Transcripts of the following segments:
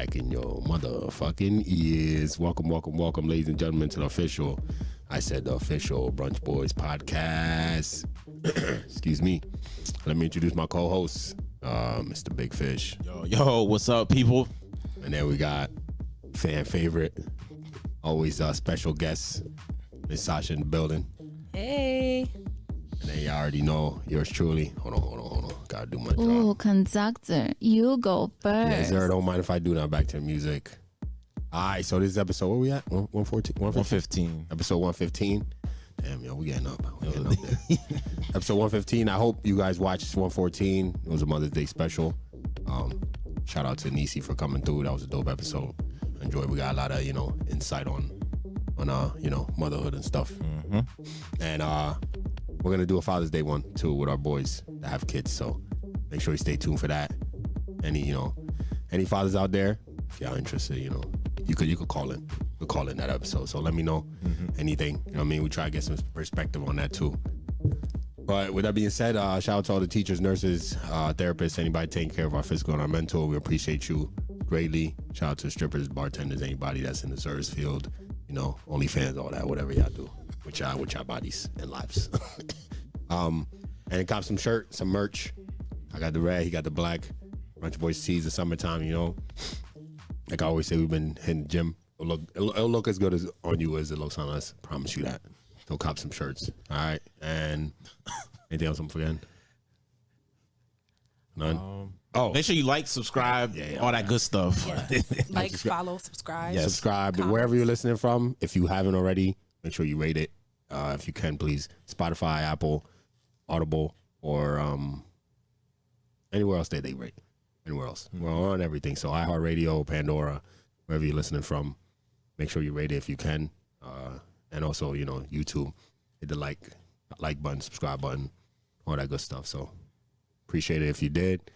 back in your motherfucking ears. Welcome, ladies and gentlemen, to the official, I said the official Brunch Boys podcast. Excuse me. Let me introduce my co-host, Mr. Big Fish. Yo, what's up, people? And then we got fan favorite, always special guest, Miss Sasha in the building. Hey. And then you already know yours truly. Hold on. Gotta do my job. Ooh, conductor, you go first. Yeah, sir, don't mind if I do now. Back to the music. All right, so this is episode, where we at? 114? 115. Episode 115. Damn, yo, we getting up. We getting up there. Episode 115. I hope you guys watched 114. It was a Mother's Day special. Shout out to Nisi for coming through. That was a dope episode. Enjoyed. We got a lot of, insight on motherhood and stuff. Mm-hmm. And we're gonna do a Father's Day one too with our boys that have kids. So make sure you stay tuned for that. Any fathers out there, if y'all interested, you could call in. We'll call in that episode. So let me know anything. You know what I mean? We try to get some perspective on that too. But with that being said, shout out to all the teachers, nurses, therapists, anybody taking care of our physical and our mental. We appreciate you greatly. Shout out to strippers, bartenders, anybody that's in the service field. OnlyFans, all that, whatever y'all do with y'all bodies and lives. And cop some shirt, some merch. I got the red, he got the black. Brunch Boys tees the summertime, Like I always say, we've been hitting the gym. It'll look as good as on you as it looks on us. Promise you that. So cop some shirts. All right. And anything else I'm forgetting? None? Make sure you like, subscribe, all that good stuff. Yeah. Like, follow, subscribe. Yes. Subscribe wherever you're listening from. If you haven't already, make sure you rate it. If you can, please. Spotify, Apple, Audible, or anywhere else that they rate. Anywhere else. We're on everything. So iHeartRadio, Pandora, wherever you're listening from, make sure you rate it if you can. And also, YouTube, hit the like button, subscribe button, all that good stuff. So appreciate it if you did.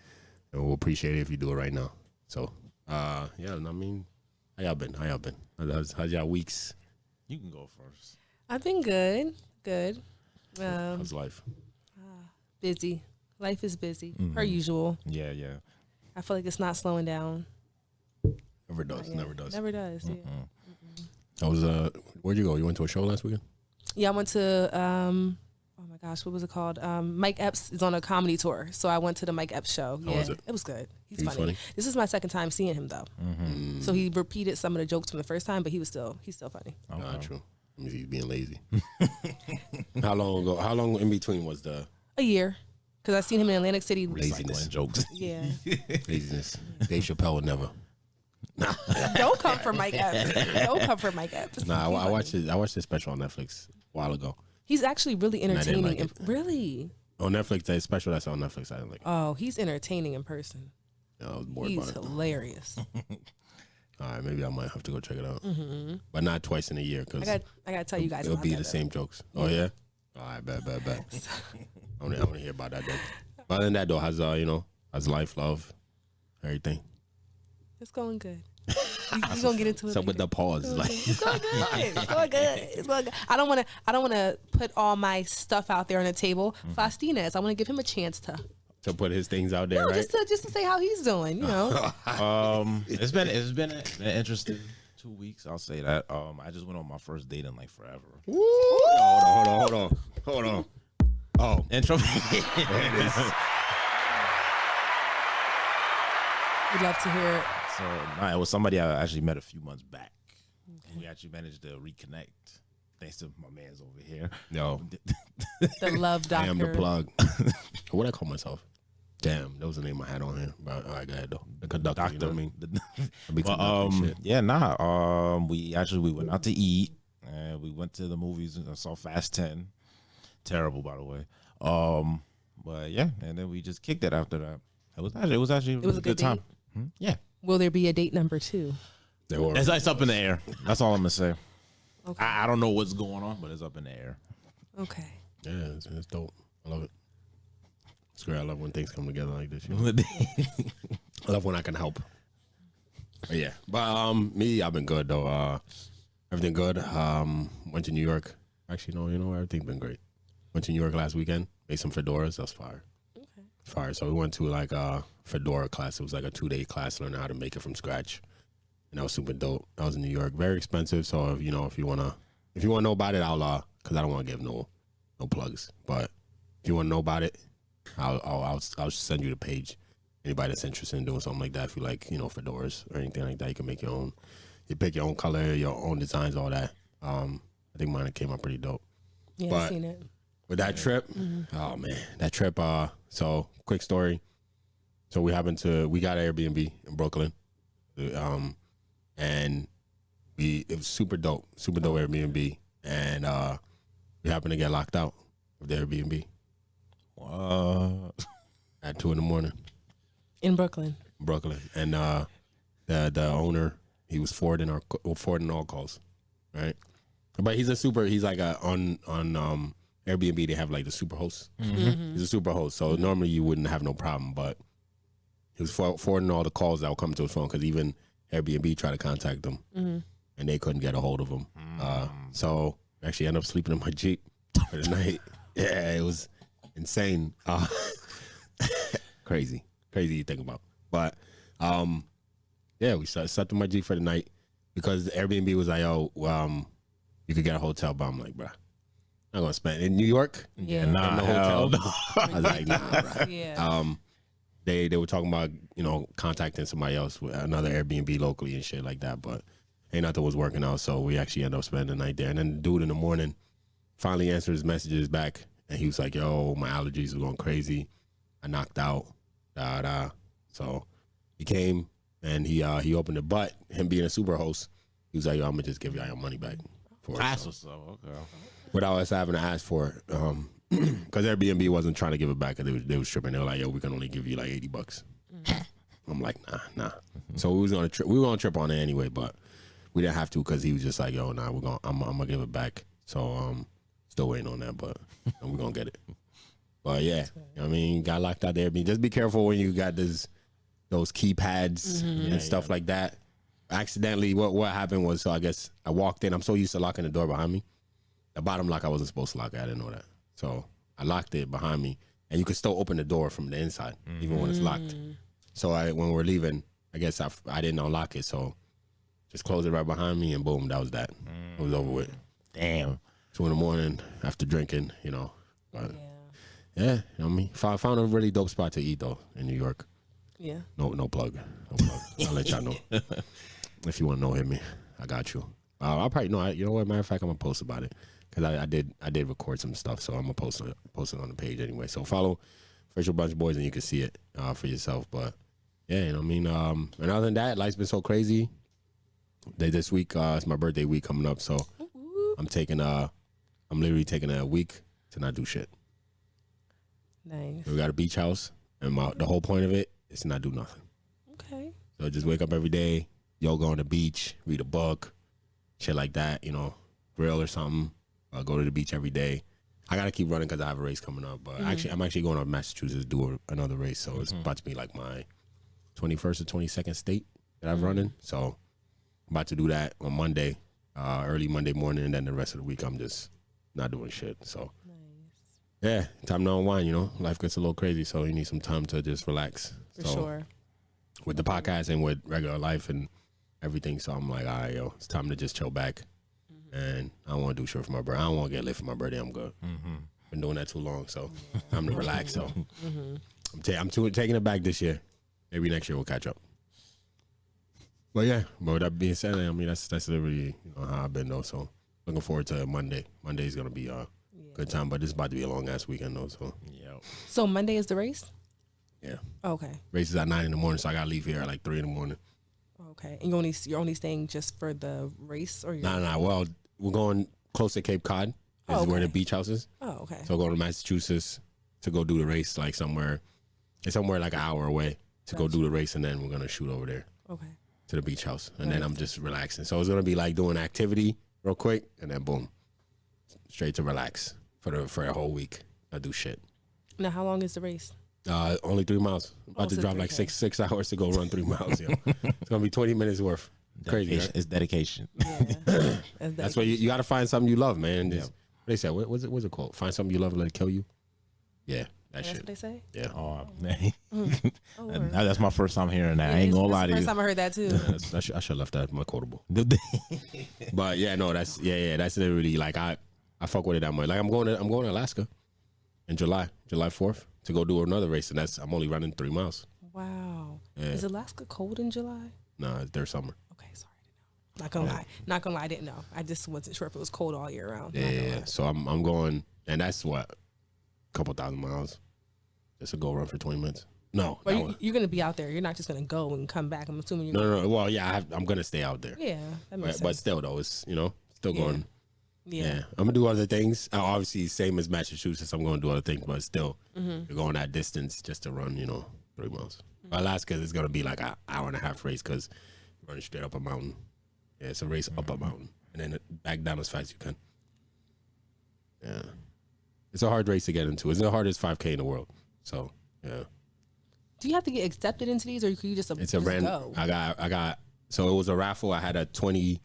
And we'll appreciate it if you do it right now. So, how y'all been? How's y'all weeks? You can go first. I've been good. How's life? Busy. Life is busy, per usual. Yeah. I feel like it's not slowing down. Never does. Yeah. I was, where'd you go? You went to a show last weekend? Yeah, I went to, oh my gosh, what was it called? Mike Epps is on a comedy tour. So I went to the Mike Epps show. How was it? It was good. He's was funny. funny? This is my second time seeing him though. So he repeated some of the jokes from the first time, but he's still funny. Nah, true. He's being lazy. How long in between was the A year. Because I seen him in Atlantic City. laziness? Jokes. Yeah. Laziness. Dave Chappelle would never. Don't come for Mike Epps. Nah, I watched his special on Netflix a while ago. He's actually really I didn't entertaining. like it. Really? On Netflix, that special that's on Netflix, I didn't like it. Oh, he's entertaining in person. I was bored He's about it. hilarious. All right, maybe I might have to go check it out. But not twice in a year because I got to tell you guys it'll about be that, the though. same jokes. Oh, yeah? All right, bet. I want to hear about that, though. But other than that, though, how's life, love, everything? It's going good. You're going to get into it. So with the pause, It's going good. It's going good. I don't want to put all my stuff out there on the table. Faustines, I want to give him a chance to put his things out there, no, right? just to say how he's doing, It's been an interesting 2 weeks. I'll say that. I just went on my first date in like forever. Woo! Hold on. Oh, Intro. We'd love to hear it. So it was somebody I actually met a few months back. Okay. We actually managed to reconnect. Thanks to my man's over here. No. The love doctor. I am the plug. What I call myself? Damn, that was the name I had on here. But, all right, go ahead, though. The conductor, you know what I mean? I be conducting shit. Yeah, we went out to eat. And we went to the movies and I saw Fast 10. Terrible, by the way. But yeah, and then we just kicked it after that. It was actually a good time. Yeah. Will there be a date number 2? It's up in the air. That's all I'm gonna say. Okay. I don't know what's going on, but it's up in the air. Okay. Yeah, it's dope. I love it. It's great. I love when things come together like this. I love when I can help. But yeah. But me, I've been good though. Everything good. Went to New York. Actually, no, everything been great. Went to New York last weekend. Made some fedoras. That's fire. Okay. Fire. So we went to like a fedora class. It was like a 2-day class learning how to make it from scratch. and that was super dope. I was in New York, very expensive. So if you wanna know about it, I'll because I don't want to give no plugs. But if you want to know about it, I'll send you the page. Anybody that's interested in doing something like that, if you like, fedoras or anything like that, you can make your own. You pick your own color, your own designs, all that. I think mine came out pretty dope. Yeah, but I've seen it. With that trip, oh man, that trip. So quick story. So we got an Airbnb in Brooklyn, and it was super dope Airbnb, and we happened to get locked out of the Airbnb. At 2 a.m. In Brooklyn. And the owner, he was forwarding all calls, right? But he's like on Airbnb, they have like the super host. Mm-hmm. He's a super host, so normally you wouldn't have no problem, but he was forwarding all the calls that would come to his phone because even Airbnb tried to contact him, and they couldn't get a hold of him. So I actually ended up sleeping in my Jeep for the night. Yeah, it was insane. Crazy to think about. But yeah, we slept in my Jeep for the night because the Airbnb was like, yo, you could get a hotel, but I'm like, bruh, I'm not gonna spend in New York. Yeah, In the hotel. no. I was like, nah, bruh. Yeah. They were talking about contacting somebody else with another Airbnb locally and shit like that, but ain't nothing was working out, so we actually ended up spending the night there. And then the dude in the morning finally answered his messages back, and he was like, yo, my allergies are going crazy. I knocked out. So he came and he opened it, but him being a super host, he was like, yo, I'm gonna just give y'all your money back for it. That's what's up. Okay. Without us having to ask for it, because Airbnb wasn't trying to give it back because they was tripping. They were like, yo, we can only give you like $80. I'm like, nah. So we was on a trip. We were on a trip on it anyway, but we didn't have to because he was just like, yo, nah, I'm gonna give it back. So still waiting on that, but we're gonna get it. But yeah, I mean, got locked out there. Just be careful when you got those keypads and stuff like that. Accidentally, what happened was, so I guess I walked in. I'm so used to locking the door behind me. The bottom lock I wasn't supposed to lock. I didn't know that. So I locked it behind me, and you can still open the door from the inside, even when it's locked. So when we're leaving, I guess I didn't unlock it, so just closed it right behind me, and boom, that was that. It was over with. Damn. 2 a.m. after drinking, But, yeah, I mean, found a really dope spot to eat though in New York. Yeah. No plug. I'll let y'all know. If you want to know, hit me. I got you. I'll probably know. You know what? Matter of fact, I'm gonna post about it because I did record some stuff, so I'm gonna post it on the page anyway. So follow Official Brunch Boys and you can see it for yourself. But yeah, I mean, and other than that, life's been so crazy. This week it's my birthday week coming up, so I'm literally taking a week to not do shit. Nice. We got a beach house, and the whole point of it is to not do nothing. Okay. So just wake up every day, yoga on the beach, read a book, shit like that, grill or something. Go to the beach every day. I got to keep running because I have a race coming up. But I'm actually going to Massachusetts to do another race. So it's about to be like my 21st or 22nd state that I'm running. So I'm about to do that on Monday, early Monday morning. And then the rest of the week, I'm just not doing shit. So yeah, time to unwind, Life gets a little crazy, so you need some time to just relax. For sure. With the podcast and with regular life and everything, so I'm like, all right, yo, it's time to just chill back. And I don't want to do shit for my birthday. I don't want to get lit for my birthday. I'm good. Been doing that too long, so time to relax. So I'm taking it back this year. Maybe next year we'll catch up. But yeah, but with that being said, I mean, that's literally how I've been, though. So looking forward to Monday. Monday's going to be good time, but this is about to be a long ass weekend though. So So Monday is the race? Yeah. Okay. Race is at 9 a.m, so I gotta leave here at like 3 a.m. Okay. And you're only staying just for the race, or Nah. Well, we're going close to Cape Cod. Is where the beach house is. Oh, okay. So going to Massachusetts to go do the race, like somewhere like an hour away to go do the race, and then we're gonna shoot over there. Okay. To the beach house, and then I'm just relaxing. So it's gonna be like doing activity real quick, and then boom, straight to relax for the whole week. I do shit. Now, how long is the race? Only 3 miles. About to drive like 6 hours to go run 3 miles. It's gonna be 20 minutes worth. Crazy. Right? It's dedication. Yeah. That's why you got to find something you love, man. What they say, what's it quote? Find something you love and let it kill you. Yeah, That That's shit. what they say. Yeah. Oh, man. Oh, word. That's my first time hearing that. Yeah, I ain't gonna that's lie the to first you. time I heard that too. I should have left that in my quotable. But yeah, no, that's that's literally like I fuck with it that much. Like I'm going to Alaska in July 4th to go do another race, and I'm only running 3 miles. Wow. Yeah. Is Alaska cold in July? No, it's their summer. Okay, sorry. Not gonna lie. Not gonna lie, I didn't know. I just wasn't sure if it was cold all year round. Not gonna Yeah. lie. So I'm going, and that's what a couple thousand miles just to go run for 20 minutes. No, But you're gonna be out there. You're not just gonna go and come back. I'm assuming you're no. Well, yeah, I'm gonna stay out there. Yeah, that makes But sense. still, though, it's still going. Yeah. Yeah, I'm gonna do other things. Obviously, same as Massachusetts, I'm gonna do other things, but still, Mm-hmm. you're going that distance just to run, 3 miles. Alaska is gonna be like an hour and a half race because you're running straight up a mountain. Yeah, it's a race up a mountain and then back down as fast as you can. Yeah, it's a hard race to get into. It's the hardest 5K in the world. So yeah, Do you have to get accepted into these, or can you just it's a just random. go? I got. So it was a raffle. I had a 24%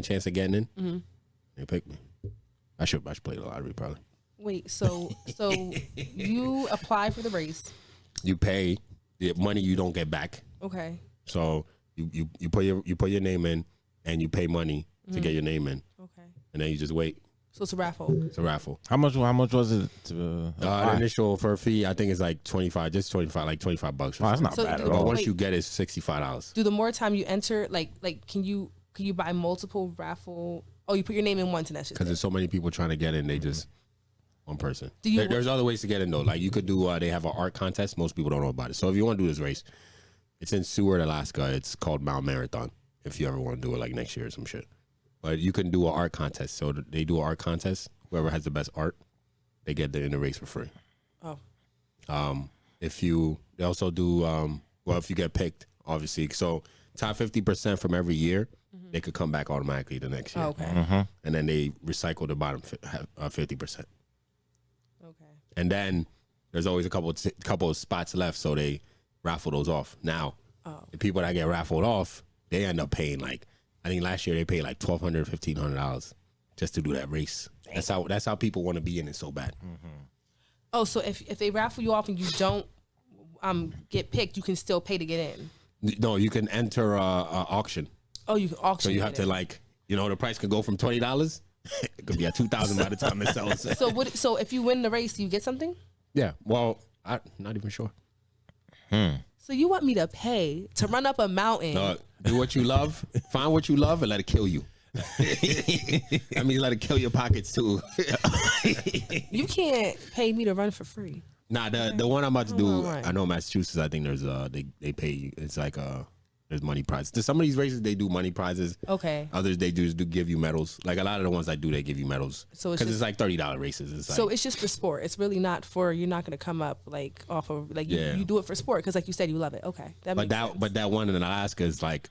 chance of getting in. Mm-hmm. They picked me. I should play the lottery probably. Wait, so you apply for the race? You pay the money you don't get back. Okay. So you put your name in and you pay money to get your name in, Okay. and then you just wait. So it's a raffle. It's a raffle. How much was it? To, The initial for a fee, I think it's like 25, just 25, like $25. Or oh, that's something. not So bad at the- But all. once Wait. you get it, it's $65. Do the more time you enter, like can you buy multiple raffle? Oh, you put your name in once and that's just Because it. there's so many people trying to get in, they just one person. Do you- There's other ways to get in though. Like you could do. They have an art contest. Most people don't know about it. So if you want to do this race, it's in Seward, Alaska. It's called Mount Marathon. If you ever want to do it like next year or some shit, but you can do an art contest. So they do an art contest. Whoever has the best art, they get in the race for free. Oh. They also do if you get picked, obviously. So top 50% from every year, they could come back automatically the next year. Oh, okay. And then they recycle the bottom 50%. Okay. And then there's always a couple of spots left, so they raffle those off. Now, the people that get raffled off, they end up paying like, I think last year they paid like $1,200, $1,500 just to do that race. That's how people want to be in it so bad. Oh, so if they raffle you off and you don't get picked, you can still pay to get in. No, you can enter a auction. Oh, you can auction. So you to have get to in. the price could go from $20. It could be at $2,000 by the time it sells. So if you win the race, do you get something? Yeah. Well, I'm not even sure. So you want me to pay to run up a mountain? No, do what you love, find what you love, and let it kill you. I mean, let it kill your pockets too. You can't pay me to run for free. Nah, the one I'm about to do, Right. I know Massachusetts. I think there's they pay you. It's like there's money prizes. To some of these races they do money prizes. Okay. Others they do give you medals. Like a lot of the ones I do, they give you medals. So it's because it's just- like $30 races. It's like, So it's just for sport. It's really not for, you're not going to come up like off of like Yeah. you do it for sport because like you said you love it. Okay, that makes sense. but that one in Alaska is like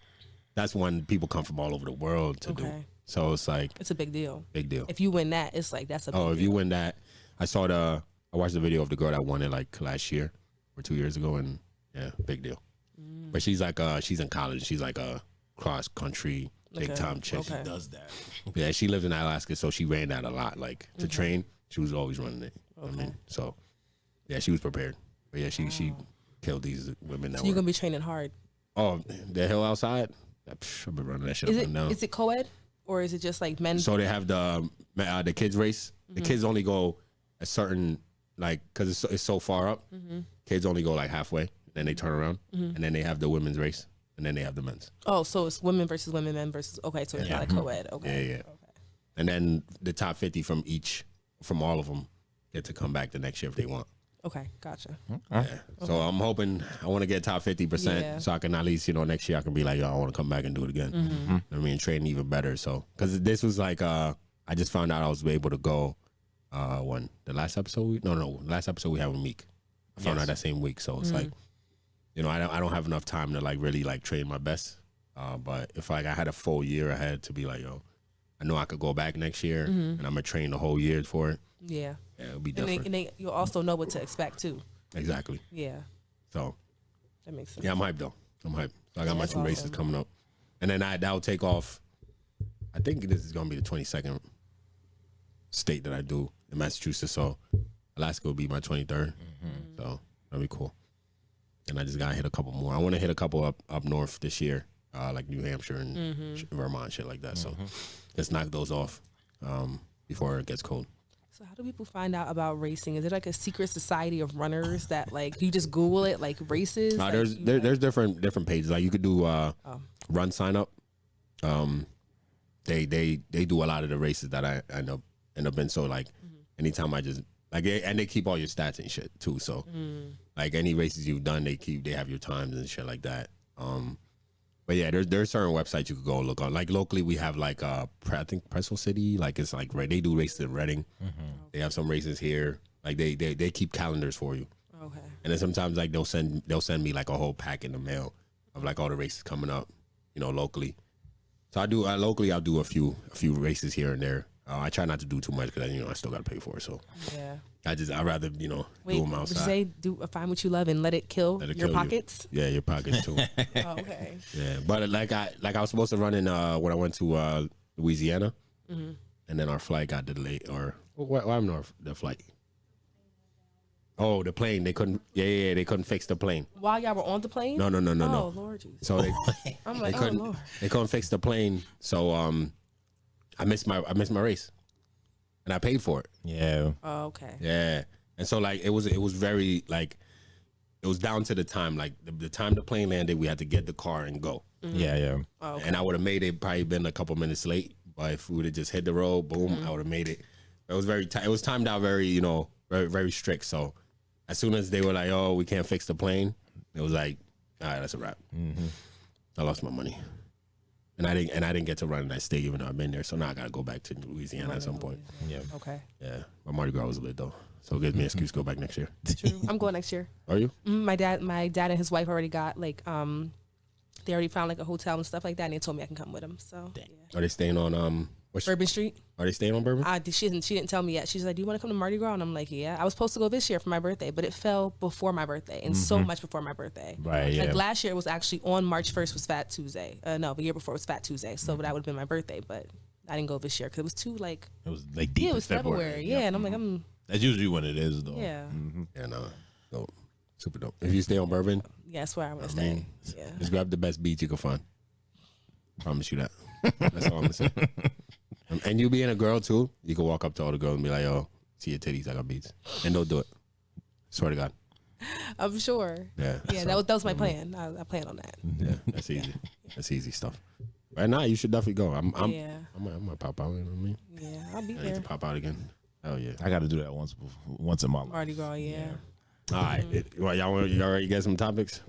that's one people come from all over the world to do. Okay. So it's like It's a big deal. big deal. If you win that, it's like that's a big Oh, if deal. you win that, I watched the video of the girl that won it like last year or 2 years ago, and yeah, big deal. But she's like she's in college. She's like a cross country big Okay, time chick. okay. Does that? Yeah, she lives in Alaska, so she ran that a lot. Like to train, she was always running it. I mean, so yeah, she was prepared. But yeah, she killed these women that So you're were. gonna be training hard. Oh, the hill outside. I've been running that shit Is up it and down. is it co-ed or is it just like men? So they have the kids race. The kids only go a certain because it's so far up. Kids only go like halfway, then they turn around, and then they have the women's race, and then they have the men's. Oh, so it's women versus women, men versus. Okay, so it's not a co-ed. Okay. Yeah. And then the top 50 from all of them, get to come back the next year if they want. Okay, gotcha. Yeah. So I'm hoping I want to get top 50%, Yeah. so I can at least next year I can be like, yo, I want to come back and do it again. You know what I mean, train even better. So because this was like I just found out I was able to go when the last episode last episode we had with Meek. I found out that same week, so it's like I don't have enough time to like really like train my best. But if I had a full year ahead to be like, yo, I know I could go back next year and I'm gonna train the whole year for it. Yeah. Yeah, it'll be And different. you'll also know what to expect too. Exactly. Yeah, So that makes sense. yeah, I'm hyped though. I'm hyped. So I got my That's two races awesome. coming up, and then that'll take off. I think this is gonna be the 22nd state that I do in Massachusetts. So Alaska will be my 23rd. So that'll be cool. And I just gotta hit a couple more. I want to hit a couple up north this year, like New Hampshire and Vermont, shit like that. So let's knock those off before it gets cold. So how do people find out about racing? Is it like a secret society of runners that like you just Google it like races? Like, There's different pages. Like you could do run sign up. They do a lot of the races that I end up in. So like anytime I just like and they keep all your stats and shit too. So like any races you've done, they have your times and shit like that. But yeah, there's certain websites you could go look on. Like locally, we have like I think Pretzel City. Like it's like they do races in Reading. They have some races here. Like they keep calendars for you. Okay. And then sometimes like they'll send me like a whole pack in the mail of like all the races coming up, locally. So locally I'll do a few races here and there. I try not to do too much because I still got to pay for it. So yeah, I'd rather do them outside. Say find what you love and let it kill your pockets. Yeah, your pockets too. Oh, okay. Yeah, but like I was supposed to run in when I went to Louisiana, and then our flight got delayed. Or what happened to the flight? Oh, the plane. They couldn't. Yeah. They couldn't fix the plane. While y'all were on the plane? No. Oh, Lord Jesus. So I'm like, Lord. They couldn't fix the plane. So I missed my race, and I paid for it. Yeah. Oh, okay. Yeah, and so like it was very like it was down to the time. Like the time the plane landed, we had to get the car and go. Yeah. Oh, okay. And I would have made it probably been a couple minutes late, but if we would have just hit the road, boom, I would have made it. It was it was timed out very very very strict. So as soon as they were like, oh, we can't fix the plane, it was like, all right, that's a wrap. I lost my money. And I didn't get to run in that state even though I've been there. So now I gotta go back to Louisiana at some point. Yeah. Okay. Yeah, my Mardi Gras was lit though, so it gives me an excuse to go back next year. True. I'm going next year. Are you? My dad and his wife already got like they already found like a hotel and stuff like that, and they told me I can come with them. So yeah. Are they staying on Bourbon Street? Are they staying on Bourbon? She didn't tell me yet. She's like, do you want to come to Mardi Gras? And I'm like, yeah. I was supposed to go this year for my birthday, but it fell before my birthday and so much before my birthday. Right. Yeah. Like last year it was actually on March 1st was Fat Tuesday. No, the year before was Fat Tuesday. So that would have been my birthday, but I didn't go this year because it was too like. It was like deep. Yeah, it was February. Yeah, and I'm like, That's usually when it is though. Yeah. Yeah, no, super dope. If you stay on Bourbon, yeah, that's where I'm gonna stay. Yeah. Just grab the best beach you can find. Promise you that. That's all I'm gonna say. And you being a girl too, you can walk up to all the girls and be like, "Yo, see your titties? I got beats," and they'll do it. Swear to God. I'm sure. Yeah. Yeah, so, that was my plan. I plan on that. Yeah, that's easy. That's easy stuff. Right now, you should definitely go. I'm gonna pop out. You know what I mean? Yeah, I'll be I need there. to pop out again. Oh yeah. I got to do that once in my life. Mardi Gras, yeah. All right. Y'all already get some topics?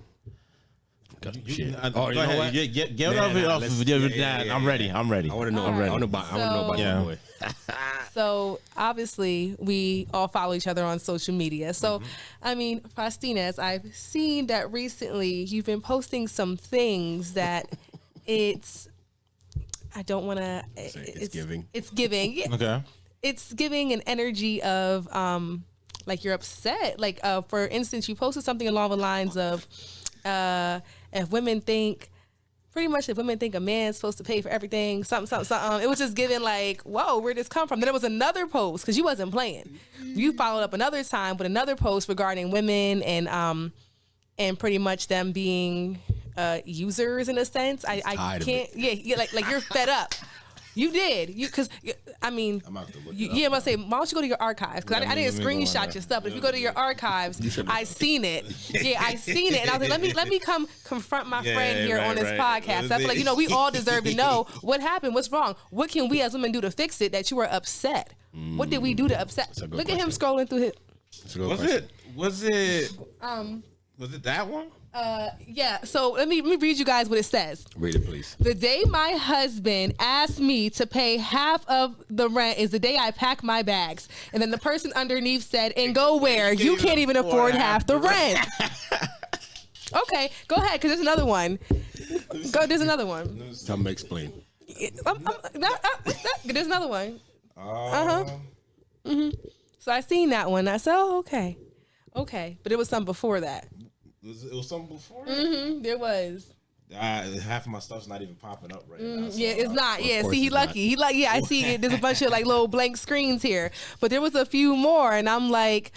Shit. Go ahead. Get it off. I'm ready. I want to know. I want to know about your boy. So obviously we all follow each other on social media. So I mean, Faustina's, I've seen that recently you've been posting some things that I don't want to. It's giving. It's giving. Yeah. Okay. It's giving an energy of like you're upset. Like for instance, you posted something along the lines of if women think a man's supposed to pay for everything, something. It was just giving like, whoa, where'd this come from? Then there was another post because you wasn't playing. You followed up another time with another post regarding women and pretty much them being users in a sense. I can't. Yeah, like you're fed up. You did. Because, I mean, I'm about to look it up. I'm about to say, why don't you go to your archives? Because I didn't screenshot your stuff. But if you go to your archives, I seen it. Yeah, I seen it. And I was like, let me come confront my friend here on this podcast. I feel like, we all deserve to know what happened, what's wrong. What can we as women do to fix it that you were upset? What did we do to upset? Look at him scrolling through his. Was it that one? Yeah, so let me read you guys what it says. Read it, please. The day my husband asked me to pay half of the rent is the day I pack my bags. And then the person underneath said, and go where? You can't even afford half the rent. Okay, go ahead, because there's another one. There's another one. Tell me, explain. There's another one. So I seen that one. I said, oh, okay. Okay, but it was some before that. It was something before? There was. Half of my stuff's not even popping up right now. So, Yeah, it's not. Yeah, course see, he it's lucky. He lucky. Yeah, I see it. There's a bunch of like little blank screens here, but there was a few more, and I'm like,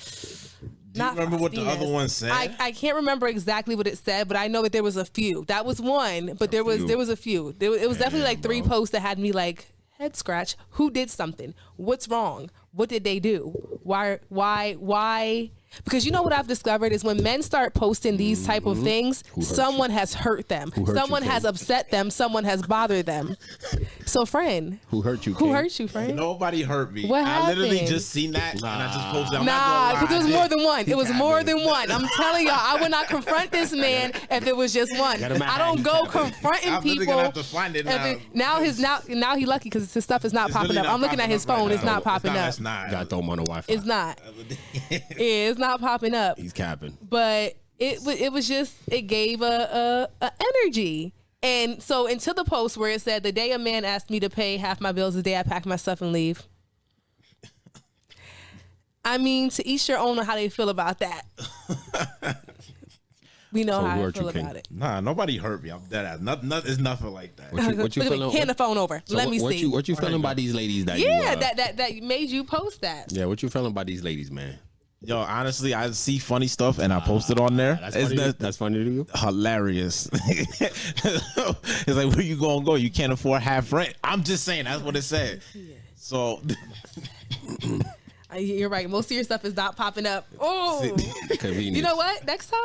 do you remember what the other one said? I can't remember exactly what it said, but I know that there was a few. That was one, but there was a few. It was definitely like 3 posts that had me like head scratch. Who did something? What's wrong? What did they do? Why? Because you know what I've discovered is when men start posting these type of things, someone has hurt them. Someone has upset them. Someone has bothered them. So, friend. Who hurt you? Who hurt you, friend? Nobody hurt me. What I literally happened? just seen that and I just posted. Because it was more than one. It was more than one. I'm telling y'all, I would not confront this man if it was just one. I don't go confronting I'm people. gonna have to find it now he lucky because his stuff is not popping really up. not I'm looking at his popping up phone. right It's now. not popping up. It's not. Got to throw him on the Wi-Fi. It's not. Yeah, it's not popping up. He's capping. But it was just, it gave a energy. And so into the post where it said, the day a man asked me to pay half my bills, the day I pack my stuff and leave. I mean, to each your own on how they feel about that. We know how I feel about it. Nah, nobody hurt me. I'm dead ass. It's nothing like that. What you feeling? Hand the phone over. So Let me see. What you feeling about these ladies that yeah, you, that made you post that. Yeah, what you feeling about these ladies, man? Yo, honestly, I see funny stuff and I post it on there. That's funny to you? Hilarious. It's like, where you gonna go? You can't afford half rent. I'm just saying, that's what it said. Yeah. So You're right. Most of your stuff is not popping up. Oh, Convenience. you know what? Next time,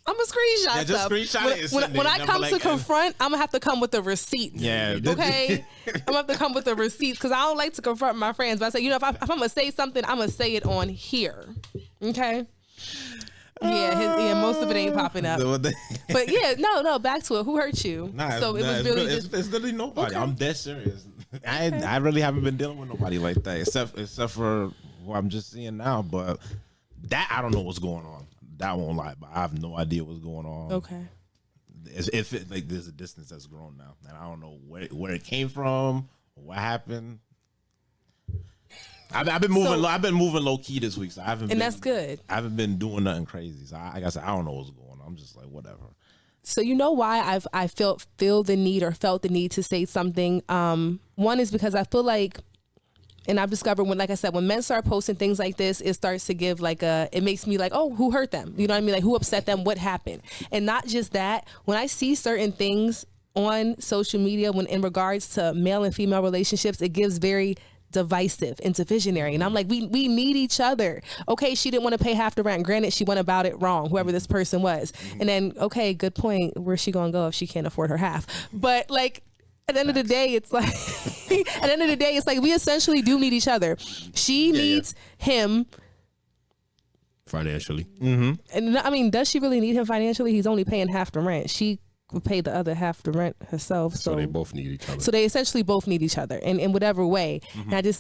I'm gonna screenshot Yeah, just stuff. screenshot it and send When it. I Never come like to that. confront, I'm gonna have to come with the receipts. Yeah. Okay. I'm gonna have to come with the receipts because I don't like to confront my friends. But I say, if I'm gonna say something, I'm gonna say it on here. Okay. Yeah, most of it ain't popping up. But yeah, no, back to it. Who hurt you? Nah, So it was really just. it's literally nobody. Okay. I'm dead serious. I really haven't been dealing with nobody like that, except for what I'm just seeing now. But that I don't know what's going on. That won't lie, but I have no idea what's going on. Okay. If it, like there's a distance that's grown now, and I don't know where it came from, or what happened. I've been moving. I've been moving low key this week, so I haven't. And that's good. I haven't been doing nothing crazy, so I guess I don't know what's going on. I'm just like whatever. So you know why I felt the need to say something. One is because I feel like. And I've discovered when men start posting things like this, it starts to give it makes me like, oh, who hurt them? You know what I mean? Like who upset them? What happened? And not just that, when I see certain things on social media, when in regards to male and female relationships, it gives very divisive and divisionary. And I'm like, we need each other. Okay, she didn't want to pay half the rent. Granted, she went about it wrong, whoever this person was. And then, okay, good point. Where's she gonna go if she can't afford her half? But like, at the end of the day, it's like, we essentially do need each other. She needs him Financially. Mm-hmm. and I mean, does she really need him financially? He's only paying half the rent. She would pay the other half the rent herself. So they both need each other. So they essentially both need each other in whatever way. Mm-hmm. And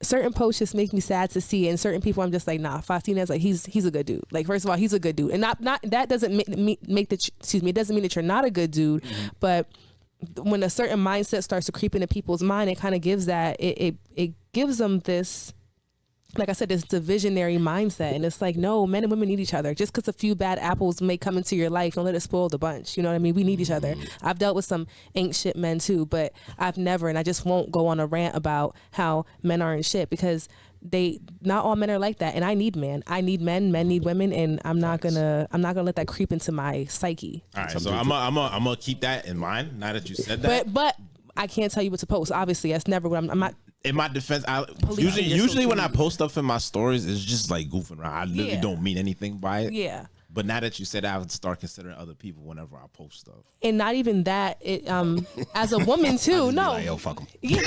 certain posts just make me sad to see, and certain people I'm just like, nah, Faustina's like, he's a good dude. Like, first of all, he's a good dude, and not that doesn't make it doesn't mean that you're not a good dude, but when a certain mindset starts to creep into people's mind, it kind of gives it gives them this, like I said, this divisionary mindset. And it's like, no, men and women need each other. Just because a few bad apples may come into your life, don't let it spoil the bunch. You know what I mean? We need each other. I've dealt with some ain't shit men too, but I've never, and I just won't go on a rant about how men aren't shit, because not all men are like that. And I need men need women, and I'm not gonna let that creep into my psyche. All right, so I'm gonna keep that in mind now that you said that. But I can't tell you what to post. Obviously, that's never what I'm not. In my defense, Policing your usually social when I media. post stuff in my stories, it's just like goofing around. I literally Yeah. don't mean anything by it. Yeah. But now that you said that, I would start considering other people whenever I post stuff. And not even that. It as a woman too. No. Like, yo, fuck 'em. Yeah.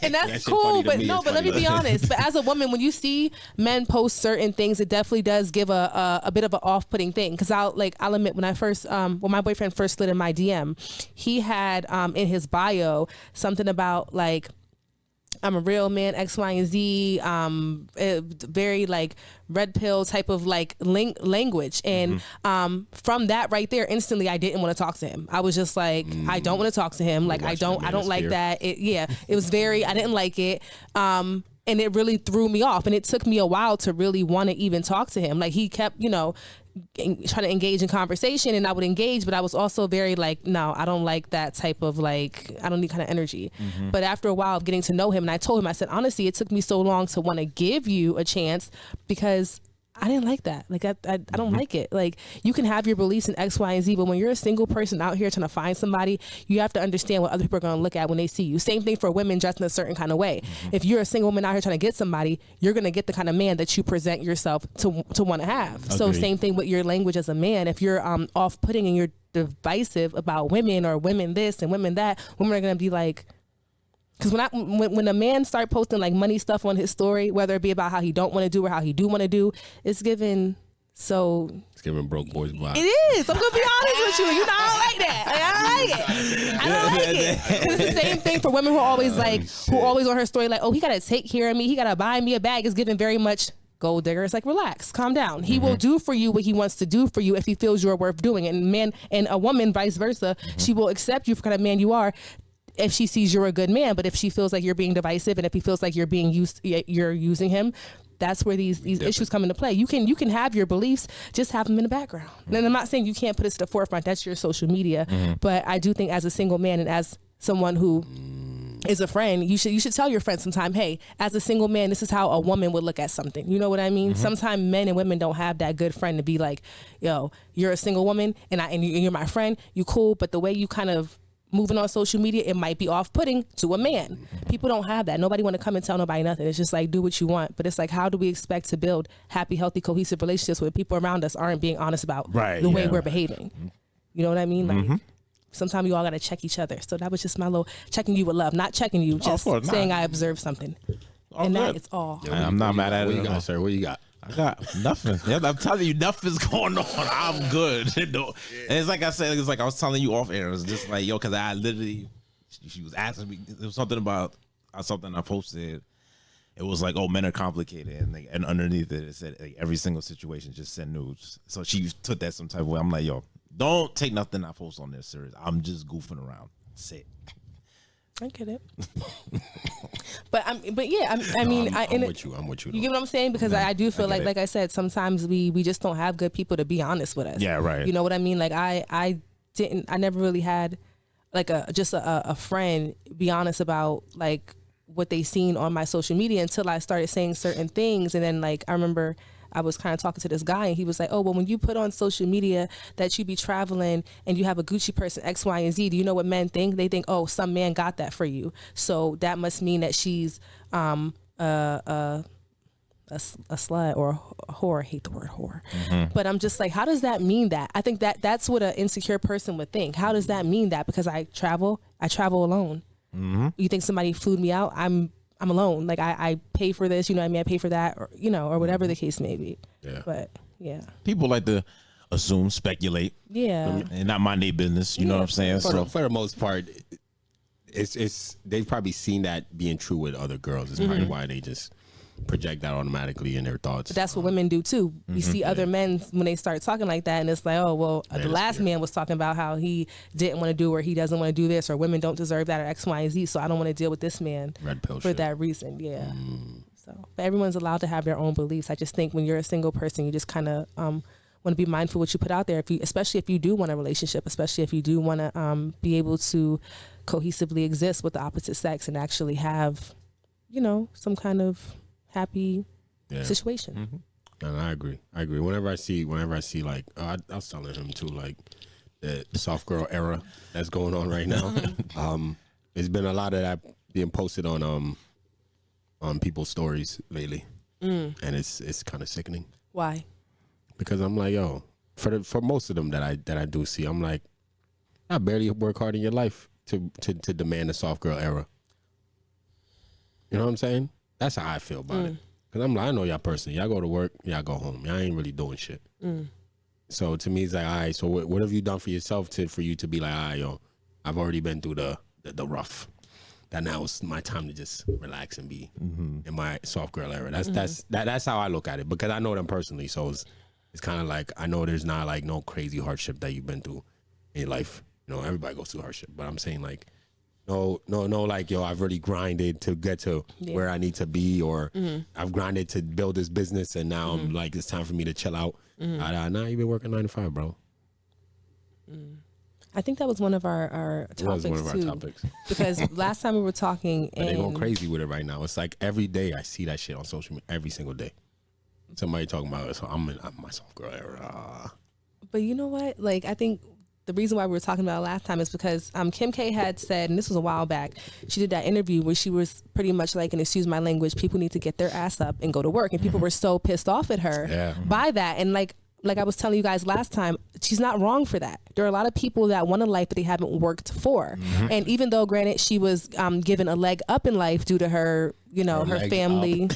And That that's shit cool, funny to but me. no, It's but let me funny. be honest. But as a woman, when you see men post certain things, it definitely does give a bit of an off-putting thing. Because I'll admit, when my boyfriend first slid in my DM, he had in his bio something about like, I'm a real man, X, Y, and Z, very like red pill type of like language. And from that right there, instantly, I didn't want to talk to him. I was just like, I don't want to talk to him. Like, I don't like that. It was very, I didn't like it. And it really threw me off. And it took me a while to really want to even talk to him. Like, he kept, trying to engage in conversation, and I would engage, but I was also very like, no, I don't like that type of like, I don't need kind of energy. But after a while of getting to know him, and I told him, I said, honestly, it took me so long to want to give you a chance because I didn't like that. Like, I don't like it. Like, you can have your beliefs in X, Y, and Z, but when you're a single person out here trying to find somebody, you have to understand what other people are going to look at when they see you. Same thing for women dressed in a certain kind of way. If you're a single woman out here trying to get somebody, you're going to get the kind of man that you present yourself to want to have. So same thing with your language as a man. If you're off-putting and you're divisive about women or women this and women that, women are going to be like, because when a man start posting like money stuff on his story, whether it be about how he don't want to do or how he do want to do, it's giving broke boys vibes. It is. I'm gonna be honest with you. I don't like that. Like, I don't like it. It's the same thing for women who are always who always on her story like, oh, he gotta take care of me. He gotta buy me a bag. It's giving very much gold digger. It's like, relax, calm down. He will do for you what he wants to do for you if he feels you're worth doing. And a woman, vice versa, she will accept you for kind of man you are, if she sees you're a good man. But if she feels like you're being divisive and if he feels like you're using him, that's where these issues come into play. You can have your beliefs, just have them in the background. And I'm not saying you can't put it to the forefront. That's your social media. But I do think as a single man and as someone who is a friend, you should tell your friend sometime, hey, as a single man, this is how a woman would look at something. You know what I mean? Sometimes men and women don't have that good friend to be like, yo, you're a single woman and you're my friend, you cool, but the way you kind of moving on social media, it might be off-putting to a man. People don't have that. Nobody want to come and tell nobody nothing. It's just like, do what you want. But it's like, how do we expect to build happy, healthy, cohesive relationships when people around us aren't being honest about the way we're behaving? You know what I mean? Like, sometimes you all got to check each other. So that was just my little checking you with love, not checking you, just saying I observed something. And that is all. Yeah, I'm not mad at it. What you got, sir? What you got? I got nothing. Yeah, I'm telling you, nothing's going on. I'm good. And it's like I said, it's like I was telling you off air. It was just like, yo, because I literally, she was asking me, there was something about something I posted. It was like, oh, men are complicated. And underneath it said, like, every single situation, just send nudes. So she took that some type of way. I'm like, yo, don't take nothing I post on this serious. I'm just goofing around. That's it. I get it. I'm with you. I'm with you. You get what I'm saying? Because I do feel like I said, sometimes we just don't have good people to be honest with us. Yeah, right. You know what I mean? Like I never really had like a friend be honest about like what they seen on my social media until I started saying certain things. And then like, I remember I was kind of talking to this guy and he was like, oh, well, when you put on social media that you be traveling and you have a Gucci person, X, Y, and Z, do you know what men think? They think, oh, some man got that for you. So that must mean that she's a slut or a whore. I hate the word whore. But I'm just like, how does that mean that? I think that's what an insecure person would think. How does that mean that? Because I travel alone. You think somebody flew me out? I'm alone. Like I pay for this, you know what I mean? I pay for that, or, or whatever the case may be. Yeah. But yeah. People like to assume, speculate. Yeah. And not mind their business. You know what I'm saying? For the most part, it's they've probably seen that being true with other girls. It's probably why they just project that automatically in their thoughts. But that's what women do too. We see other men when they start talking like that, and it's like, oh well, the last man was talking about how he didn't want to do or he doesn't want to do this, or women don't deserve that, or X, Y, and Z. So I don't want to deal with this man for that reason. Yeah. So, but everyone's allowed to have their own beliefs. I just think when you're a single person, you just kind of want to be mindful what you put out there. Especially if you do want a relationship, especially if you do want to be able to cohesively exist with the opposite sex and actually have, some kind of happy situation. And I agree. Whenever I see like, I was telling him too, like the soft girl era that's going on right now. There's been a lot of that being posted on people's stories lately, and it's kind of sickening. Why? Because I'm like, yo, for most of them that I do see, I'm like, I barely work hard in your life to demand a soft girl era. You know what I'm saying? That's how I feel about it. Because I'm like, I know y'all personally. Y'all go to work, y'all go home. Y'all ain't really doing shit. So to me, it's like, all right, so what have you done for yourself for you to be like, all right, yo, I've already been through the rough. That now it's my time to just relax and be in my soft girl era. That's how I look at it, because I know them personally. So it's kind of like, I know there's not like no crazy hardship that you've been through in your life. Everybody goes through hardship. But I'm saying like, No, like, yo, I've really grinded to get to where I need to be, or I've grinded to build this business, and now I'm like, it's time for me to chill out. Nah, you've been working 9 to 5, bro. I think that was one of our topics, It was one of our topics. Because last time we were talking, But they're going crazy with it right now. It's like every day I see that shit on social media, every single day. Somebody talking about it, so I'm my soft girl era. But you know what? Like, I think the reason why we were talking about it last time is because Kim K had said, and this was a while back, she did that interview where she was pretty much like, and excuse my language, people need to get their ass up and go to work. And people were so pissed off at her by that. And like I was telling you guys last time, she's not wrong for that. There are a lot of people that want a life that they haven't worked for. And even though, granted, she was given a leg up in life due to her, you know, her family.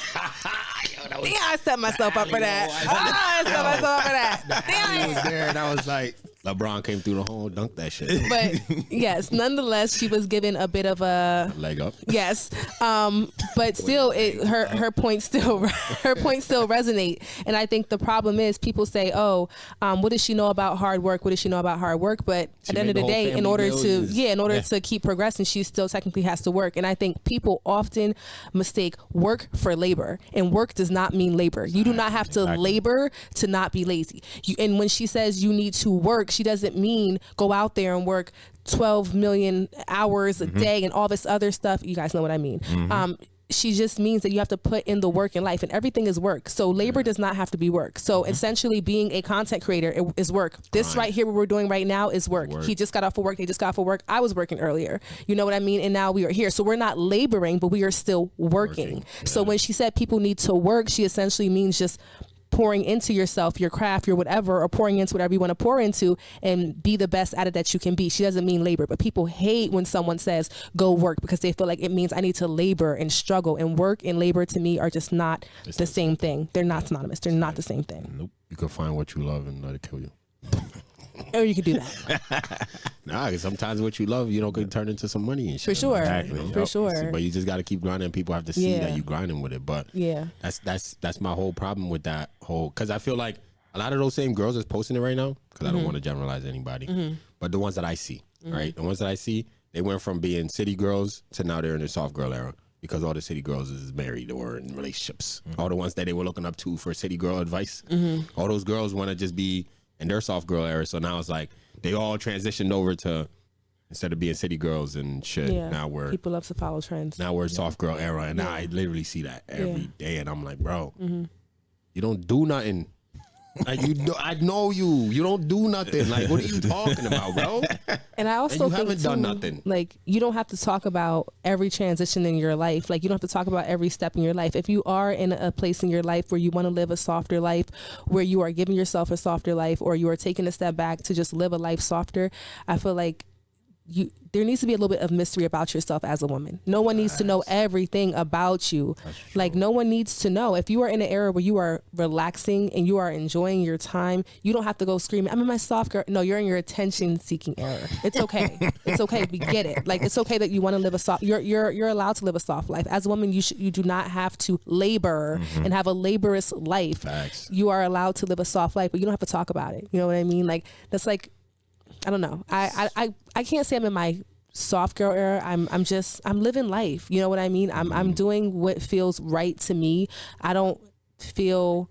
Damn, I set myself up for that. I set myself up for that. Damn. I was there, and I was like, LeBron came through the hole, dunked that shit. But yes, nonetheless, she was given a bit of a leg up. Yes, but still, her point still resonate. And I think the problem is people say, "Oh, what does she know about hard work? What does she know about hard work?" But at the end of the day, in order to keep progressing, she still technically has to work. And I think people often mistake work for labor, and work does not mean labor. You do not have to labor to not be lazy. And when she says you need to work, she doesn't mean go out there and work 12 million hours a day and all this other stuff. You guys know what I mean. She just means that you have to put in the work in life, and everything is work. So labor does not have to be work. So essentially being a content creator is work. This right here, what we're doing right now is work. He just got off of work. They just got off of work. I was working earlier. You know what I mean? And now we are here. So we're not laboring, but we are still working. So when she said people need to work, she essentially means just pouring into yourself, your craft, your whatever, or pouring into whatever you want to pour into and be the best at it that you can be. She doesn't mean labor, but people hate when someone says go work because they feel like it means I need to labor and struggle. And work and labor to me are just not the same thing. They're not synonymous. They're not the same thing. Nope. You can find what you love and let it kill you. Or you could do that. Nah, cause sometimes what you love, you know, can turn into some money and shit. For sure. Exactly. For sure. But you just got to keep grinding. People have to see that you grinding with it. But that's my whole problem with that whole. Cause I feel like a lot of those same girls that's posting it right now. Cause I don't want to generalize anybody. But the ones that I see, right? The ones that I see, they went from being city girls to now they're in the soft girl era. Because all the city girls is married or in relationships. All the ones that they were looking up to for city girl advice. All those girls want to just be in their soft girl era. So now it's like they all transitioned over to, instead of being city girls and shit, now we're people love to follow trends. Now we're soft girl era, and now I literally see that every day, and I'm like, bro, you don't do nothing. Like I know you. You don't do nothing. Like, what are you talking about, bro? And I also and you think haven't done nothing. Like, you don't have to talk about every transition in your life. Like, you don't have to talk about every step in your life. If you are in a place in your life where you want to live a softer life, where you are giving yourself a softer life, or you are taking a step back to just live a life softer, I feel like there needs to be a little bit of mystery about yourself as a woman. No one needs to know everything about you. Like, no one needs to know. If you are in an era where you are relaxing and you are enjoying your time, you don't have to go screaming, I'm in my soft girl. No, you're in your attention seeking era. It's okay. It's okay. We get it. Like, it's okay that you want to live a soft, you're allowed to live a soft life. As a woman, you do not have to labor and have a laborious life. Facts. You are allowed to live a soft life, but you don't have to talk about it. You know what I mean? Like, that's like, I don't know. I can't say I'm in my soft girl era. I'm living life. You know what I mean? I'm doing what feels right to me. I don't feel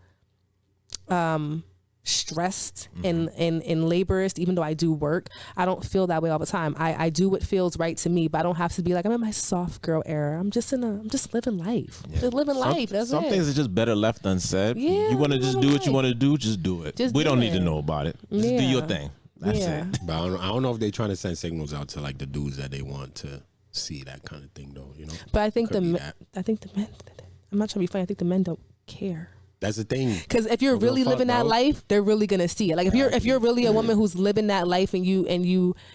stressed and laborious, even though I do work. I don't feel that way all the time. I do what feels right to me, but I don't have to be like, I'm in my soft girl era. I'm just living life. Just living life. That's some it. things are just better left unsaid. Yeah, you want to just do what you want to do, just do it. We don't need to know about it. Just do your thing. That's it. But I don't know if they're trying to send signals out to like the dudes that they want to see that kind of thing, though. You know. But I think the men. I'm not trying to be funny. I think the men don't care. That's the thing. Because if you're really living that life, they're really gonna see it. Like, if you're really a woman who's living that life, and you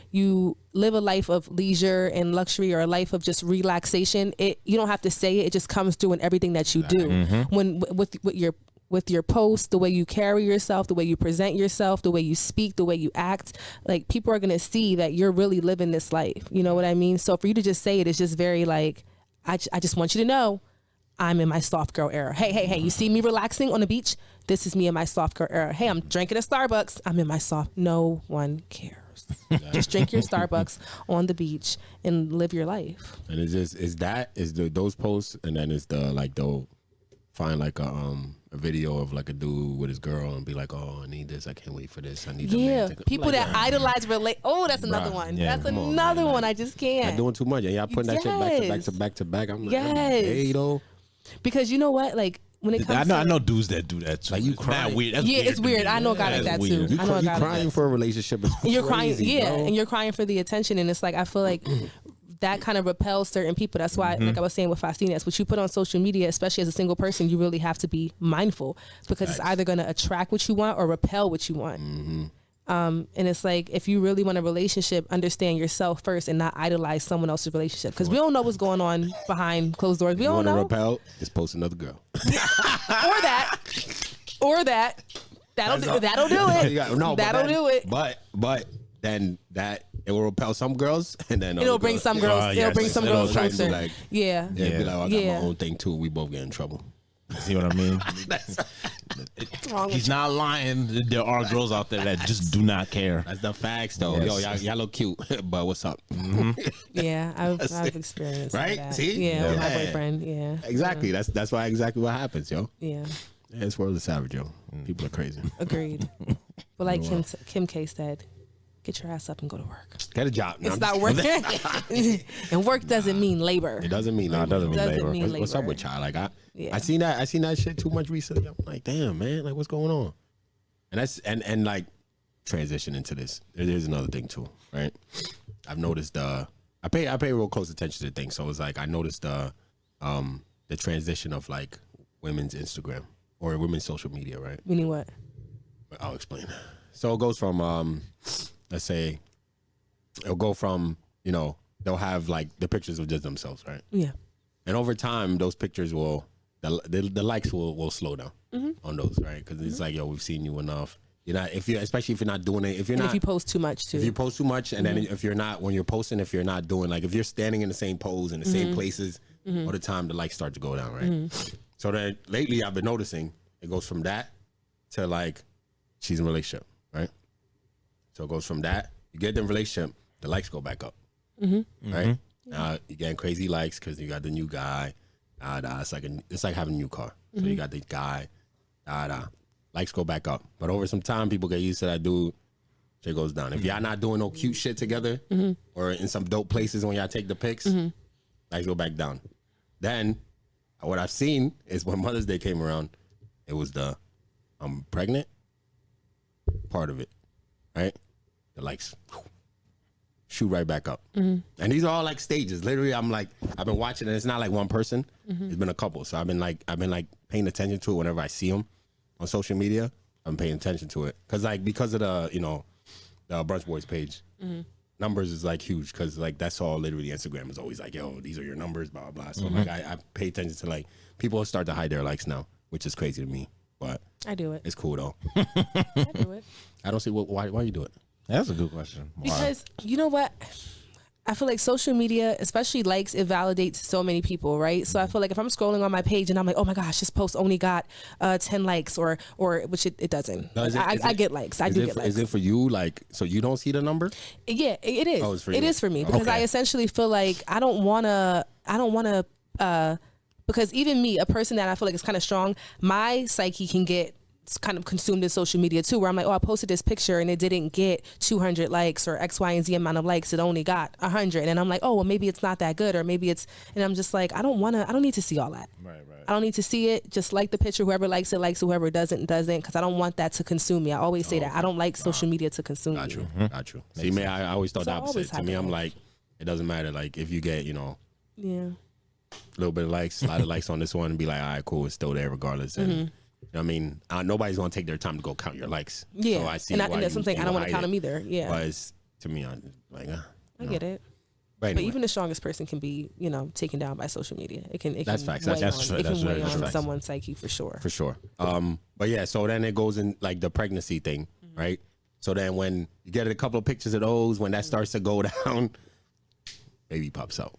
live a life of leisure and luxury, or a life of just relaxation, you don't have to say it. It just comes through in everything that you do. When with your posts, the way you carry yourself, the way you present yourself, the way you speak, the way you act, like, people are going to see that you're really living this life. You know what I mean? So for you to just say it is just very like, I just want you to know I'm in my soft girl era. Hey, you see me relaxing on the beach? This is me in my soft girl era. Hey, I'm drinking a Starbucks. I'm in my soft. No one cares. Just drink your Starbucks on the beach and live your life. And is those posts, and then it's the like they'll find like a video of like a dude with his girl and be like, oh, I need this, I can't wait for this, I need people like, that idolize relate. Oh, that's another one. Yeah. That's another one. I just can't. You're doing too much, and y'all putting that shit back to back. I'm like, hey, though. Because you know what, like when it comes, I know dudes that do that too. Like you crying. Weird. That's yeah, weird it's weird. I know a guy like that too. You I know a guy crying like for a relationship. Is and you're crying, crazy, yeah, bro. and you're crying for the attention, and it's like I feel like that kind of repels certain people. That's why, like I was saying with Fastinas, what you put on social media, especially as a single person, you really have to be mindful because it's either going to attract what you want or repel what you want. And it's like, if you really want a relationship, understand yourself first and not idolize someone else's relationship, because we don't know what's going on behind closed doors. We don't know. Repel, just post another girl. or that. That'll do it. That'll do it. But then that it will repel some girls, and then It'll bring some girls. It'll bring some girls try to closer. be like, Yeah. yeah, be like, oh, I got Yeah. my own thing too. We both get in trouble. See what I mean? Wrong with He's not lying. There are girls out there that just do not care. That's the facts, though. Yes. Yo, y'all look cute, but what's up? Yeah, I've experienced Right? that. See? Yeah, with my Yeah. boyfriend. Yeah, Exactly. That's why exactly what happens, yo. yeah, Yeah, this world is savage, yo. People are crazy. agreed. But like Kim K said, get your ass up and go to work. Get a job. No, It's I'm not just- work, and work doesn't mean labor. It doesn't mean No, it doesn't mean labor. mean What's up labor. with y'all? Like I Yeah. seen that shit too much recently. I'm like, damn, man, like what's going on? And that's and like transition into this. There's another thing too, right? I've noticed I pay real close attention to things. So it's like I noticed the transition of like women's Instagram or women's social media, right? Meaning what? I'll explain. So it goes from let's say it'll go from, you know, they'll have like the pictures of just themselves, right? Yeah. And over time, those pictures will the likes will slow down on those, right? Because it's like, yo, we've seen you enough. You're not especially if you're not doing it. If You post too much too. if you post too much, and then if you're not when you're posting, if you're not doing like if you're standing in the same pose in the same places all the time, the likes start to go down, right? So then lately, I've been noticing it goes from that to like she's in a relationship, right? So it goes from that you get the relationship, the likes go back up, right? Now you're getting crazy likes because you got the new guy. It's like having a new car. So you got the guy. Likes go back up, but over some time, people get used to that dude. Shit goes down. If y'all not doing no cute shit together, or in some dope places when y'all take the pics, likes go back down. Then what I've seen is when Mother's Day came around, it was the I'm pregnant part of it, right? The likes shoot right back up. And these are all like stages. Literally, I've been watching, and it's not like one person. It's been a couple. So I've been like paying attention to it whenever I see them on social media. I'm paying attention to it because of the the Brunch Boys page. Numbers is like huge because like that's all literally Instagram is always like, yo, these are your numbers, blah blah blah. So like I pay attention to like people start to hide their likes now, which is crazy to me. But I do it. it's cool though. I do it. I don't see why you do it. That's a good question. Because you know what? I feel like social media, especially likes, it validates so many people, right? So I feel like if I'm scrolling on my page and I'm like, oh my gosh, this post only got 10 likes or which it doesn't. No, I get likes. I do get likes. Is it for you? Like, so you don't see the number? Yeah, it is. Oh, it's for it you. is for me because I Okay. essentially feel like I don't want to, because even me, a person that I feel like is kind of strong, my psyche can get kind of consumed in social media too, where I'm like, oh, I posted this picture and it didn't get 200 likes or X, Y, and Z amount of likes. It only got 100. And I'm like, oh, well, maybe it's not that good, or maybe it's, and I'm just like, I don't need to see all that. Right. I don't need to see it. Just like the picture. Whoever likes it, likes it. Whoever doesn't, because I don't want that to consume me. I always say that. I don't like social media to consume Got me. you. Got you. See, man, I always thought So the I always opposite. To have me, that. I'm like, it doesn't matter. Like, if you get, Yeah. a little bit of likes, a lot of likes on this one, and be like, all right, cool, it's still there regardless. And you know what I mean, nobody's gonna take their time to go count your likes. Yeah. So I see and why that's something I don't want to count hide them it. either. Yeah. But it's, to me, I'm like, I get it. But, But anyway, even the strongest person can be, taken down by social media. It can. That's can facts. weigh That's on- It can weigh on facts. someone's psyche for sure. for sure. But yeah, so then it goes in like the pregnancy thing, right? So then when you get a couple of pictures of those, when that starts to go down, baby pops out.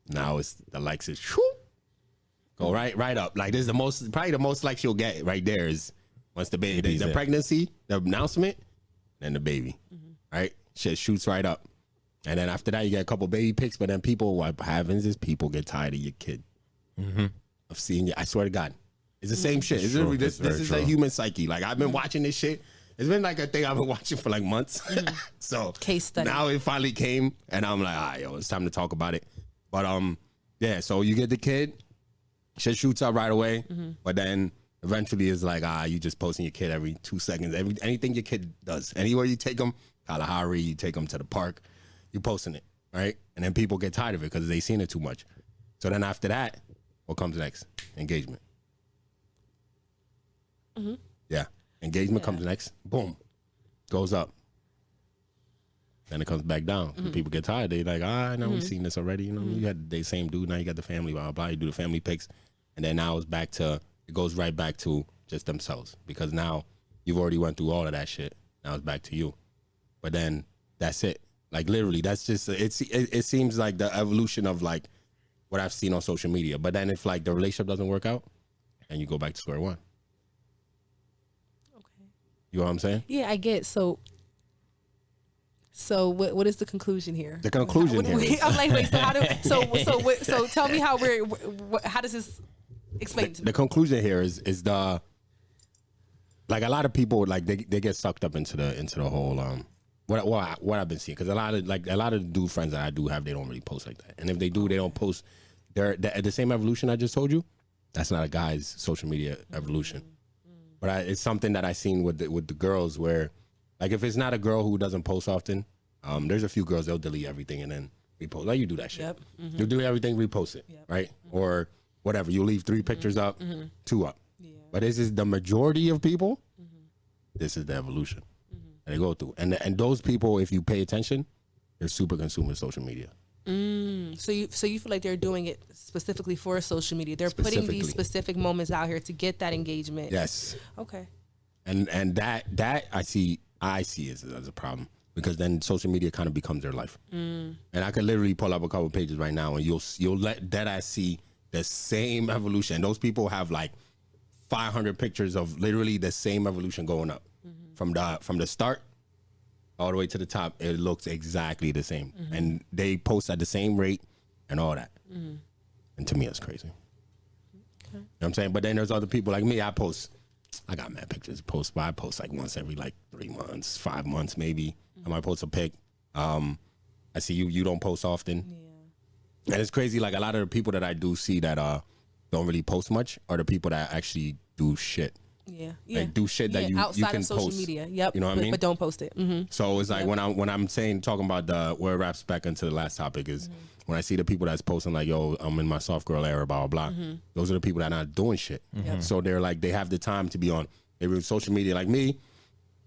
Now it's the likes is go right up. Like this is probably the most likes you'll get right there is once the baby, the pregnancy, the announcement, then the baby. right? Shit shoots right up. And then after that, you get a couple baby pics, but then people, what happens is people get tired of your kid. Of seeing you. I swear to God. It's the same shit. This is a human psyche. Like, I've been watching this shit. It's been like a thing I've been watching for like months. So case study. Now it finally came, and I'm like, all right, yo, it's time to talk about it. But yeah, so you get the kid, shit shoots up right away, but then eventually it's like, you just posting your kid every 2 seconds. Anything your kid does. Anywhere you take them, Kalahari, you take them to the park, you posting it, right? And then people get tired of it because they seen it too much. So then after that, what comes next? Engagement. Yeah. Engagement comes next. Boom. Goes up. Then it comes back down. People get tired. They like, I know we've seen this already. You know, you had the same dude. Now you got the family, blah, blah, blah. You do the family pics. And then now it goes right back to just themselves. Because now you've already went through all of that shit. Now it's back to you. But then that's it. Like, literally, that's just, it seems like the evolution of like what I've seen on social media. But then if like the relationship doesn't work out, and you go back to square one. Okay. You know what I'm saying? Yeah, I get. So what is the conclusion here? The conclusion here is, I'm like, wait. So tell me how how does this explain to me? The conclusion here is the, like, a lot of people, like, they get sucked up into the whole what I've been seeing, because a lot of dude friends that I do have, they don't really post like that, and if they do, they don't post the same evolution I just told you. That's not a guy's social media evolution, but it's something that I seen with the girls where, like, if it's not a girl who doesn't post often, there's a few girls, they'll delete everything and then repost. Like, you do that shit. Yep. You do everything, repost it, right? Or whatever. You leave 3 pictures up, 2 up. Yeah. But this is the majority of people. This is the evolution that they go through, and those people, if you pay attention, they're super consuming social media. So you feel like they're doing it specifically for social media. They're putting these specific moments out here to get that engagement. Yes. Okay. And that I see as a problem, because then social media kind of becomes their life. And I could literally pull up a couple pages right now, and you'll let that I see the same evolution. Those people have like 500 pictures of literally the same evolution going up from the start all the way to the top. It looks exactly the same, and they post at the same rate and all that. And to me, it's crazy. Okay. You know what I'm saying? But then there's other people like me. I got mad pictures to post, but I post like once every like 3 months, 5 months maybe. I might post a pic. I see you don't post often. Yeah. And it's crazy. Like, a lot of the people that I do see that don't really post much are the people that actually do shit. Yeah. Like, do shit that you can of social post. Media. Yep. You know what I mean? But don't post it. So it's like when I'm talking about where it wraps back into the last topic is when I see the people that's posting like, yo, I'm in my soft girl era, blah, blah, blah. Those are the people that are not doing shit. So they're like, they have the time to be on social media. Like me,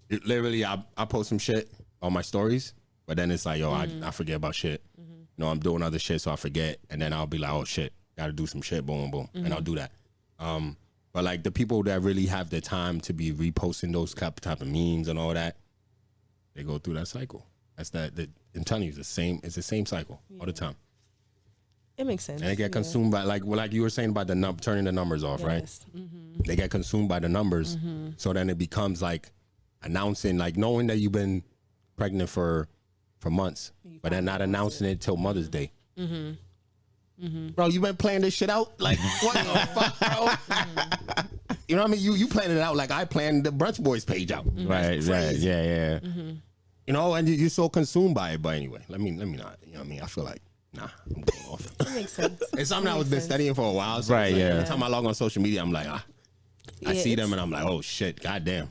literally, I post some shit on my stories, but then it's like, yo, I forget about shit. You know, I'm doing other shit, so I forget. And then I'll be like, oh shit, gotta do some shit, boom, boom. And I'll do that. But like the people that really have the time to be reposting those type of memes and all that, they go through that cycle. That's I'm telling you, it's the same cycle all the time. It makes sense. And they get consumed by, like you were saying about turning the numbers off, right? They get consumed by the numbers. So then it becomes like announcing, like knowing that you've been pregnant for months, but then not announcing it till Mother's Day. Bro, you been playing this shit out? Like, what the fuck, bro? You know what I mean? You planned it out like I planned the Brunch Boys page out. Right, yeah. You know, and you're so consumed by it. But anyway, let me not. You know what I mean? I feel like, nah, I'm going off. That makes sense. It's something I've been studying for a while. So right, like, yeah. every time I log on social media, I'm like, I see them and I'm like, oh shit, goddamn.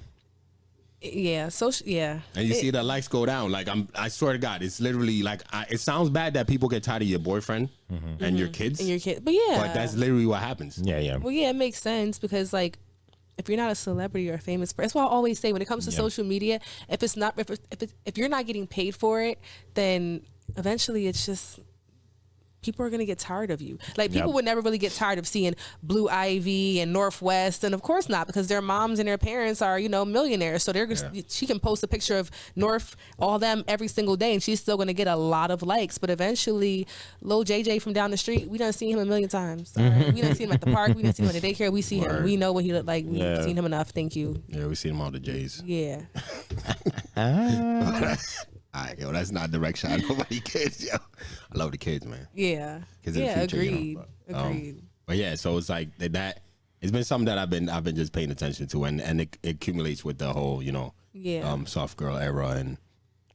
Yeah, yeah. And you see the likes go down. Like, I swear to God, it's literally like, it sounds bad that people get tired of your boyfriend and your kids. But yeah. But that's literally what happens. Yeah. Well, yeah, it makes sense because, like, if you're not a celebrity or a famous person, that's what I always say when it comes to social media. If you're not getting paid for it, then eventually it's just, people are going to get tired of you. Like, people would never really get tired of seeing Blue Ivy and Northwest, and of course not, because their moms and their parents are, millionaires. So she can post a picture of North, all them every single day, and she's still going to get a lot of likes. But eventually, Lil JJ from down the street, we done seen him a million times. We done seen him at the park. We done seen him at the daycare. We see him. We know what he looked like. We've seen him enough. Thank you. Yeah, we seen him all the J's. Yeah. All right, yo, that's not direct shot. Nobody kids, yo. I love the kids, man. Yeah. Kids in the future, agreed. you know, Agreed. But yeah, so it's like that. It's been something that I've been just paying attention to, and it accumulates with the whole, soft girl era and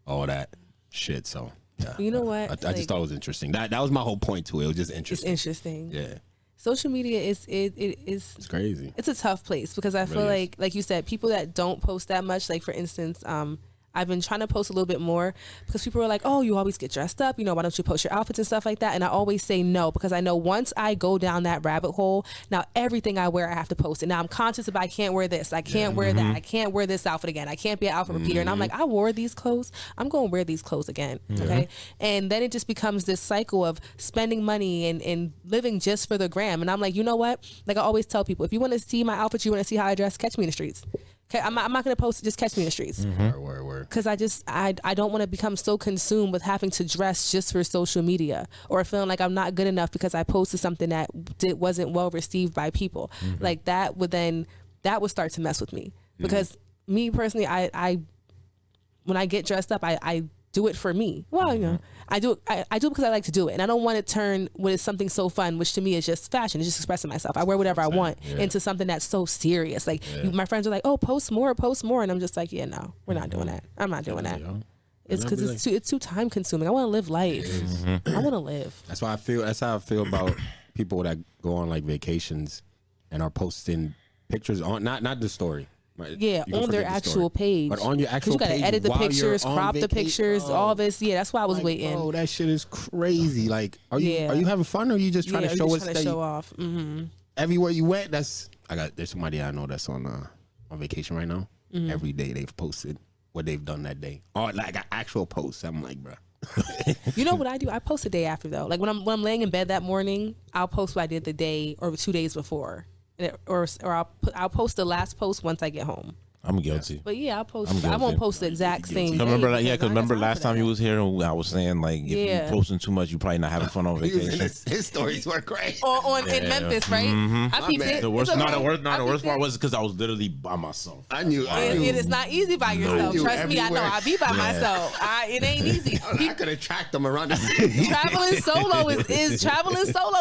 all that shit. So yeah, You know what? I just thought it was interesting. That was my whole point to it. It was just interesting. It's interesting. Yeah, Social media is it's crazy. it's a tough place because I feel really like you said, people that don't post that much, like for instance, I've been trying to post a little bit more because people are like, oh, you always get dressed up, why don't you post your outfits and stuff like that? And I always say no, because I know once I go down that rabbit hole, now everything I wear, I have to post it. Now I'm conscious of I can't wear this, I can't wear that, I can't wear this outfit again, I can't be an outfit repeater. And I'm like, I wore these clothes, I'm going to wear these clothes again, okay? And then it just becomes this cycle of spending money and living just for the gram. And I'm like, you know what? Like I always tell people, if you want to see my outfits, you want to see how I dress, catch me in the streets. Okay, I'm not gonna post it. Just catch me in the streets. Word. Because I don't want to become so consumed with having to dress just for social media or feeling like I'm not good enough because I posted something that wasn't well received by people. Like that would start to mess with me. Because me personally, I when I get dressed up, I do it for me. Well, I do it because I like to do it, and I don't want to turn what is something so fun, which to me is just fashion, it's just expressing myself. I wear whatever I want into something that's so serious. Like my friends are like, "Oh, post more," and I'm just like, "Yeah, no, we're not doing that. I'm not doing that." It's because it's too time consuming. I want to live life. I want to live. That's why I feel. That's how I feel about people that go on like vacations and are posting pictures on not the story. Right? Yeah, on their actual page. But on your actual page, you gotta edit the pictures, crop the pictures, all this. Yeah, that's why I was waiting. Oh, that shit is crazy. Like, are you having fun, or are you just trying to show us that show off? Everywhere you went? There's somebody I know that's on vacation right now. Every day they've posted what they've done that day, or like an actual post. I'm like, bro. You know what I do? I post the day after though. Like when I'm laying in bed that morning, I'll post what I did the day or 2 days before. Or I'll post the last post once I get home. I'm guilty. But yeah, I'll post. I won't post the exact same. Remember last time you was here, and I was saying like, if you posting too much, you probably not having fun on vacation. His stories were great. In Memphis, right? I peeped it. The worst part was because I was literally by myself. I knew. It is not easy by yourself. Trust me, I know. I be by myself. It ain't easy. I could have tracked them around the city. Traveling solo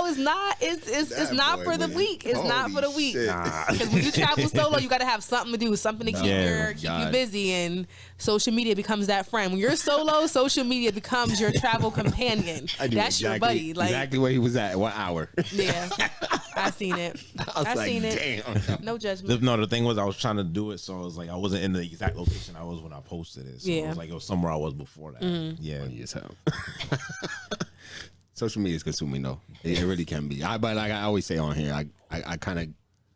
is not. It's not for the weak. It's not for the weak. Because when you travel solo, you got to have something to do, something to keep you busy, and social media becomes that friend. When you're solo, social media becomes your travel companion. That's your buddy. Like exactly where he was at. What hour? Yeah, I seen it. I seen it. Damn. No judgment. No, the thing was I was trying to do it, so I was like I wasn't in the exact location I was when I posted it. So it was like it was somewhere I was before that. Yeah, funny as hell. Social media is consuming though. It really can be. But like I always say on here, I kind of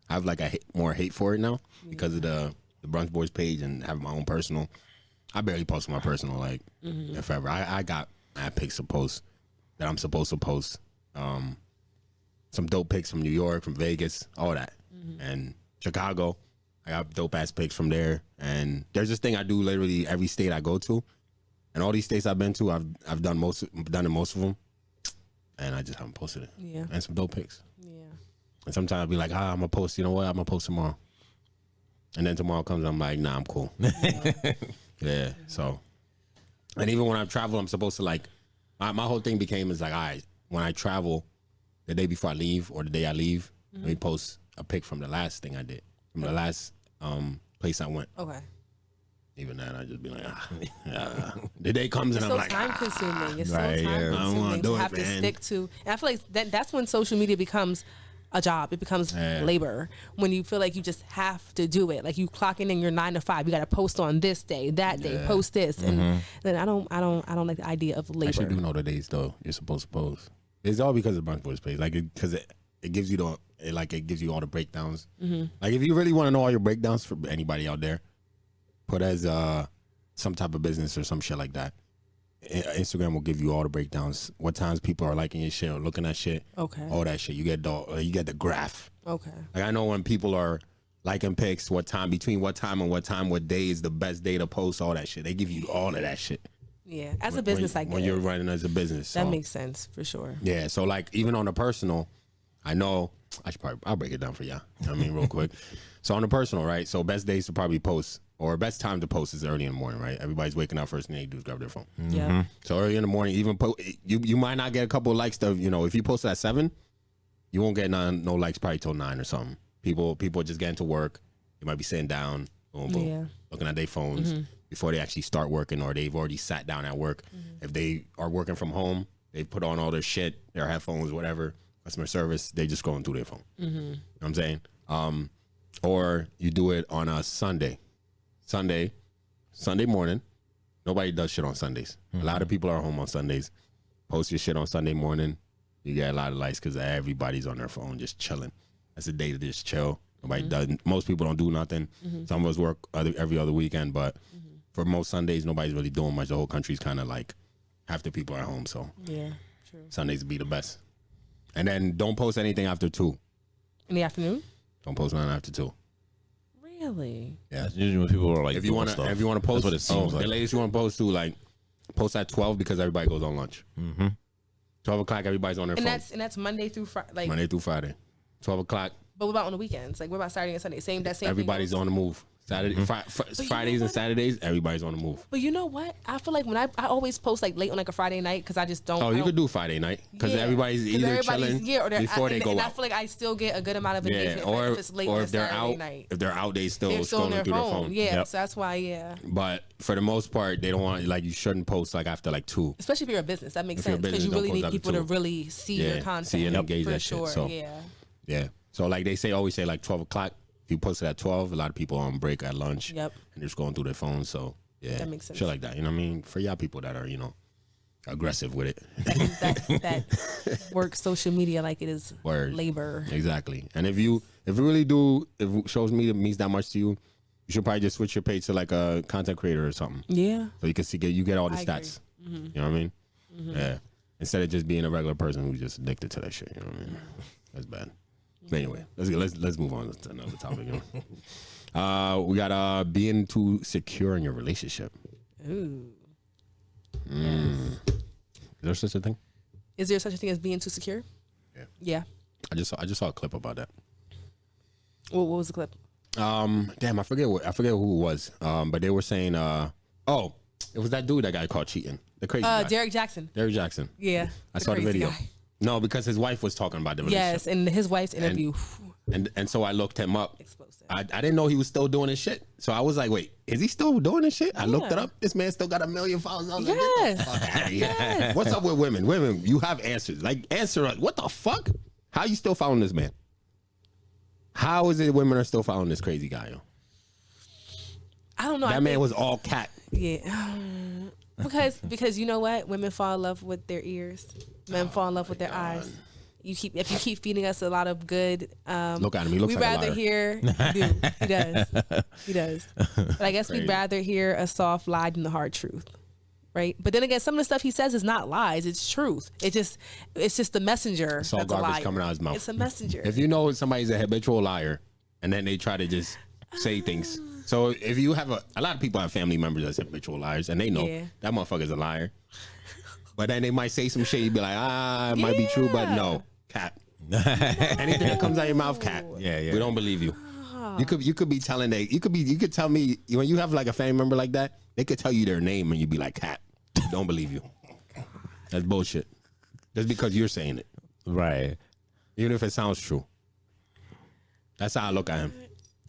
have like more hate for it now because of the Brunch Boys page and having my own personal. I barely post my personal like if ever. I got pics to post that I'm supposed to post. Some dope pics from New York, from Vegas, all that, and Chicago. I got dope ass pics from there. And there's this thing I do literally every state I go to, and all these states I've been to, I've done in most of them, and I just haven't posted it. Yeah, and some dope pics. Yeah, and sometimes I'll be like, I'm gonna post. You know what? I'm gonna post tomorrow. And then tomorrow comes, I'm like, nah, I'm cool. Yeah. So, and even when I travel, I'm supposed to like, my whole thing became is like, all right, when I travel, the day before I leave or the day I leave, let me post a pic from the last thing I did, from the last place I went. Okay. Even that, I just be like, the day comes and I'm like, time consuming. It's right, so time consuming to have to stick to. And I feel like that's when social media becomes a job. It becomes labor when you feel like you just have to do it. Like you clocking in your 9 to 5. You got to post on this day, that day, post this, and then I don't like the idea of labor. I actually do know the days though. You're supposed to post. It's all because of Brunch Boys page, like because it gives you it gives you all the breakdowns. Like if you really want to know all your breakdowns for anybody out there, put as some type of business or some shit like that. Instagram will give you all the breakdowns. What times people are liking your shit or looking at shit. Okay. All that shit. You get the graph. Okay. Like I know when people are liking pics, between what time and what day is the best day to post, all that shit. They give you all of that shit. Yeah. As a business, I get when you're running as a business. That makes sense for sure. Yeah. So like even on the personal, I know I'll break it down for y'all. You know what I mean, real quick. So on the personal, right? So best days to probably post or best time to post is early in the morning, right? Everybody's waking up, first thing they do is grab their phone. Yeah. So early in the morning, even you might not get a couple of likes. If you post it at 7, you won't get no likes probably till 9 or something. People are just getting to work. They might be sitting down, boom, boom, looking at their phones before they actually start working, or they've already sat down at work. If they are working from home, they put on all their shit, their headphones, whatever, customer service, they just scrolling through their phone. You know what I'm saying? Or you do it on a Sunday morning. Nobody does shit on Sundays. A lot of people are home on Sundays. Post your shit on Sunday morning. You get a lot of likes because everybody's on their phone just chilling. That's a day to just chill. Nobody does. Most people don't do nothing. Some of us work every other weekend, but for most Sundays, nobody's really doing much. The whole country's kind of like half the people are at home. So Yeah, true. Sundays would be the best. And then don't post anything after 2. In the afternoon? Don't post nothing after 2. Really? Yeah. That's usually when people are like, If you want to post, that's what it seems like. the latest you want to post to, like, post at 12 because everybody goes on lunch. 12 o'clock, everybody's on their phone. And that's Monday through Friday. Like, Monday through Friday. 12 o'clock, but what about on the weekends? Like, what about Saturday and Sunday? Same everybody's thing goes? on the move. Saturday, Fridays and Saturdays, everybody's on the move. But you know what? I feel like when I always post like late on like a Friday night because I just don't. Oh, you could do Friday night because everybody's either chilling or before they go and out. I feel like I still get a good amount of engagement or if it's late or on if they're Saturday out, night. if they're out, they're still on scrolling their through phone. their phone. Yeah, so that's why. Yeah. But for the most part, they don't want, like, you shouldn't post like after like 2. Especially if you're a business, that makes If you're a sense because you business, really don't need post after people to 2. really see your content. See and engage for that sure. shit. So Yeah. So like they always say like 12 o'clock. If you post it at 12, a lot of people are on break at lunch. Yep. And they're just going through their phones. So yeah, That makes sense. Shit like that. You know what I mean? For y'all people that are, aggressive with it. that work social media like it is Word. labor. Exactly. And if social media means that much to you, you should probably just switch your page to like a content creator or something. Yeah. So you can get all the I stats. You know what I mean? Yeah. Instead of just being a regular person who's just addicted to that shit. You know what I mean? That's bad. But anyway, let's move on to another topic. We got being too secure in your relationship. Ooh. Is there such a thing? Is there such a thing as being too secure? Yeah. Yeah. I just saw a clip about that. What was the clip? Damn, I forget who it was. But they were saying, it was that dude that got caught cheating. The crazy guy. Derek Jackson. Derek Jackson. Yeah. I saw the crazy video. guy. No, because his wife was talking about the relationship. Yes, and his wife's interview. And so I looked him up. Explosive. I didn't know he was still doing his shit. So I was like, wait, is he still doing his shit? I looked it up. This man still got 1 million followers. I was like, get the fuck out of here. Yes. What's up with women? Women, you have answers. Like, answer us. What the fuck? How you still following this man? How is it women are still following this crazy guy, yo? I don't know. That man was all cat. Yeah. Because you know what? Women fall in love with their ears. Men fall in love with their eyes. If you keep feeding us a lot of good, Look at him. He looks we'd like a rather liar. hear. He does. He does. But I guess we'd rather hear a soft lie than the hard truth, right? But then again, some of the stuff he says is not lies; it's truth. It's just the messenger. It's all that's a garbage liar. coming out his mouth. It's a messenger. If you know somebody's a habitual liar, and then they try to just say things. So if you have a lot of people have family members that's habitual liars, and they know that motherfucker's a liar. But then they might say some shit. You'd be like, it might be true, but no, cap. Anything that comes out your mouth, cap. Yeah. We don't believe you. You could be telling you could tell me when you have like a family member like that, they could tell you their name and you'd be like, cap. Don't believe you. That's bullshit. Just because you're saying it, Right. even if it sounds true. That's how I look at him.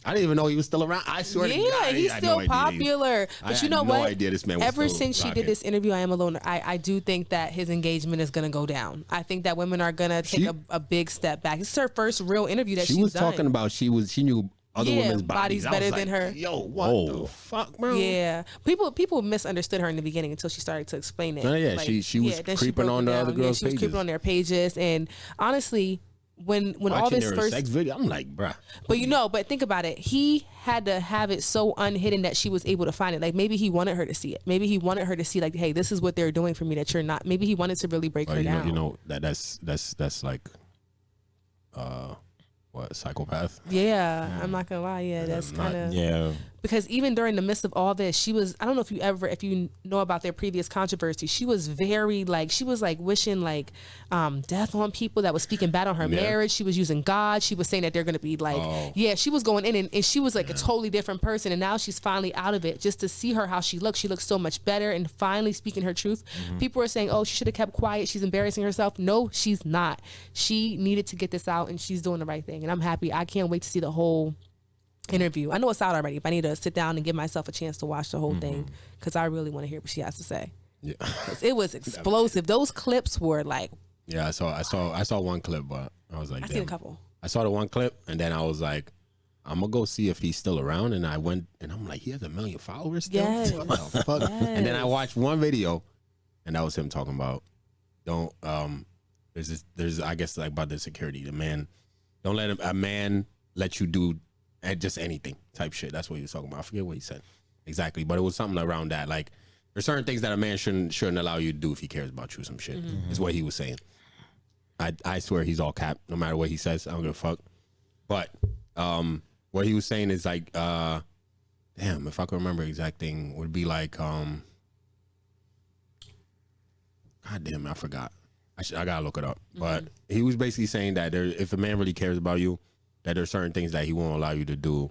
I didn't even know he was still around. I swear to God. Yeah, he's I had still no idea popular. But you know I had what? no idea this man was Ever still since she rocking. did this interview, I Am Alone, I do think that his engagement is going to go down. I think that women are going to take a big step back. This is her first real interview that She she's was done. talking about she knew other women's bodies. I was better like, than her. Yo, what the fuck, bro? Yeah, people misunderstood her in the beginning until she started to explain it. Oh, yeah, she was then creeping broke on it the down. other girls' she was creeping pages. on their pages, and honestly, when all Watching this their first, sex video, I'm like, bruh. but think about it. He had to have it so unhidden that she was able to find it. Like maybe he wanted her to see it. Maybe he wanted her to see like, hey, this is what they're doing for me that you're not. Maybe he wanted to really break her down. You know that's like, what, psychopath? Yeah, I'm not gonna lie. Yeah, that's kind of. Yeah. because even during the midst of all this, she was, I don't know if you know about their previous controversy, she was very like, she was like wishing like death on people that was speaking bad on her marriage. She was using God. She was saying that they're going to be like, she was going in and she was like a totally different person. And now she's finally out of it. Just to see her, how she looks so much better and finally speaking her truth. People are saying, oh, she should have kept quiet. She's embarrassing herself. No, she's not. She needed to get this out and she's doing the right thing. And I'm happy. I can't wait to see the whole interview. I know it's out already, but I need to sit down and give myself a chance to watch the whole thing because I really want to hear what she has to say. Yeah, it was explosive. Those clips were like. Yeah, I saw one clip, but I was like, I seen a couple. I saw the one clip, and then I was like, I'm gonna go see if he's still around. And I went, and I'm like, he has 1 million followers still. Yes. What the fuck? Yes. And then I watched one video, and that was him talking about there's I guess like about the security. The man, don't let a man let you do just anything type shit. That's what he was talking about. I forget what he said exactly, but it was something around that. Like there's certain things that a man shouldn't allow you to do if he cares about you. Some shit is what he was saying. I swear he's all cap. No matter what he says, I don't give a fuck. But what he was saying is like, damn, if I could remember the exact thing, would be like, God damn, I forgot. I gotta look it up. But he was basically saying that if a man really cares about you, that there's certain things that he won't allow you to do.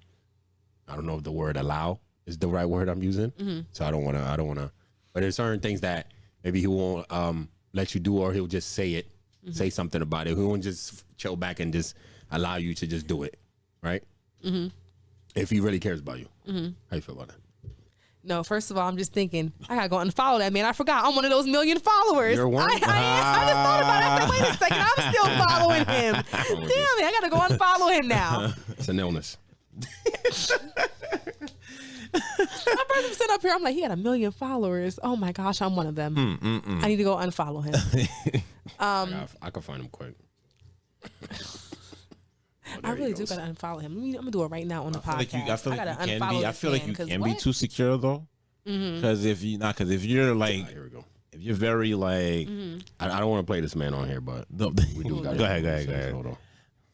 I don't know if the word allow is the right word I'm using. So I don't wanna. But there's certain things that maybe he won't let you do, or he'll just say it, say something about it. He won't just chill back and just allow you to just do it, right? If he really cares about you. How you feel about that? No, first of all, I'm just thinking, I gotta go unfollow that man. I forgot I'm one of those 1 million followers. You're one? I just thought about it. I said, wait a second, I'm still following him. Damn it, I gotta go unfollow him now. It's an illness. My person sitting up here, I'm like, he had 1 million followers. Oh my gosh, I'm one of them. I need to go unfollow him. I can find him quick. Oh, I really do gotta unfollow him. I'm gonna do it right now on the podcast. I feel like you can be too secure though, because if you're like, here we go. If you're very like, I don't want to play this man on here, but we do. Go ahead. Hold on.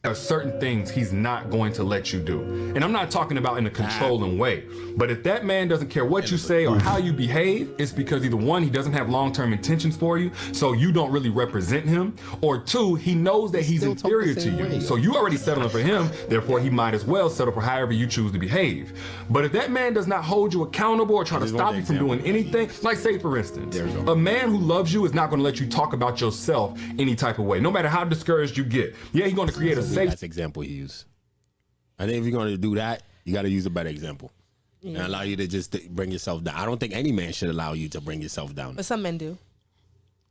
There are certain things he's not going to let you do. And I'm not talking about in a controlling way. But if that man doesn't care what you say or how you behave, it's because either one, he doesn't have long-term intentions for you, so you don't really represent him, or two, he knows that he's inferior to you. So you already settling for him, therefore he might as well settle for however you choose to behave. But if that man does not hold you accountable or try to stop you from doing anything, like say for instance, a man who loves you is not going to let you talk about yourself any type of way, no matter how discouraged you get. Yeah, he's going to create a that's the example he used. I think if you're going to do that, you got to use a better example and allow you to just bring yourself down. I don't think any man should allow you to bring yourself down. But some men do.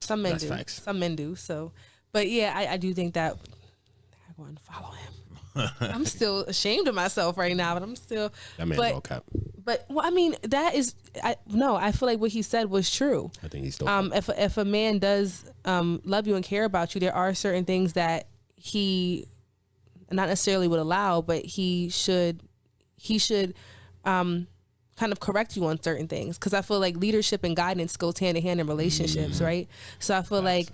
Some men That's do. Facts. Some men do. So, but yeah, I do think that I go and follow him. I'm still ashamed of myself right now, but I'm still. That man's all cap. But well, I mean, that is I feel like what he said was true. I think he's still. If a man does love you and care about you, there are certain things that he not necessarily would allow, but he should kind of correct you on certain things. Because I feel like leadership and guidance goes hand in hand in relationships, right? So I feel like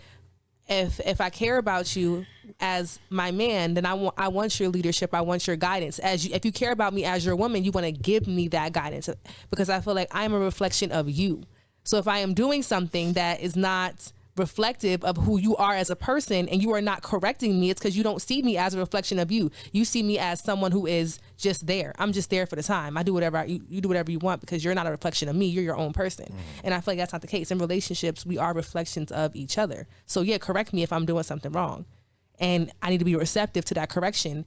if I care about you as my man, then I want your leadership, I want your guidance. If you care about me as your woman, you want to give me that guidance, because I feel like I'm a reflection of you. So if I am doing something that is not reflective of who you are as a person and you are not correcting me, it's because you don't see me as a reflection of you. You see me as someone who is just there. I'm just there for the time. I do whatever you do whatever you want, because you're not a reflection of me. You're your own person. And I feel like that's not the case. In relationships, we are reflections of each other. So yeah, correct me if I'm doing something wrong. And I need to be receptive to that correction,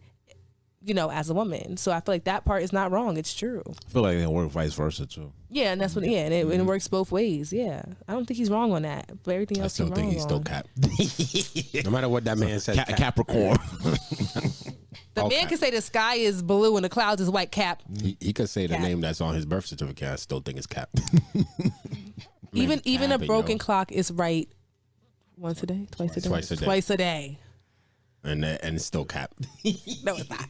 as a woman. So I feel like that part is not wrong. It's true. I feel like it works vice versa too. Yeah, and that's what. Yeah, and it works both ways. Yeah, I don't think he's wrong on that. But everything else, I still think he's still cap. No matter what that man says, Capricorn. The man can say the sky is blue and the clouds is white. Cap. He could say the name that's on his birth certificate. I still think it's cap. Even a broken clock is right once a day, twice a day, twice a day. And it's still cap. No, it's not.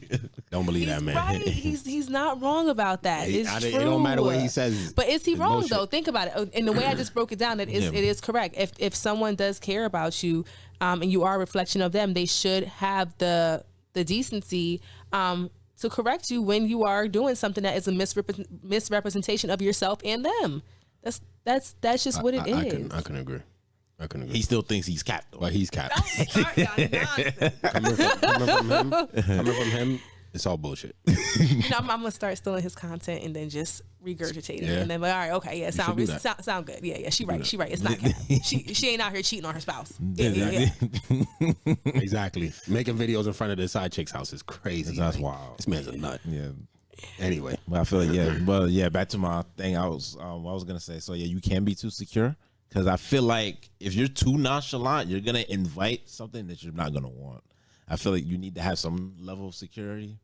Don't believe He's that man. Right. He's not wrong about that. It's true. It don't matter what he says. But is he wrong bullshit. though? Think about it. In the way I just broke it down, it is correct. If someone does care about you, and you are a reflection of them, they should have the decency to correct you when you are doing something that is a misrepresentation of yourself and them. That's just what it is. I can agree. He still thinks he's capped, though. But he's capped. Coming from him, it's all bullshit. I'm gonna start stealing his content and then just regurgitate it, and then all right, okay, yeah, sound good, yeah, she right, it's not cap. she ain't out here cheating on her spouse. Yeah. Exactly. Making videos in front of the side chick's house is crazy. That's wild. This man's a nut. Yeah. Anyway, But I feel like, back to my thing. I was gonna say. So yeah, you can be too secure, because I feel like if you're too nonchalant, you're gonna invite something that you're not gonna want. I feel like you need to have some level of security,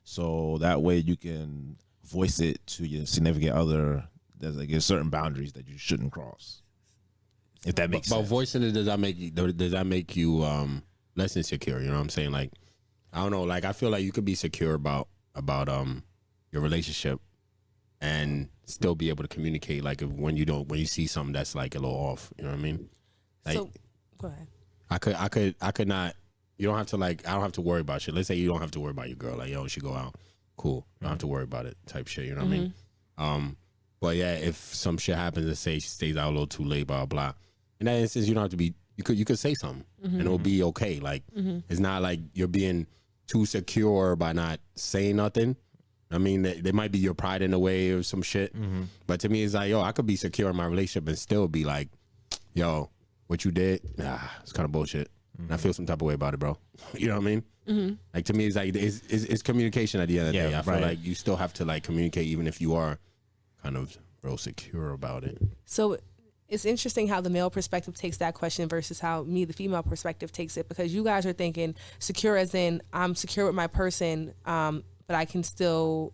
so that way you can voice it to your significant other. There's like certain boundaries that you shouldn't cross. If that makes sense. But voicing it, does that make you less insecure? You know what I'm saying? Like, I don't know. Like, I feel like you could be secure about your relationship and still be able to communicate. Like, when you see something that's like a little off. You know what I mean? Like, So go ahead. I could not. You don't have to, like, I don't have to worry about shit. Let's say you don't have to worry about your girl. Like, yo, she go out. Cool. You don't have to worry about it type shit. You know what I mean? But yeah, if some shit happens and say she stays out a little too late, blah, blah. In that instance, you don't have to be, you could say something and it'll be okay. Like, it's not like you're being too secure by not saying nothing. I mean, there might be your pride in the way or some shit. But to me, it's like, yo, I could be secure in my relationship and still be like, yo, what you did, it's kind of bullshit. And I feel some type of way about it, bro. You know what I mean? Like, to me, it's like it's communication at the end of the day. I feel like you still have to, like, communicate even if you are kind of real secure about it. So it's interesting how the male perspective takes that question versus how the female perspective takes it, because you guys are thinking secure as in I'm secure with my person, but I can still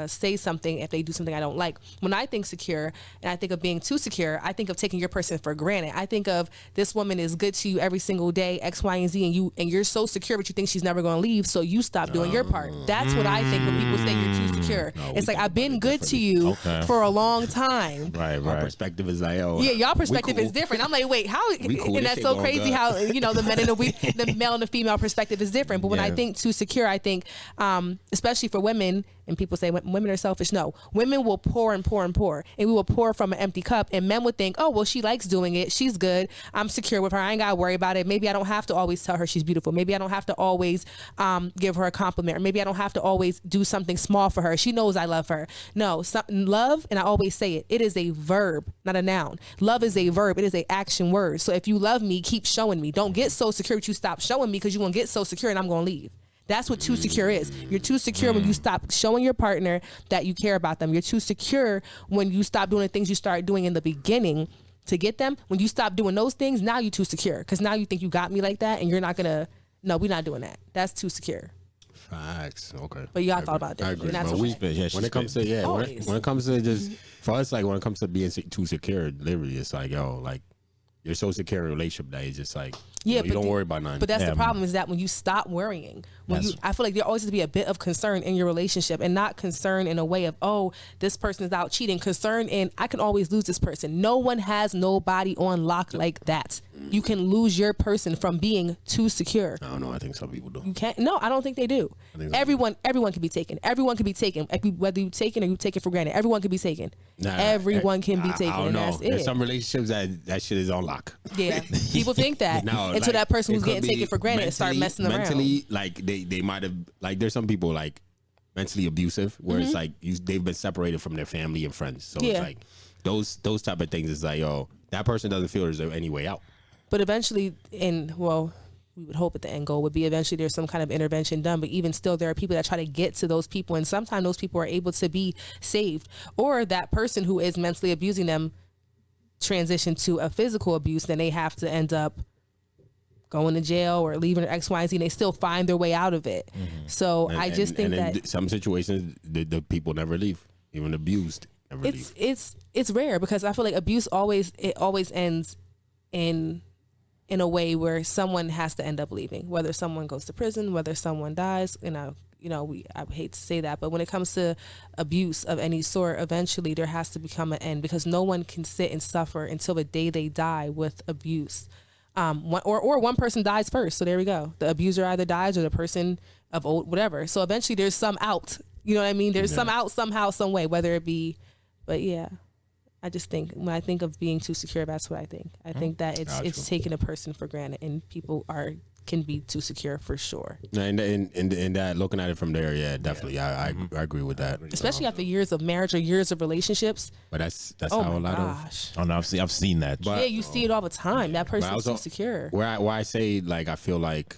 say something if they do something I don't like. When I think secure and I think of being too secure, I think of taking your person for granted. I think of this woman is good to you every single day, X, Y, and Z, and you're so secure, but you think she's never going to leave, so you stop doing your part. That's what I think when people say you're too secure. It's like, I've been good to you for a long time. Right. My perspective is like, oh, yeah, y'all perspective is different. I'm like, wait, how? Cool. And that's so crazy how, the men and the male and the female perspective is different. But when I think too secure, I think, especially for women, and people say women are selfish. No, women will pour and pour and pour, and we will pour from an empty cup. And men would think, oh, well, she likes doing it. She's good. I'm secure with her. I ain't got to worry about it. Maybe I don't have to always tell her she's beautiful. Maybe I don't have to always give her a compliment. Or maybe I don't have to always do something small for her. She knows I love her. No, love, and I always say it, it is a verb, not a noun. Love is a verb. It is an action word. So if you love me, keep showing me. Don't get so secure that you stop showing me, because you're going to get so secure and I'm going to leave. That's what too secure is. You're too secure when you stop showing your partner that you care about them. You're too secure when you stop doing the things you started doing in the beginning to get them. When you stop doing those things, now you're too secure, because now you think you got me like that, and you're not gonna. No, we're not doing that. That's too secure. Facts. Okay. But y'all thought about that. I agree. And that's But okay. when it comes to just for us, like when it comes to being too secure, literally, it's like, yo, like, you're so secure in a relationship that it's just like, you don't worry about nothing. But that's the problem, is that when you stop worrying, I feel like there always has to be a bit of concern in your relationship, and not concern in a way of, oh, this person is out cheating. Concern in, I can always lose this person. No one has nobody on lock like that. You can lose your person from being too secure. I don't know. I think some people do. You can't. No, I don't think they do. Everyone can be taken. Everyone can be taken. Whether you take it or you take it for granted, everyone can be taken. Everyone can be taken. I don't know. That's There's it. some relationships that shit is on lock. Yeah, people think that until that person who's getting taken for granted start messing around. Mentally, like they might have, like, there's some people like mentally abusive where it's like they've been separated from their family and friends. So it's like those type of things is like, yo, that person doesn't feel there's any way out. But eventually, we would hope at the end goal would be eventually there's some kind of intervention done. But even still, there are people that try to get to those people, and sometimes those people are able to be saved, or that person who is mentally abusing them transition to a physical abuse, then they have to end up going to jail or leaving X, Y, and Z, and they still find their way out of it. So I just think that in some situations the people never leave, even abused never leave. It's rare, because I feel like abuse always ends in a way where someone has to end up leaving, whether someone goes to prison, whether someone dies. I hate to say that, but when it comes to abuse of any sort, eventually there has to become an end, because no one can sit and suffer until the day they die with abuse. one person dies first. So there we go. The abuser either dies or the person of old, whatever. So eventually there's some out. You know what I mean? There's some out somehow, some way, whether it be, but yeah. I just think when I think of being too secure, that's what I think. I think that it's taking a person for granted, and people can be too secure for sure. And that looking at it from there, yeah, definitely, I agree with that. Especially after years of marriage or years of relationships. But that's Oh how a my lot gosh. Oh no, I've seen that. Yeah, you see it all the time. That person's also- too secure. where I say like I feel like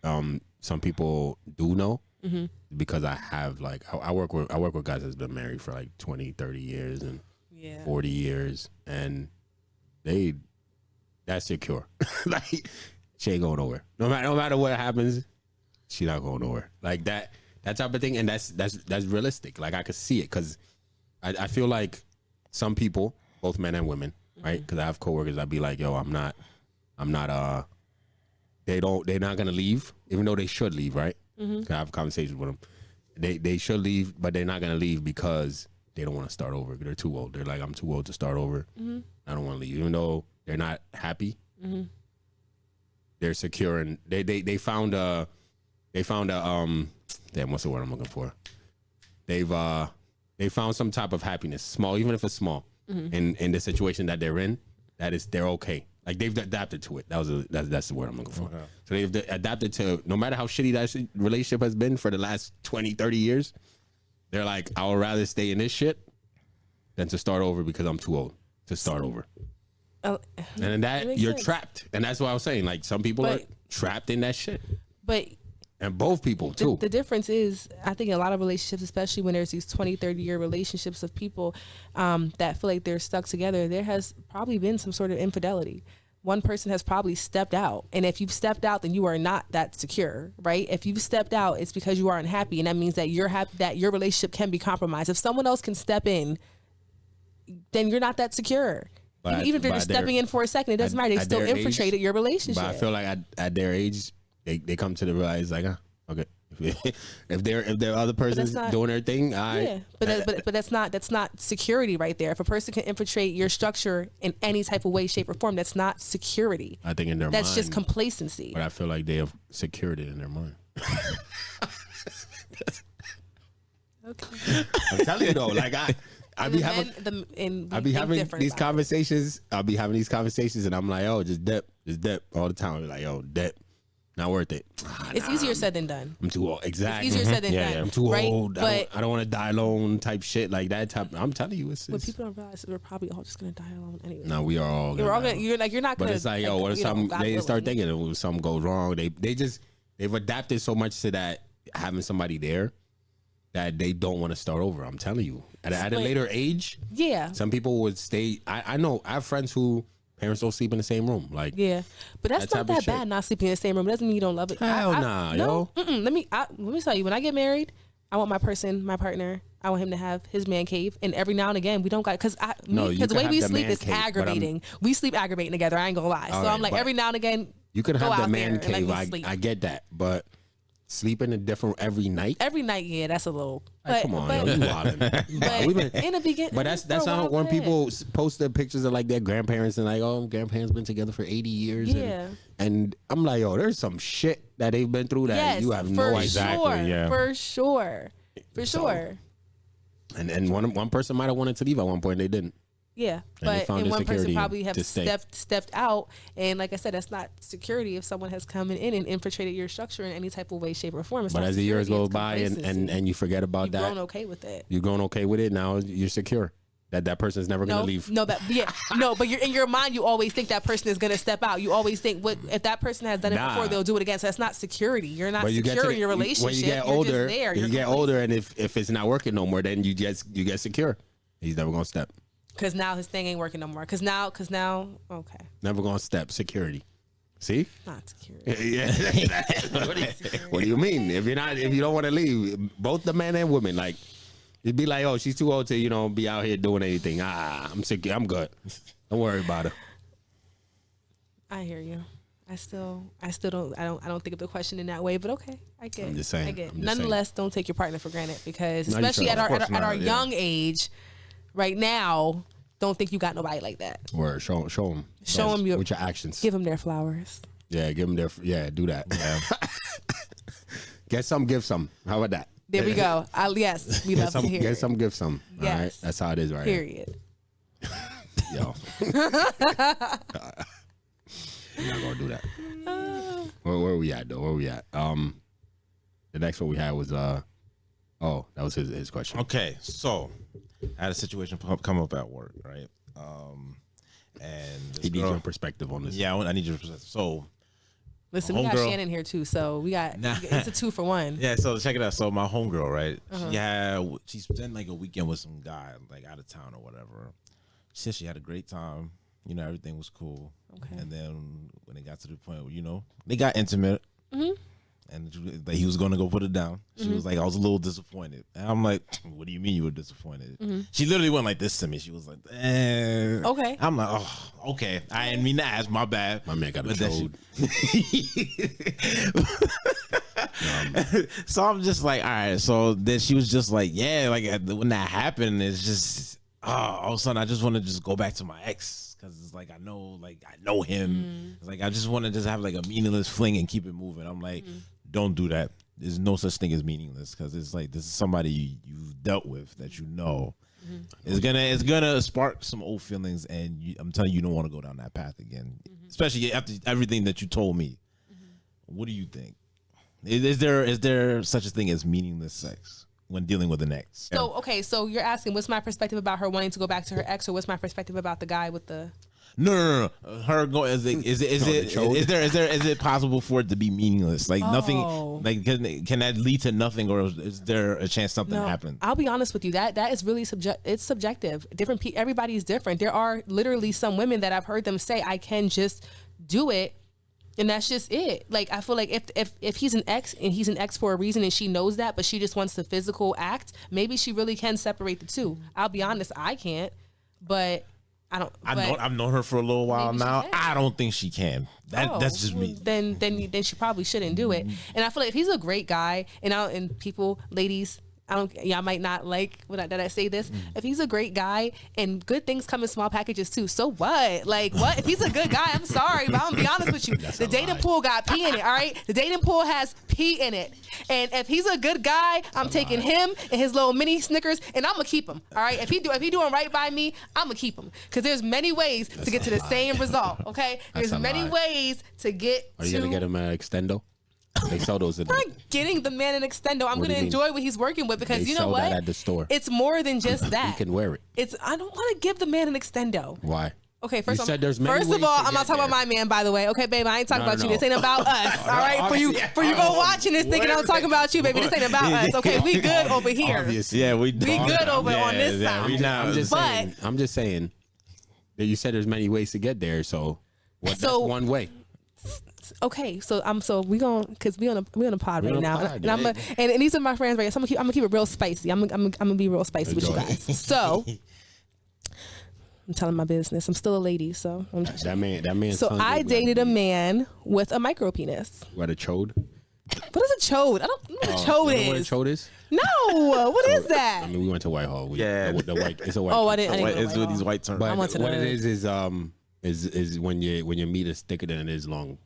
some people do know because I have like I work with guys that's been married for like 20, 30 years and 40 years, and that's secure. Like she ain't going nowhere. No matter what happens, she not going nowhere. Like that type of thing, and that's realistic. Like I could see it because I feel like some people, both men and women, right? Because I have coworkers that be like, yo, I'm not. They're not gonna leave, even though they should leave, right? I have conversations with them. They should leave, but they're not gonna leave because they don't want to start over. They're too old. They're like, I'm too old to start over. I don't want to leave, even though they're not happy. They're secure, and they found a damn, what's the word I'm looking for? They found some type of happiness, small, even if it's small, in the situation that they're in. They're okay. Like they've adapted to it. That's the word I'm looking for. Okay. So they've adapted to, no matter how shitty that relationship has been for the last 20, 30 years. They're like, I would rather stay in this shit than to start over because I'm too old to start over. And in that, you're trapped. And that's what I was saying. Like, some people are trapped in that shit. And both people, too. The difference is, I think in a lot of relationships, especially when there's these 20, 30-year relationships of people that feel like they're stuck together, there has probably been some sort of infidelity. One person has probably stepped out. And if you've stepped out, then you are not that secure, right? If you've stepped out, it's because you are unhappy. And that means that you're happy, that your relationship can be compromised. If someone else can step in, then you're not that secure. Even if they're just stepping in for a second, it doesn't matter. They still infiltrated your relationship. But I feel like at their age, they come to the realize like, okay, if their other person's doing their thing, but that's not security right there. If a person can infiltrate your structure in any type of way, shape, or form, that's not security. I think in their that's mind, just complacency. But I feel like they have secured it in their mind. Okay, I'm telling you though, like I be having these conversations. I'll be having these conversations, and I'm like, oh, just dip all the time. I'm like, yo, dip. Not worth it. It's easier said than done. I'm too old. Exactly. It's easier said than done. I'm too old. But I don't want to die alone type shit like that type. I'm telling you, but people don't realize we're probably all just gonna die alone anyway. No, we are all. We're all gonna. You're not gonna. But it's like, yo, what if something? They start thinking if something goes wrong. They've adapted so much to that, having somebody there, that they don't want to start over. I'm telling you, at a later age. Yeah. Some people would stay. I know. I have friends who. Parents don't sleep in the same room, like but that's not that bad. Not sleeping in the same room doesn't mean you don't love it. Hell nah, yo. Let me tell you. When I get married, I want my partner. I want him to have his man cave, and every now and again we don't got because the way we sleep is aggravating. We sleep aggravating together. I ain't gonna lie. So I'm like every now and again. You can have the man cave. I get that, but. Sleeping in different every night. Every night, yeah, that's a little. But, come on, yo, you wildin'. In the beginning, but that's how when people post the pictures of like their grandparents and like, oh, grandparents been together for 80 years. Yeah. And I'm like, yo, there's some shit that they've been through that you have no idea. For sure. And one person might have wanted to leave at one point, they didn't. Yeah, and one person probably have stepped out, and like I said, that's not security. If someone has come in and infiltrated your structure in any type of way, shape, or form, but as the years go by and you forget about that, you've grown okay with it. You've grown okay with it. Now you're secure that person is never gonna leave. But you're in your mind. You always think that person is gonna step out. You always think, what if that person has done it before, they'll do it again. So that's not security. You're not secure in your relationship. When you get older, and if it's not working no more, then you get secure. He's never gonna step. Because now his thing ain't working no more. Because now, okay. Never gonna step. Security. See? Not security. Yeah. What do you mean? If you don't want to leave, both the men and women, like, you'd be like, oh, she's too old to, be out here doing anything. I'm secure. I'm good. Don't worry about her. I hear you. I still don't. I don't think of the question in that way. But okay, I get. I'm just saying. I get. Nonetheless, don't take your partner for granted because, especially at our young age. Right now, don't think you got nobody like that. Word, show them. Show them with your actions. Give them their flowers. Yeah, give them their. Yeah, do that. Yeah. Get some, give some. How about that? There we go. Yes, we love to hear Get it. some, give some. Yes. All right, that's how it is, right? Period. Yo. You're not gonna do that. Where we at though? Where we at? The next one we had was that was his question. Okay, so I had a situation come up at work, right? And He needs your perspective on this. Yeah, I need your perspective. So Listen, we got Shannon here too, so it's a 2 for 1. yeah, so check it out. So my homegirl, right? She spent like a weekend with some guy like out of town or whatever. She said she had a great time. You know, everything was cool. Okay. And then when it got to the point where, you know, they got intimate. And he was going to go put it down. She was like, I was a little disappointed. And I'm like, what do you mean you were disappointed? She literally went like this to me. She was like, Okay. I'm like, oh, okay. I didn't mean to ask. My bad. My man got a But that chode. So I'm just like, all right. So then she was just like, yeah, like when that happened, it's just, all of a sudden I just want to just go back to my ex. Cause it's like I know him. It's like I just want to just have like a meaningless fling and keep it moving. I'm like, don't do that. There's no such thing as meaningless, because it's like this is somebody you've dealt with that you know. It's gonna spark some old feelings, and I'm telling you, you don't want to go down that path again, especially after everything that you told me. What do you think? Is there such a thing as meaningless sex when dealing with an ex? So okay, so you're asking what's my perspective about her wanting to go back to her ex, or what's my perspective about the guy with the? No. Her go is it possible for it to be meaningless? Like nothing. Like can that lead to nothing, or is there a chance something happens? I'll be honest with you. That is really it's subjective. Everybody's different. There are literally some women that I've heard them say, I can just do it. And that's just it. Like, I feel like if he's an ex and he's an ex for a reason and she knows that, but she just wants the physical act, maybe she really can separate the two. I'll be honest, I can't, but I don't. I've known her for a little while now. I don't think she can. That's just me. Then she probably shouldn't do it. And I feel like if he's a great guy, and people, ladies, y'all might not like that I say this. If he's a great guy and good things come in small packages too, so what? Like what? If he's a good guy, I'm sorry, but I'm gonna be honest with you. The dating pool got pee in it, all right? The dating pool has pee in it. And if he's a good guy, I'm taking him and his little mini Snickers, and I'm gonna keep him. All right. If he doing right by me, I'm gonna keep him. Because there's many ways to get to the same result. Okay? There's many ways to get Are you gonna get him an extendo? They sell those. I'm not getting the man an extendo. I'm going to enjoy what he's working with, because they you know sell what? That at the store. It's more than just that. He can wear it. I don't want to give the man an extendo. Why? Okay, first of all, I'm I'm not talking about my man, by the way. Okay, babe, I ain't talking about you. This ain't about us. All right, for you go watching this thinking I'm talking about you, baby. This ain't about us. Okay, we good over here. Obviously. Yeah, we good over on this side. I'm just saying that you said there's many ways to get there. So that's one way. Okay, so we on a pod right now, pod, and these are my friends, right? So I'm gonna keep it real spicy. I'm gonna be real spicy with you guys. So I'm telling my business. I'm still a lady, so that man. So I dated a man with a micro penis. What, a chode? What is a chode? I don't know what a chode is. What a chode is? No, what is that? I mean, we went to Whitehall. The white. It's a white. Oh, I didn't. It's with these white terms. But what it is when your meat is thicker than it is long.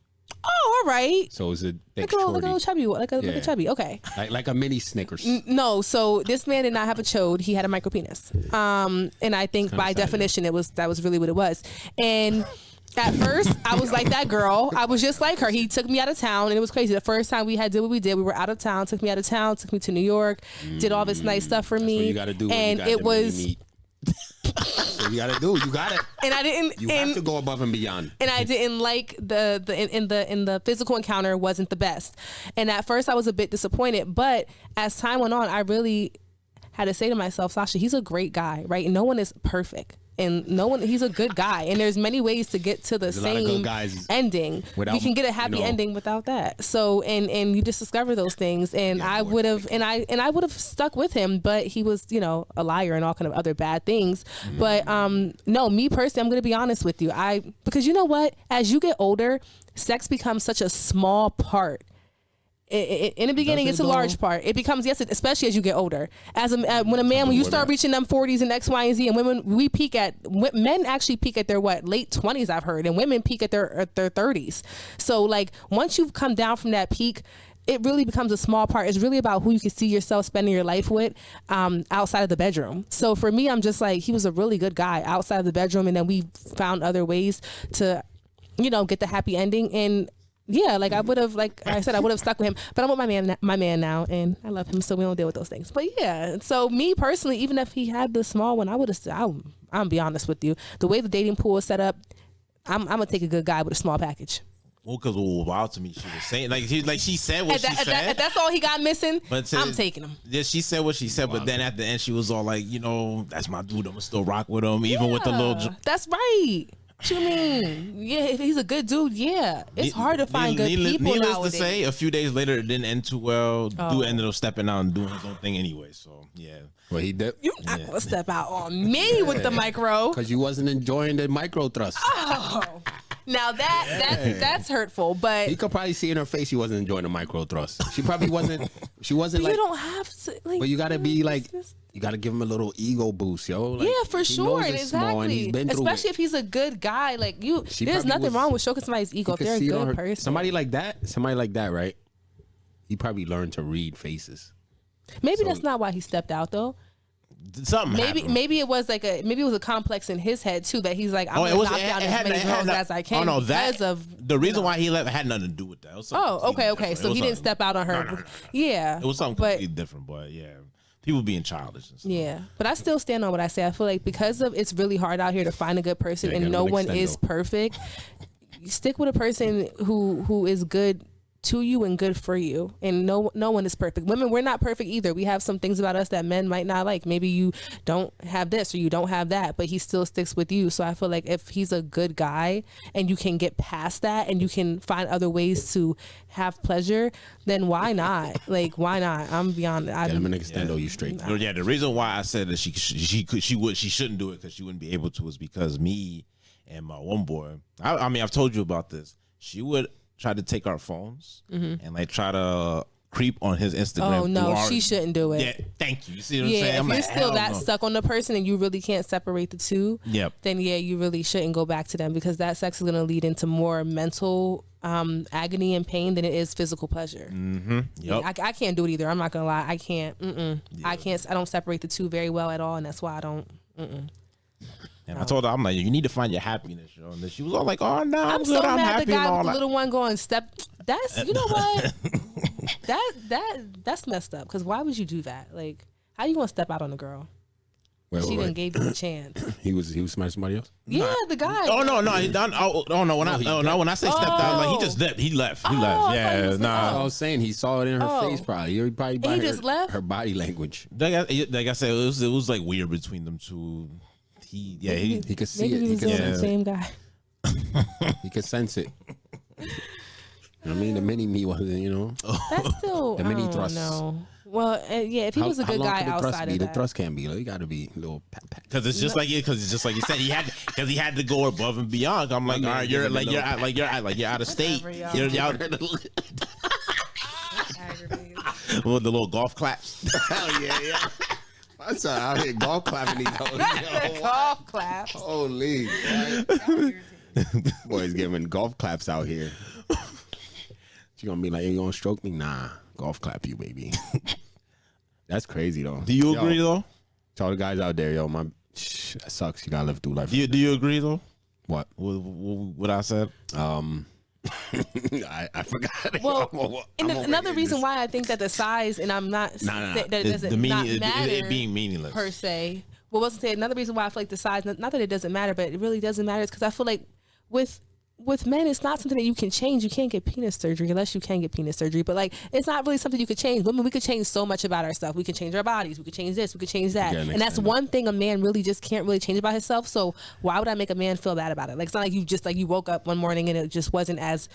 Oh, all right. So it's a thick like a little chubby, like a chubby. Okay. Like a mini Snickers. No, so this man did not have a chode. He had a micro penis. And I think by definition, that was really what it was. And at first, I was like that girl. I was just like her. He took me out of town, and it was crazy. The first time we did what we did, we were out of town. Took me out of town. Took me to New York. Did all this nice stuff for me. What you got to do. And it was. So you gotta do. You got it. And I didn't. You have to go above and beyond. And I didn't like in the physical encounter wasn't the best. And at first I was a bit disappointed, but as time went on, I really had to say to myself, Sasha, he's a great guy, right? No one is perfect. And he's a good guy, and there's many ways to get to the same ending. We can get a happy ending without that. So, and you just discover those things, and I would have stuck with him, but he was, a liar and all kind of other bad things. But no, me personally, I'm going to be honest with you. Because you know what? As you get older, sex becomes such a small part. in the beginning, Does it's it a large though? part. It becomes especially as you get older. When you start reaching them 40s and X, Y, and Z, and men actually peak at their late 20s, I've heard, and women peak at their 30s. So like once you've come down from that peak, it really becomes a small part. It's really about who you can see yourself spending your life with outside of the bedroom. So for me, I'm just like, he was a really good guy outside of the bedroom, and then we found other ways to, get the happy ending. And yeah, like I would have, like I said, I would have stuck with him, but I'm with my man now, and I love him, so we don't deal with those things. But yeah, so me personally, even if he had the small one, I would have. I'm be honest with you, the way the dating pool is set up, I'm gonna take a good guy with a small package. Well, because wow, to me, she was saying she said what she said. If that's all he got missing, but I'm taking him. Yeah, she said what she said, but then at the end, she was all like, that's my dude. I'm gonna still rock with him, even with the little. That's right. What you mean? Yeah, if he's a good dude, yeah. It's hard to find good people needless nowadays. to say, a few days later, it didn't end too well. Dude ended up stepping out and doing his own thing anyway. So yeah. Well, he did. You're not gonna step out on me with the micro. Because you wasn't enjoying the micro thrust. Oh, now that's hurtful. But You could probably see in her face she wasn't enjoying the micro thrust. She probably wasn't. She wasn't like. you don't have to. Like, But you gotta be like. You gotta give him a little ego boost, yo. Like, yeah, for he sure, knows it's small and he's exactly. been through Especially it. if he's a good guy, like you. She There's probably nothing was- wrong with stroking somebody's ego You if could they're a see it on good her- person. Somebody like that, right? He probably learned to read faces. Maybe that's not why he stepped out though. Something happened. Maybe it was a complex in his head too that he's like, I'm gonna knock down as many girls as I can. Oh no, because of the reason why he left had nothing to do with that. It was something okay. different. So It was he didn't something- step out on her. No. Yeah, It was something but completely different, but yeah, people being childish and stuff. yeah, but I still stand on what I say. I feel like because of it's really hard out here to find a good person, Yeah, and get no him an one is extendo. perfect. You stick with a person who is good to you and good for you, and no one is perfect. Women, we're not perfect either. We have some things about us that men might not like. Maybe you don't have this or you don't have that, but he still sticks with you. So I feel like if he's a good guy and you can get past that and you can find other ways to have pleasure, then why not? Like, why not? I'm beyond it. Get him an extendo, you straight. No, yeah, the reason why I said that she shouldn't do it because she wouldn't be able to is because me and my one boy. I mean, I've told you about this. She would try to take our phones and like try to creep on his Instagram. Oh no, through she shouldn't do it. Yeah, thank you. You see what I'm Yeah, saying? if I'm you're like, still hell that no. stuck on the person and you really can't separate the two, Yep. then yeah, you really shouldn't go back to them because that sex is going to lead into more mental agony and pain than it is physical pleasure. Mm-hmm. Yep. I can't do it either. I'm not going to lie. I can't. I can't. I don't separate the two very well at all, and that's why I don't. And I told her, I'm like, you need to find your happiness, yo. And then she was all like, oh no, I'm good, so I'm mad happy the and guy all with the that. little one going step. That's you know what? that's messed up. Because why would you do that? Like, how you gonna step out on a girl? She didn't gave you a chance. He was smashing somebody else. Yeah, the guy. Oh no, he done. Oh no, when I say stepped out, like he just left. He left. I thought he Yeah, was nah. I was saying he saw it in her face. Probably he probably by he her, just left? her body language. Like I said, it was like weird between them two. He He could see Maybe it. he He was could doing the sense it. same guy. He could sense it. You know what I mean? The mini me wasn't, That's still The mini I don't thrust. know. Well, yeah, if he was a good guy could the thrust outside be? of The that. thrust can't be. You got to be a little pat pat. because it's just like you said he had to go above and beyond. I'm like, all right, you're out of state. Whatever, You're y'all. out. Well, the little golf claps. Hell yeah. I saw out here golf clapping these hoes. Golf clap. Holy. Boys giving golf claps out here. She gonna be like, you gonna stroke me? Nah, golf clap you, baby. That's crazy though. Do you agree though? To all the guys out there, that sucks. You gotta live through life. Do you agree though? What? With what I said? I forgot. Well, and another reason why I think that the size, and I'm not Nah. that it doesn't not matter it being meaningless per se. Well, wasn't say another reason why I feel like the size, not that it doesn't matter, but it really doesn't matter, is because I feel like with men, it's not something that you can change. You can't get penis surgery unless you can get penis surgery. But like, it's not really something you could change. Women, we could change so much about ourselves. We could change our bodies. We could change this. We could change that. Yeah, and that's one thing a man really just can't really change about himself. So why would I make a man feel bad about it? Like, it's not like you woke up one morning and it just wasn't as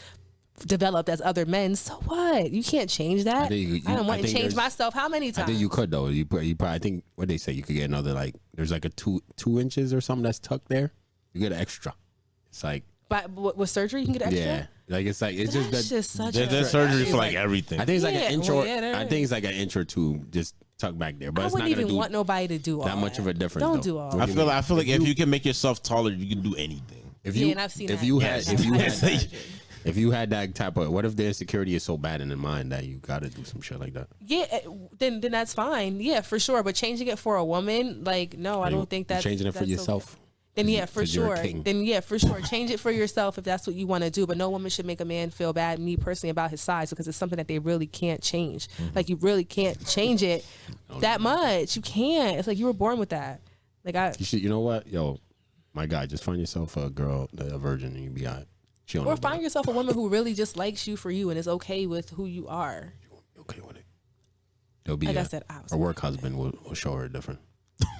developed as other men. So what? You can't change that. I don't want to change myself. How many times? I think you could though. You probably. I think what they say you could get another there's like a two inches or something that's tucked there. You get an extra. It's like But with surgery, you can get extra. Yeah, like it's just That's that. just such There's a. surgery for like everything. I think it's like Yeah, an intro. well, yeah, there I is. think it's like an intro to just tuck back there, but I it's not wouldn't gonna even do want nobody to do all that much of a difference. Don't though. do all What that. do you mean? I feel like if you can make yourself taller, you can do anything. If Yeah, you and I've seen if that. you Yes. had if you I had have that, seen if you had that type of, what if the insecurity is so bad in the mind that you got to do some shit like that? Yeah, then that's fine. Yeah, for sure. But changing it for a woman, like, no, I don't think that's changing it for that's okay. yourself. Then yeah, for 'Cause you're a sure. king. Then yeah, for sure. Change it for yourself if that's what you want to do. But no woman should make a man feel bad, me personally, about his size because it's something that they really can't change. Like you really can't change it that much. You can't. It's like you were born with that. Like You should. You know what, yo, my guy, just find yourself a girl, a virgin, and you be alright. She don't know or about find it. yourself a woman who really just likes you for you and is okay with who you are. You okay with it. There'll be Like I a, said, I was a work husband will show her different.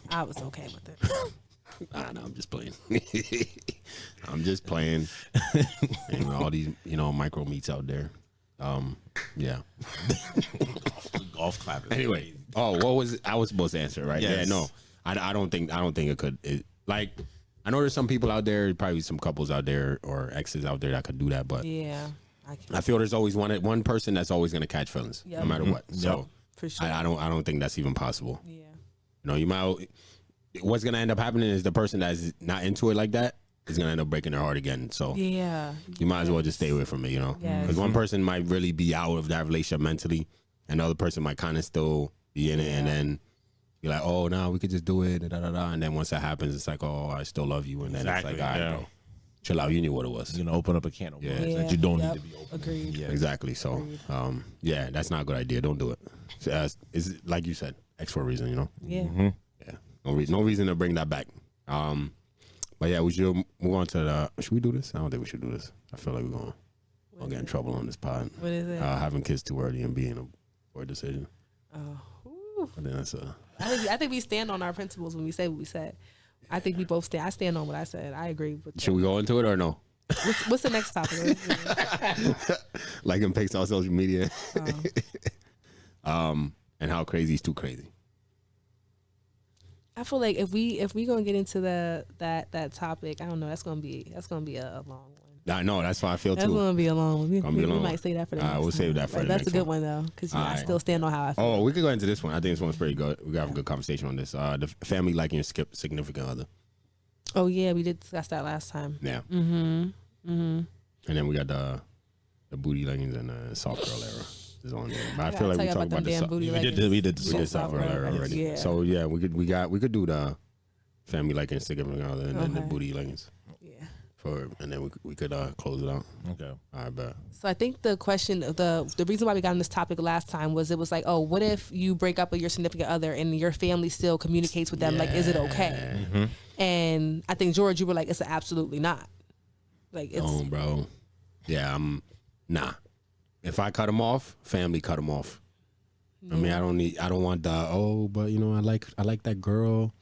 I was okay with it. No, I'm just playing. I'm just playing. And all these, micro meats out there. Yeah. Golf clap. Anyway, what was it? I was supposed to answer, right? Yes. Yeah, no. I don't think it could. Like, I know there's some people out there, probably some couples out there or exes out there that could do that, but Yeah, I feel there's always one person that's always gonna catch feelings, Yep. no matter what. So for sure. I don't think that's even possible. Yeah. You might. What's gonna end up happening is the person that's not into it like that is gonna end up breaking their heart again. So Yeah. you might as well just stay away from it, Yes. because one person might really be out of that relationship mentally, and the other person might kind of still be in it, and then you're like, oh, no, we could just do it, and then once that happens, it's like, oh, I still love you, and then Exactly, it's like, all right, yeah. bro, chill out. You knew what it was. You know, open up a can of worms that you don't need to be open. Agreed. Yeah. Exactly. So, yeah, that's not a good idea. Don't do it. It's like you said, X for a reason, Yeah. Yeah, no reason to bring that back. But yeah, we should move on to the. Should we do this? I don't think we should do this. I feel like we're gonna get in trouble on this pod. What is it? Having kids too early and being a poor decision. Ooh. But then that's I think we stand on our principles when we say what we said. I think we both stand. I stand on what I said. I agree with. Should we go into it or no? What's the next topic? Like and paste on social media. Oh. And how crazy is too crazy. I feel like if we gonna get into that topic, I don't know. That's gonna be a long one. I know, that's why I feel That's too. gonna be a long one. We Gonna be a long might one. say that for the All right, next we'll save one. that for Like, the that's next a good one. one though, because I All right. still stand on how I feel. Oh, we could go into this one. I think this one's pretty good. We got to have a good conversation on this. The family liking your significant other. Oh yeah, we did discuss that last time. Yeah. Mm-hmm. And then we got the booty leggings and the soft girl era is on there. But I gotta feel like tell we you talked about them about damn the booty We leggings. did the we did soft soft girl era leggings, already. yeah. So yeah, we could do the family liking significant other and then the Okay. booty leggings Yeah. and then we could close it out. Okay. All right, bet. So I think the question, the reason why we got on this topic last time was it was like, oh, what if you break up with your significant other and your family still communicates with them? Like, is it okay? And I think George, you were like, it's absolutely not. Like, it's Oh, bro. Yeah, nah. If I cut them off, family cut them off. I mean, I don't want the, but I like that girl.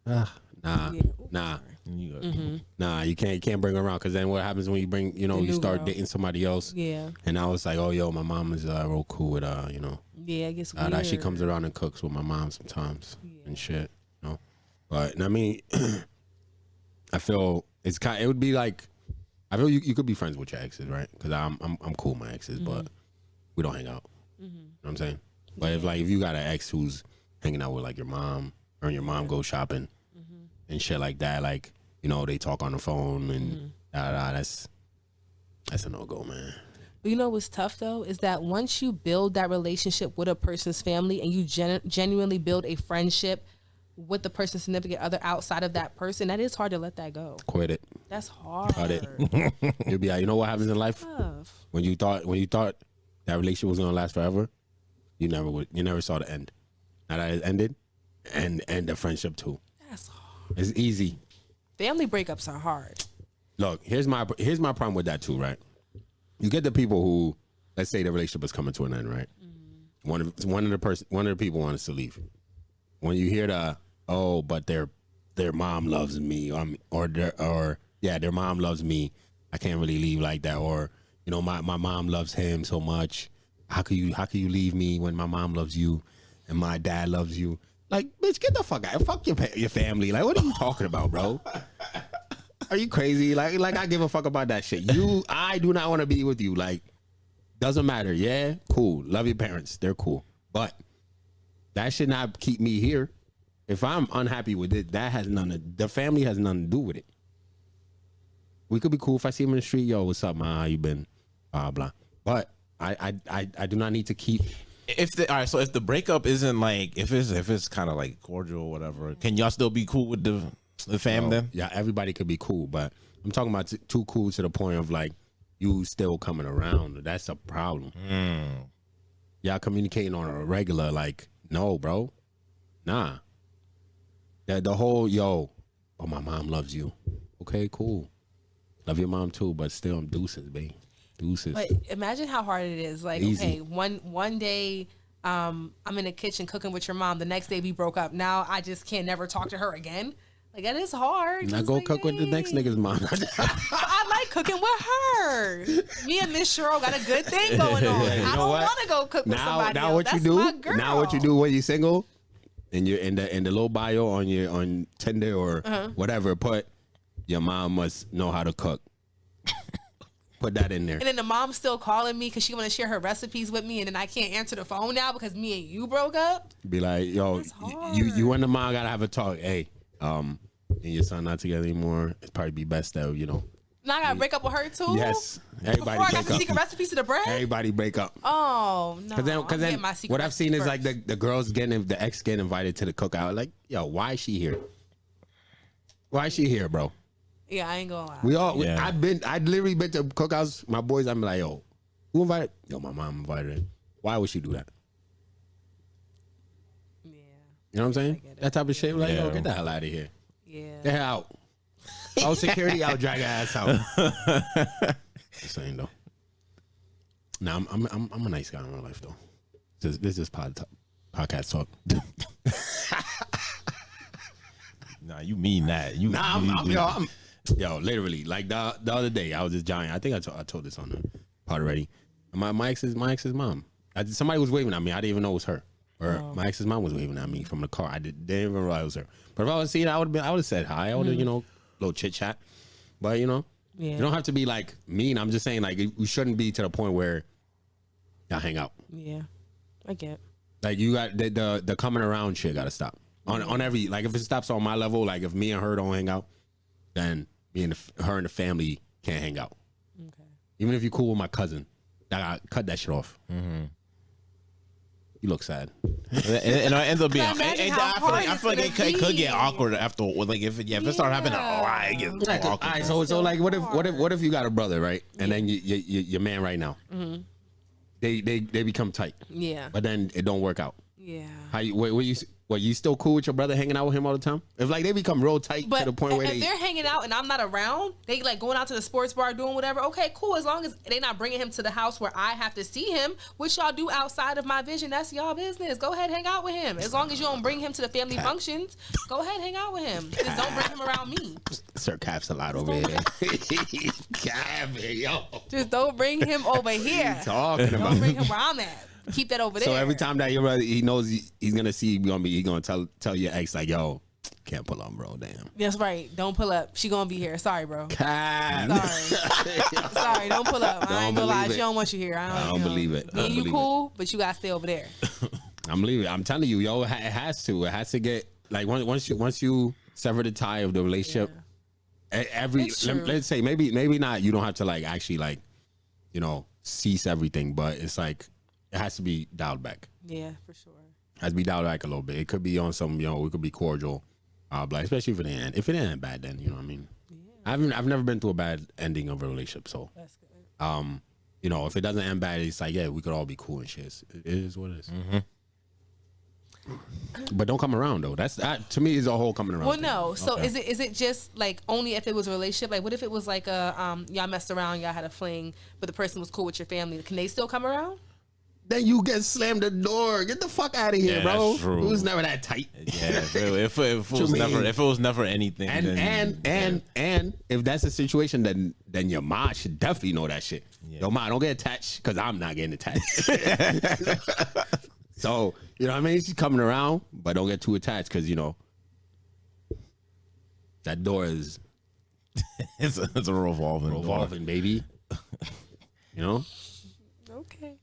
Nah. Yeah. Nah. You Nah, you can't bring her around, because then what happens when you bring, you new start girl. dating somebody else, yeah, and now it's like, oh, yo, my mom is real cool with, yeah. I guess that she weird. comes around and cooks with my mom sometimes and shit, But I mean, I feel it would be like, I feel you could be friends with your exes, right? Because I'm cool with my exes, but we don't hang out. You know what I'm saying? But if you got an ex who's hanging out with like your mom, or your mom goes shopping and shit like that, like, they talk on the phone and that's a no-go, man. But you know what's tough though is that once you build that relationship with a person's family and you genuinely build a friendship with the person's significant other outside of that person, that is hard to let that go. Quit it. That's hard. Cut it. You'll be like, you know what happens in life? Tough. When you thought that relationship was gonna last forever, you never saw the end. Now that it ended, and the friendship too. That's hard. It's easy. Family breakups are hard. Look, here's my problem with that too, right? You get the people who, let's say the relationship is coming to an end, right? One of the people wants to leave. When you hear but their mom loves me, or their mom loves me, I can't really leave like that, or my mom loves him so much. How can you leave me when my mom loves you and my dad loves you? Like, bitch, get the fuck out. Fuck your family. Like, what are you talking about, bro? Are you crazy? Like I give a fuck about that shit. I do not want to be with you. Like, doesn't matter. Yeah, cool. Love your parents. They're cool. But that should not keep me here. If I'm unhappy with it, the family has nothing to do with it. We could be cool if I see him in the street. Yo, what's up, man? How you been? Blah blah. But I do not need to keep. All right, so if the breakup isn't like, if it's kind of like cordial or whatever, can y'all still be cool with the fam then? Yeah, everybody could be cool, but I'm talking about too cool to the point of like you still coming around. That's a problem. Y'all communicating on a regular, like, no, bro, nah. The whole my mom loves you. Okay, cool. Love your mom too, but still, I'm deuces, babe. Deuces. But imagine how hard it is. Like, Easy. okay, one day I'm in the kitchen cooking with your mom. The next day we broke up. Now I just can't never talk to her again. Like, that is hard. Now go like, cook with the next nigga's mom. I like cooking with her. Me and Miss Cheryl got a good thing going on. I don't want to go cook with somebody now else. what That's you do? my girl. Now what you do when you single? And you're in the little bio on Tinder or whatever, put your mom must know how to cook. Put that in there. And then the mom's still calling me because she want to share her recipes with me, and then I can't answer the phone now because me and you broke up. Be like, yo, you and the mom gotta have a talk. Hey, and your son not together anymore. It'd probably be best that Now I gotta break up with her too. Yes, everybody Before I got break the up. secret recipes to the bread. Everybody break up. Oh no! Because then what I've seen is like the girls the ex getting invited to the cookout. Like, yo, why is she here? Why is she here, bro? Yeah, I ain't gonna lie. I literally been to cookouts. My boys, I'm like, yo, who invited? Yo, my mom invited her. Why would she do that? Yeah. You know what I'm saying? That type of shit. Like, yo, get the hell out of here. Yeah. Get her out. Oh, security out, drag her ass out. Just saying though. Nah, I'm a nice guy in real life though. This is podcast talk. Nah, you mean that? Yo, literally, like the other day, I was this giant. I think I told this on the pod already. My ex's mom. Somebody was waving at me. I didn't even know it was her. Or my ex's mom was waving at me from the car. I didn't even realize it was her. But if I was seeing it, I would have said hi. I would have, little chit chat. But you don't have to be like mean. I'm just saying like we shouldn't be to the point where y'all hang out. Yeah, I get. Like you got the coming around shit. Got to stop on every like if it stops on my level. Like if me and her don't hang out, then me and her and the family can't hang out. Okay. Even if you're cool with my cousin, I cut that shit off. Mm-hmm. You look sad. And it ends up being. I feel like it could get awkward after. Like if it starts happening a lot, it gets awkward. All right, so like, what if you got a brother, right? And then your man right now, they become tight. Yeah. But then it don't work out. Yeah. How you still cool with your brother hanging out with him all the time? If like they become real tight to the point where if they're hanging out and I'm not around, they like going out to the sports bar doing whatever. Okay, cool. As long as they not bringing him to the house where I have to see him, which y'all do outside of my vision, that's y'all business. Go ahead, hang out with him. As long as you don't bring him to the family functions, go ahead, hang out with him. Just don't bring him around me. Sir Cap's a lot over here. Cap, yo. Just don't bring him over here. Talking about. Don't bring him where I'm at. Keep that over there. So every time that your brother, he knows he's gonna see you, he gonna tell your ex like, yo, can't pull up, bro. Damn. That's right. Don't pull up. She gonna be here. Sorry, bro. Cap. Sorry. Don't pull up. I ain't gonna lie. She don't want you here. I don't believe it. Me and you cool, but you gotta stay over there. I'm believing it. I'm telling you, yo, it has to. It has to get like once you sever the tie of the relationship. Yeah. Let's say maybe not. You don't have to like actually like, cease everything, but it's like. It has to be dialed back. Yeah, for sure. It has to be dialed back a little bit. It could be on some, it could be cordial, but especially if it ain't. If it ain't bad, then you know what I mean. Yeah. I've never been through a bad ending of a relationship, so that's good. If it doesn't end bad, it's like we could all be cool and shit. It is what it is. Mm-hmm. But don't come around though. That to me is a whole coming around. Well, thing. no. So is it just like only if it was a relationship? Like, what if it was like y'all messed around, y'all had a fling, but the person was cool with your family? Can they still come around? Then you get slammed the door. Get the fuck out of here, bro. It was never that tight. Yeah, if it was never anything. And if that's the situation, then your mom should definitely know that shit. Yeah. Yo, mom, don't get attached because I'm not getting attached. So you know what I mean? She's coming around, but don't get too attached because that door is it's a revolving door. Revolving, baby. You know? Okay.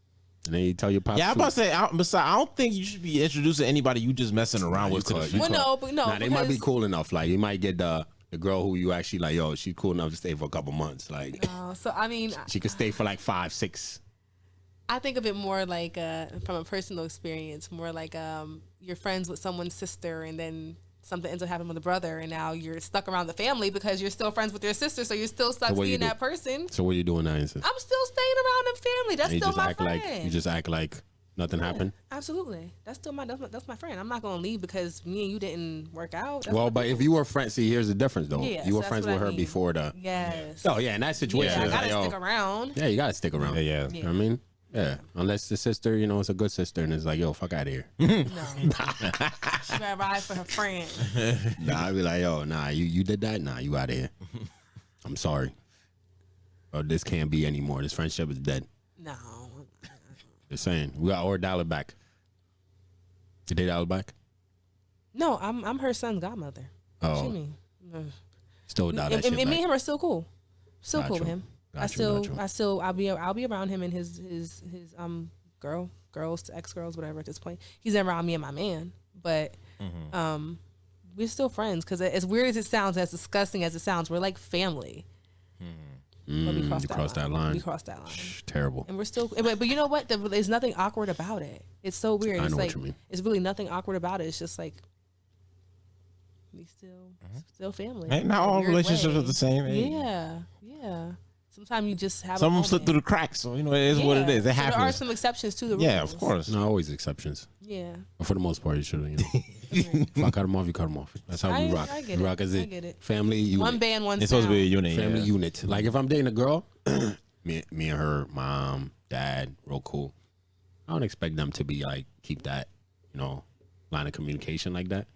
And then you tell your pops. Yeah, I'm about to say, I don't think you should be introducing anybody you just messing around with. Well, no, but no. Nah, they might be cool enough. Like, you might get the girl who you actually like, yo, she's cool enough to stay for a couple months. Like, So, I mean, she could stay for like 5, 6. I think of it more like from a personal experience, more like you're friends with someone's sister and then something ends up happening with a brother and now you're stuck around the family because you're still friends with your sister, so you're still stuck seeing that person. So what are you doing now, instance? I'm still staying around the family. That's still my friend. You just act like nothing happened? Absolutely. That's still that's my friend. I'm not going to leave because me and you didn't work out. That's Well, but if you were friends, see, here's the difference, though. Yeah, you were so friends that's with what her I mean. before the... Yes. Oh, yeah, in that situation. Yeah, I it's got to like, stick yo, around. yeah, you got to stick around. Yeah. You know what I mean? Yeah. Unless the sister, you know, is a good sister and it's like, yo, fuck out of here. No. She got to ride for her friend. Nah, I'd be like, yo, nah, you did that? Nah, you out of here. I'm sorry. Or this can't be anymore. This friendship is dead. No. Just saying. We got our dollar back. Did they dollar back? No, I'm her son's godmother. Oh. What you mean? Still dollar that And shit me and back. him are still cool. Still cool with him. Got you. I'll be around him and his girls, ex-girls, whatever at this point. He's never around me and my man, but we're still friends because as weird as it sounds, as disgusting as it sounds, we're like family. But we crossed that line. We crossed that line. Terrible. And we're still, but you know what? There's nothing awkward about it. It's so weird. I It's know like, what you mean. it's really nothing awkward about it. It's just like we still family. Ain't not in a all weird relationships way. are the same. Yeah. Sometimes you just have Some a of them slip moment. through the cracks, so you know it is what it is. It So there are happens. some exceptions to the rules. Yeah, of course. No, always exceptions. Yeah. But for the most part, you should, you know. If I cut them off, you cut them off. That's how we rock. I get We it. rock as I a get it. family unit. One band, one It's sound. supposed to be a unit. Family yeah. unit. Like if I'm dating a girl, me and her, mom, dad, real cool. I don't expect them to be like keep that, you know, line of communication like that.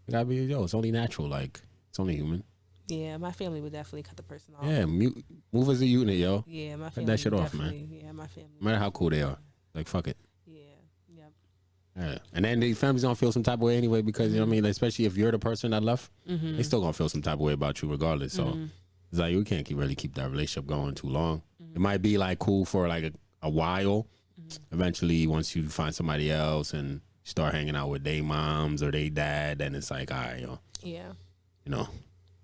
It gotta be, yo, it's only natural. Like it's only human. Yeah, my family would definitely cut the person off. Yeah, move as a unit, yo. Yeah, my Cut family. that shit would off, man. definitely- Yeah, my family. No matter how cool they are, like fuck it. Yeah. Yep. Yeah. And then the family's gonna feel some type of way anyway because you know what I mean, especially if you're the person that left, they still gonna feel some type of way about you regardless. So it's like we can't really keep that relationship going too long. It might be like cool for like a while. Eventually, once you find somebody else and start hanging out with their moms or their dad, then it's like, all right, yo, Yeah. you know,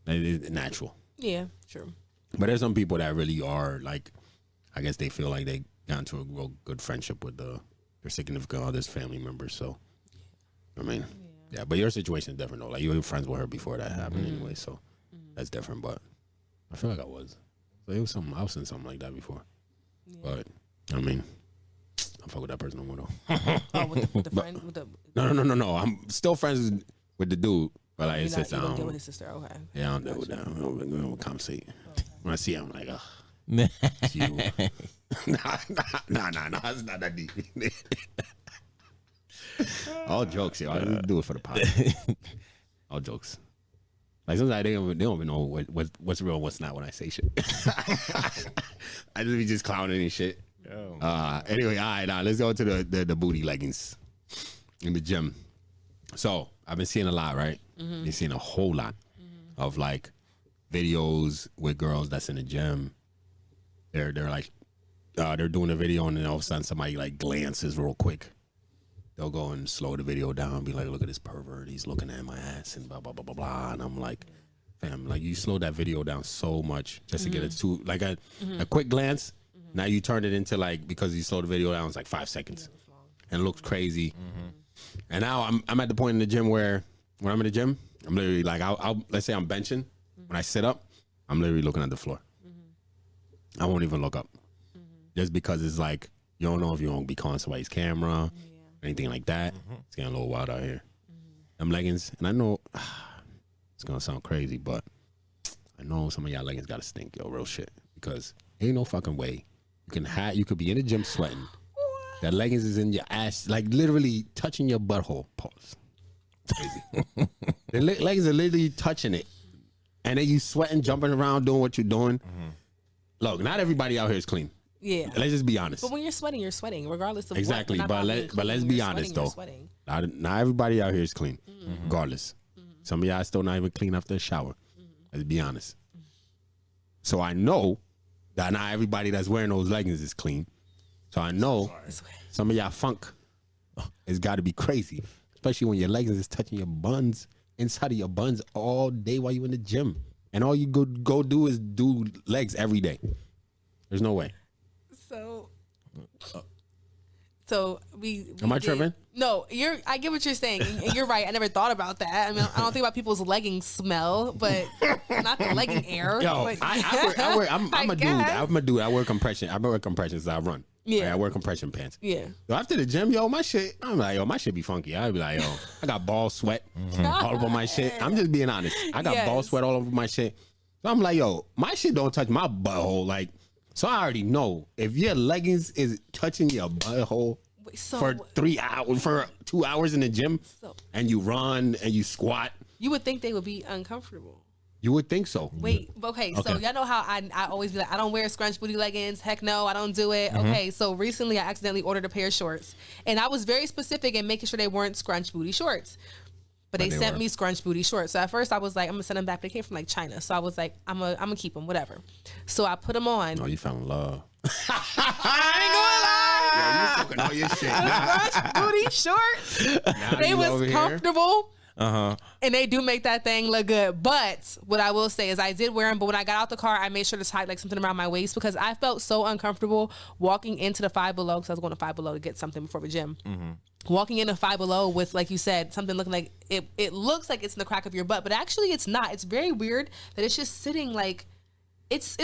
it's natural. Yeah. True. But there's some people that really are like, I guess they feel like they got into a real good friendship with their significant others, family members. So, I mean, yeah. But your situation is different though. Like you were friends with her before that happened anyway, so that's different. But I feel like I was. So it was something. I was in something like that before. But I mean, I don't fuck with that person no more though. Oh, with the friend, with the. No. I'm still friends with the dude, but like it's You just don't deal with his sister. Okay. yeah, I don't deal with that. We don't conversate. When I see him, I'm like, oh. Nah. It's you. nah, it's not that deep. All jokes, yo. I just do it for the pod. All jokes. Like sometimes they don't even know what's real and what's not when I say shit. I just be just clowning and shit. Anyway, all right, now let's go to the booty leggings in the gym. So I've been seeing a lot, right? Been seeing a whole lot of like videos with girls that's in the gym. They're like they're doing a video and then all of a sudden somebody like glances real quick. They'll go and slow the video down and be like, look at this pervert, he's looking at my ass and blah blah blah blah blah. And I'm like, fam, like you slowed that video down so much just to get it to like a quick glance. Now you turn it into like, because you slowed the video down, it's like 5 seconds and it looks crazy. And now I'm at the point in the gym where when I'm in the gym, I'm literally like, I'll let's say I'm benching. When I sit up, I'm literally looking at the floor. I won't even look up. Just because it's like, you don't know if you're going to be calling somebody's camera or anything like that. It's getting a little wild out here. Them leggings, and I know it's going to sound crazy, but I know some of y'all leggings got to stink, yo, real shit. Because ain't no fucking way. You could be in the gym sweating. That leggings is in your ass, like literally touching your butthole. Pause. Crazy. The leggings are literally touching it. And then you sweating, jumping around, doing what you're doing. Look, not everybody out here is clean. Yeah. Let's just be honest. But when you're sweating, regardless of Exactly. what, But let's be honest though. Not everybody out here is clean, regardless. Some of y'all still not even clean after a shower. Let's be honest. So I know that not everybody that's wearing those leggings is clean. So I know some of y'all funk has got to be crazy, especially when your leggings is touching your buns, inside of your buns all day while you in the gym. And all you go do is do legs every day. There's no way. So we Am I tripping? No, I get what you're saying. And you're right. I never thought about that. I mean, I don't think about people's leggings smell, but not the legging air. Yo, but, I'm a dude. I'm a dude. I wear compression. I wear compressions. I run. Yeah. Right? I wear compression pants. Yeah. So after the gym, my shit, I'm like, my shit be funky. I'd be like, I got ball sweat all over my shit. I'm just being honest. I got ball sweat all over my shit. So I'm like, my shit don't touch my butthole. Like, so I already know if your leggings is touching your butthole for 3 hours, for 2 hours in the gym, and you run and you squat, you would think they would be uncomfortable. You would think so. Wait, okay. So y'all know how I always be like, I don't wear scrunch booty leggings. Heck no, I don't do it. Okay, so recently I accidentally ordered a pair of shorts, and I was very specific in making sure they weren't scrunch booty shorts. But they sent me scrunch booty shorts. So at first I was like, I'm gonna send them back. They came from like China. So I was like, I'm gonna keep them, whatever. So I put them on. Oh, you fell in love. I ain't gonna lie. Yeah, you fucking all your shit. Scrunch booty shorts. They was comfortable. And they do make that thing look good. But what I will say is I did wear them, but when I got out the car, I made sure to tie like something around my waist because I felt so uncomfortable walking into the Five Below, because I was going to Five Below to get something before the gym. Walking into Five Below with, like you said, something looking like it looks like it's in the crack of your butt, but actually it's not. It's very weird that it's just sitting like it's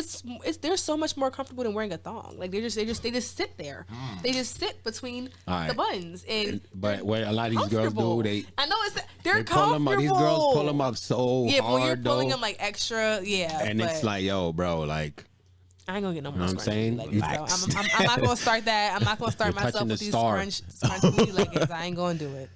they're so much more comfortable than wearing a thong. Like they just sit there. They just sit between the buns. But what a lot of these girls do, I know they're comfortable. These girls pull them up so hard. When you're pulling them like extra, and it's like, yo, bro, like. I ain't gonna get no more. You know what I'm saying? I'm not gonna start that. I'm not gonna start myself with these scrunch booty leggings. I ain't gonna do it.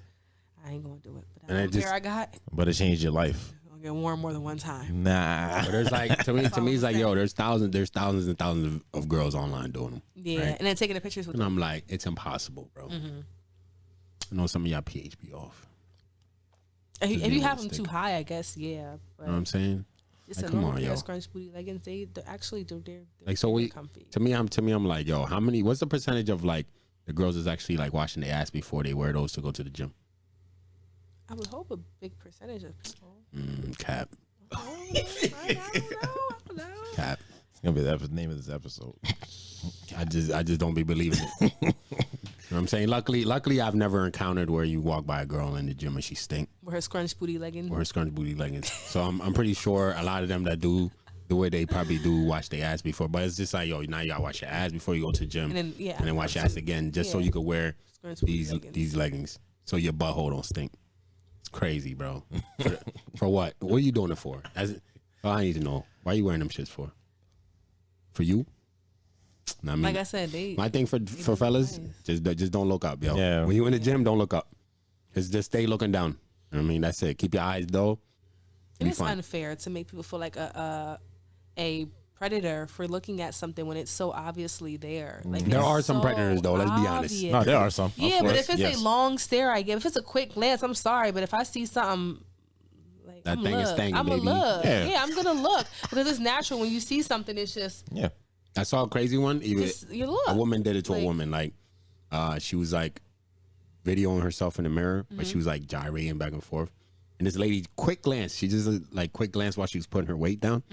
But I don't care. I got. But it changed your life. I'll get worn more than one time. Nah. But there's like to me it's like, yo, there's thousands and thousands of girls online doing them. Yeah, right? And then taking the pictures with them. them. I'm like, it's impossible, bro. I know some of y'all PHB off. If you have them too high, I guess, yeah. But you know what I'm saying? It's like, a normal pair of scrunch booty leggings. They're actually they're like, so comfy. To me, I'm like, yo, what's the percentage of like the girls is actually like washing their ass before they wear those to go to the gym? I would hope a big percentage of people. Cap. I don't know. Cap. It's gonna be the name of this episode. I just don't be believing it. You know what I'm saying? Luckily, I've never encountered where you walk by a girl in the gym and she stink. With her scrunch booty leggings. So I'm pretty sure a lot of them that do the way they probably do wash their ass before. But it's just like, yo, now you gotta wash your ass before you go to the gym. And then wash your ass again just so you could wear these leggings. So your butthole don't stink. It's crazy, bro. For what? What are you doing it for? I need to know. Why are you wearing them shits for? For you? I mean, like I said, my thing for fellas, just don't look up, yo. Yeah. When you in the gym, don't look up. Just stay looking down. I mean, that's it. Keep your eyes low. It's unfair to make people feel like a predator for looking at something when it's so obviously there. Like there are some predators though. Let's be honest. No, there are some. Yeah, but if it's a long stare I give, if it's a quick glance, I'm sorry, but if I see something. Like, that thing is staying, I'm baby. gonna look. Yeah, I'm gonna look because it's natural when you see something. It's just I saw a crazy one. Even you look. A woman did it to a woman. Like, she was like videoing herself in the mirror, but she was like gyrating back and forth. And this lady, quick glance. She just like quick glance while she was putting her weight down.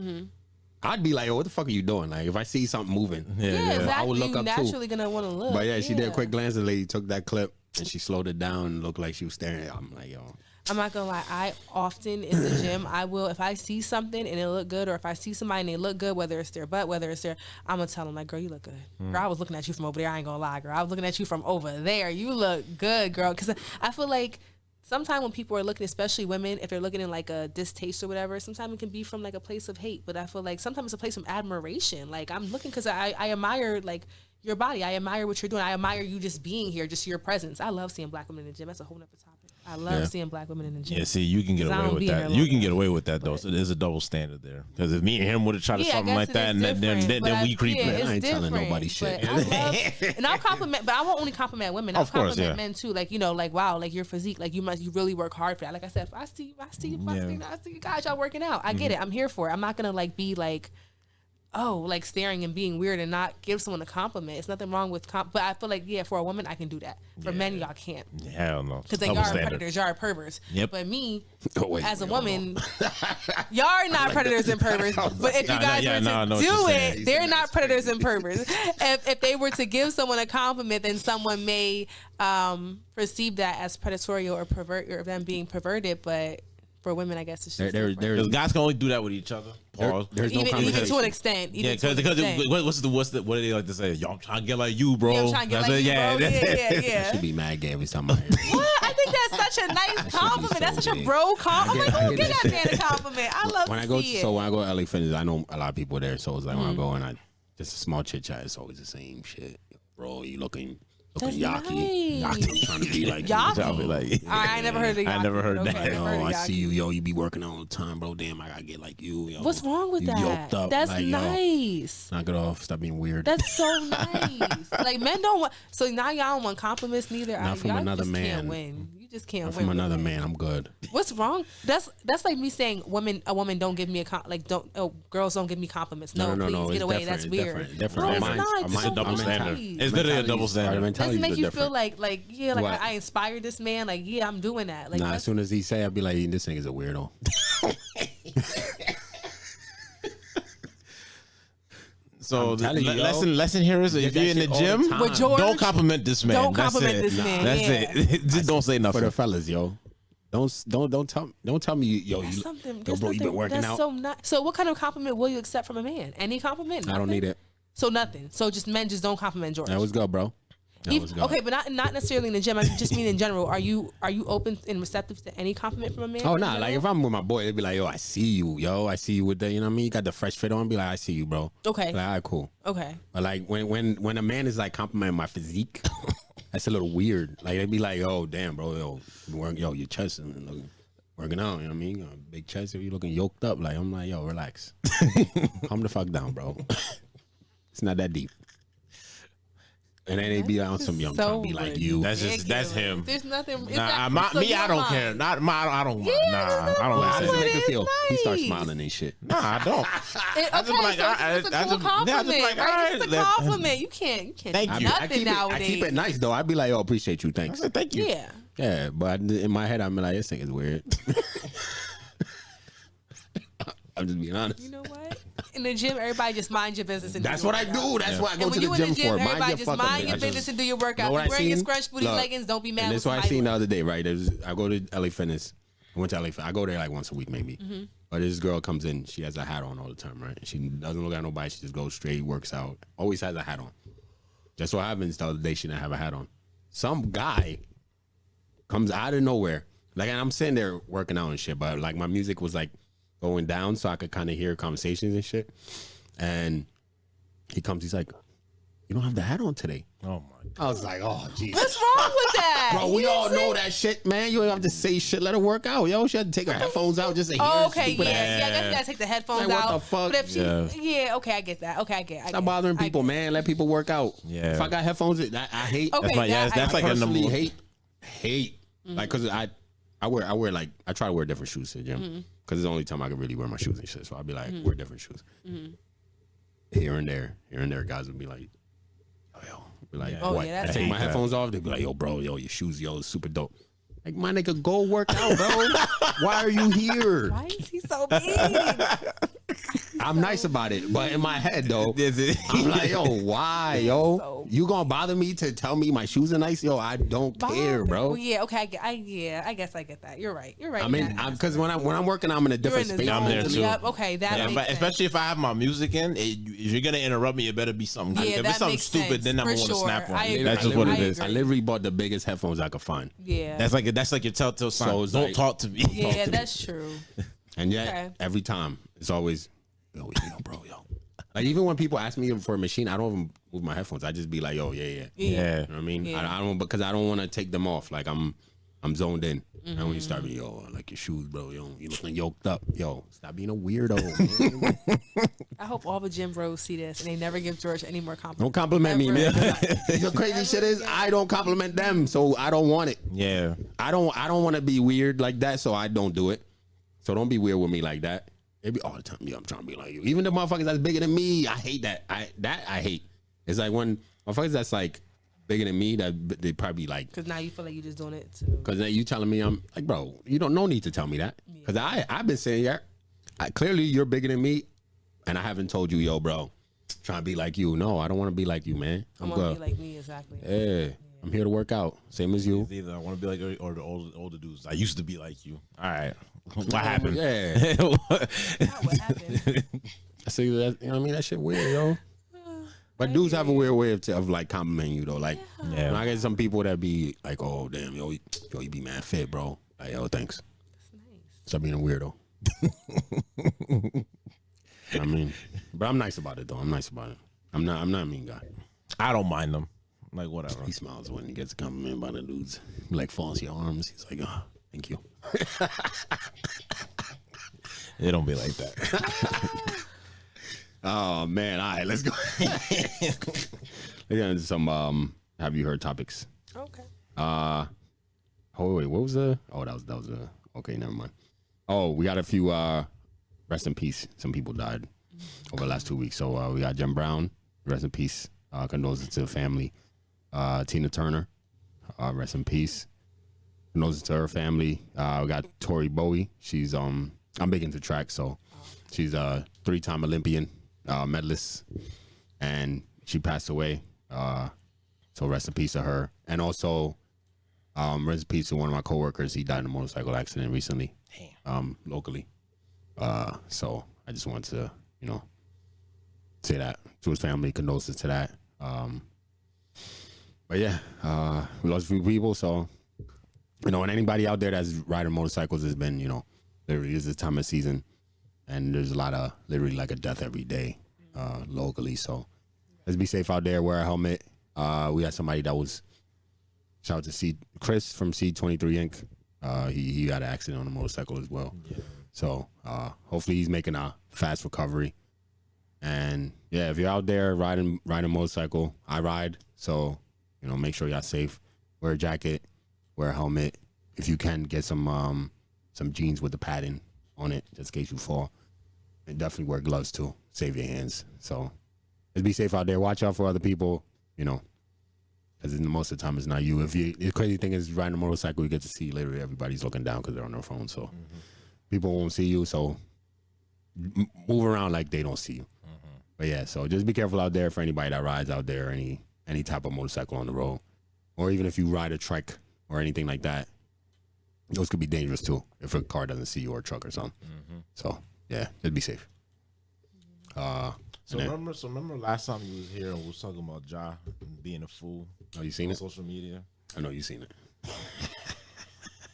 I'd be like, "Oh, what the fuck are you doing?" Like, if I see something moving, exactly. I would look up too. You're naturally gonna want to look. But she did a quick glance. The lady took that clip and she slowed it down and looked like she was staring at it. I'm like, yo. I'm not gonna lie. I often in the gym, I will, if I see something and it look good, or if I see somebody and they look good, whether it's their butt, whether it's their, I'm gonna tell them like, girl, you look good. Girl, I was looking at you from over there. I ain't gonna lie, girl. I was looking at you from over there. You look good, girl. Because I feel like sometimes when people are looking, especially women, if they're looking in like a distaste or whatever, sometimes it can be from like a place of hate. But I feel like sometimes it's a place of admiration. Like I'm looking because I admire like your body. I admire what you're doing. I admire you just being here, just your presence. I love seeing black women in the gym. That's a whole nother topic. I love seeing black women in the gym. Yeah, see, you can get away with that. You can get away with that though. So there's a double standard there. Because if me and him would have tried to something like that, and then we creep in. I ain't telling nobody shit. And I'll compliment, but I won't only compliment women. I'll compliment men too. Like, you know, like, wow, like your physique, like you really work hard for that. Like I said, I see you guys, y'all working out. I get it. I'm here for it. I'm not gonna like be like like staring and being weird and not give someone a compliment. It's nothing wrong with but I feel like for a woman I can do that. For men, y'all can't. Hell no. Because y'all are predators, y'all are perverts. Yep. But me, as a wait, woman, y'all are not predators and perverts. But if you guys were to do it, they're not predators and perverts. If they were to give someone a compliment, then someone may perceive that as predatory or pervert or them being perverted. But for women, I guess it's just because guys can only do that with each other. Pause. There's no even to an extent. Because what do they like to say? Yo, I'm trying to get like you, bro. Yeah, I'm trying to get like you, bro. Yeah. She'd be mad gay every time I hear it. What? I think that's such a nice compliment. That's such a bro compliment. I'm like, give that man a compliment. I love when to I go see it. So when I go to LA Fitness, I know a lot of people there. So it's like when I go and just a small chit chat, it's always the same shit. Bro, you looking That's yucky. nice. Yucky. Trying to be like Yucky? I'll be like, I ain't never heard of yucky. I never heard Okay, that. never heard Yo, of I see yucky. you, yo. You be working out all the time, bro. Damn, I gotta get like you, yo. What's wrong with You that? yoked up, That's like, yo, nice. knock it off. Stop being weird. That's so nice. Like men don't want. So now y'all don't want compliments neither. Not from y'all another just man. Can't win. You just can't Not win. from with another men. man. I'm good. What's wrong? That's like me saying a woman don't give me girls don't give me compliments. No, please no. get It's away. different. That's It's weird. different. No, it's Mine's- not. mine's It's so double nice. standard. It's literally a double standard. Does it make you feel different. like What? I inspired this man? Like I'm doing that. Like Nah, as soon as he say, I'd be like, this nigga's a weirdo. So I'm telling you, yo. lesson here is if that you're in the shit all gym, the time. With George, don't compliment this man. don't That's compliment it. this man. That's Yeah. it. Just don't say For nothing. the fellas, yo. Don't tell me, yo, That's you, something. yo, That's bro, you been nothing- working that's out. so not. So what kind of compliment will you accept from a man? Any compliment? I don't Nothing? need it. So nothing. So just men just don't compliment George. That was good, bro. That was good. Okay, but not necessarily in the gym. I just mean in general. Are you open and receptive to any compliment from a man? Oh, in nah, like general? if I'm with my boy, they'd be like, yo, I see you, yo. I see you with the, you know what I mean? You got the fresh fit on. Be like, I see you, bro. Okay. Like, all right, cool. Okay. But like when a man is like complimenting my physique, that's a little weird. Like they'd be like, oh, damn, bro, yo, your chest and working out, you know what I mean? Got a big chest, you looking yoked up. Like I'm like, yo, relax. Calm the fuck down, bro. It's not that deep. And then they be on some young trying to be like you. That's him. There's nothing. Nah, I don't care. I don't mind. I don't. How does it make you feel? He starts nice. smiling and shit. Nah, I don't. I just like, I it's a just- cool compliment. I just like, right? all It's a right, compliment. You can't Thank do you. nothing I nowadays. keep it nice though. I'd be like, yo, appreciate you, I thanks. said thank you. Yeah. Yeah, but in my head, I'm like, this thing is weird. I'm just being honest. You know what? In the gym, everybody just mind your business and That's do what your I workout. do. That's what I go And to when you the in gym the gym, for. Mind everybody your just fucking mind your business. business and do your workout. Know what If you're I wearing your seen? scrunch booty Look, leggings, don't be mad. And when this is what I somebody seen the wears other day, right? I go to LA Fitness. I went to LA Fitness. I go there like once a week, maybe. Mm-hmm. But this girl comes in. She has a hat on all the time, right? She doesn't look at nobody. She just goes straight, works out. Always has a hat on. Just so happens the other day she didn't have a hat on. Some guy comes out of nowhere. Like, and I'm sitting there working out and shit, but like my music was like going down so I could kind of hear conversations and shit. And he comes, he's like, you don't have the hat on today. Oh my. I was like, oh, Jesus. What's wrong with that? Bro, we all know that shit, man. You don't have to say shit. Let her work out, yo. She had to take her headphones out just to hear Oh, okay, stupid yeah, ass. I guess you gotta take the headphones Like, what out. the fuck? But if she, Yeah. okay, I get that. Okay, I get. Stop bothering people, man. Let people work out. Yeah. If I got headphones, I hate. Okay, That's like a personally number. hate. Like, cause I wear like I try to wear different shoes to the gym because it's the only time I can really wear my shoes and shit. So I'll be like, wear different shoes. Here and there, guys would be like, yo. Be like, Yeah. what? Oh, yeah, I that's take my hate that. headphones off. They'd be like, yo, bro, yo, your shoes, yo, super dope. Like, my nigga, go work out, bro. Why are you here? Why is he so mean? I'm nice about it, but in my head though, Is it? I'm like, yo, why, yo? So- You gonna bother me to tell me my shoes are nice? Yo, I don't care, bro. Well, yeah, okay, I guess I get that. You're right. You're right. I mean, because when I'm working, I'm in a you're different in the space. I'm there zone. too. Yep. Okay, that Yeah, makes but sense. especially if I have my music in, if you're gonna interrupt me, it better be something good. Yeah, If that it's something makes stupid, sense, then I'm for gonna want to sure. snap on I it. agree. That's just what it is. I literally bought the biggest headphones I could find. Yeah. That's like your telltale sign. So it's Don't like- talk to me. yeah, that's true. And yet, Okay. every time, it's always, yo, bro, yo. Like, even when people ask me for a machine, I don't even move my headphones. I just be like, yo, yeah. Yeah. You know what I mean? Yeah. I don't, because I don't want to take them off. Like, I'm zoned in. And when you start being, yo, I like your shoes, bro. Yo, you looking yoked up. Yo, stop being a weirdo. Man. I hope all the gym bros see this and they never give George any more compliments. Don't compliment me, man. Ever. The crazy shit is, I don't compliment them, so I don't want it. Yeah. I don't want to be weird like that, so I don't do it. So don't be weird with me like that. They be all the time. Yeah, I'm trying to be like you. Even the motherfuckers that's bigger than me, I hate that. I hate. It's like when motherfuckers that's like bigger than me, that they probably like. Because now you feel like you're just doing it to. Because you telling me I'm like, bro, you don't no need to tell me that. Because I've been saying, yeah, clearly you're bigger than me, and I haven't told you, yo, bro, trying to be like you. No, I don't want to be like you, man. I want to be like me, exactly. Yeah, I'm here to work out, same as you. It's either I want to be like or the older dudes. I used to be like you. All right, what happened? Yeah, What happened? I see that. You know what I mean? That shit weird, yo. But dudes have a weird way of like complimenting you though. Like, Yeah. I get some people that be like, "Oh damn, yo, you be mad fit, bro." Like, yo, thanks. That's nice. Stop being a weirdo. I mean, but I'm nice about it though. I'm nice about it. I'm not a mean guy. I don't mind them. Like whatever. He smiles when he gets a compliment by the dudes. He like falls your arms. He's like, "Oh, thank you." It don't be like that. Oh man, all right, let's go. Let's get into some have you heard topics. Okay. Oh wait, what was the? Oh, that was okay. Never mind. Oh, we got a few. Rest in peace. Some people died over the last 2 weeks. So we got Jim Brown. Rest in peace. Condolences to the family. Tina Turner. Rest in peace. Condolences to her family. We got Tori Bowie. She's I'm big into track, so she's a 3-time Olympian medalist, and she passed away. So rest in peace to her. And also, rest in peace to one of my coworkers. He died in a motorcycle accident recently, locally. So I just wanted to, say that to his family, condolences to that. But yeah, we lost a few people. So, and anybody out there that's riding motorcycles has been, literally is this time of season, and there's a lot of literally like a death every day, locally. So let's be safe out there. Wear a helmet. We had somebody that was, shout out to Chris from C23 Inc. He got an accident on a motorcycle as well. Yeah. So hopefully he's making a fast recovery. And yeah, if you're out there riding a motorcycle, I ride. So, make sure y'all safe. Wear a jacket, wear a helmet. If you can, get some jeans with the padding on it, just in case you fall. And definitely wear gloves too. Save your hands. So let's be safe out there. Watch out for other people, because most of the time it's not you. The crazy thing is riding a motorcycle, you get to see literally everybody's looking down because they're on their phone. So people won't see you. So move around like they don't see you. But yeah, so just be careful out there for anybody that rides out there, any type of motorcycle on the road, or even if you ride a trek or anything like that. Those could be dangerous too if a car doesn't see you or a truck or something. So yeah, just be safe. Remember last time you was here and we was talking about Ja being a fool. Oh, you seen on it? Social media. I know you seen it.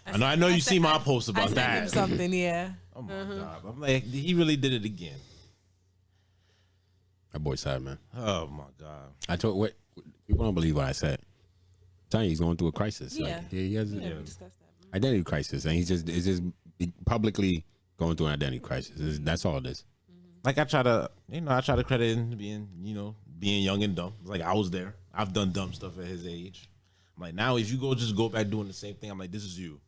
I know you see my post I about sent that. him something, yeah. Oh my God! I'm like, he really did it again. That boy's sad, man. Oh my God! I told people don't believe what I said. I'm telling you, he's going through a crisis. Yeah. Like, he has We discussed that. identity crisis, and it's just publicly going through an identity crisis. That's all it is. Like I try to credit him to being young and dumb. Like I was there. I've done dumb stuff at his age. I'm like, now if you go back doing the same thing, I'm like, this is you.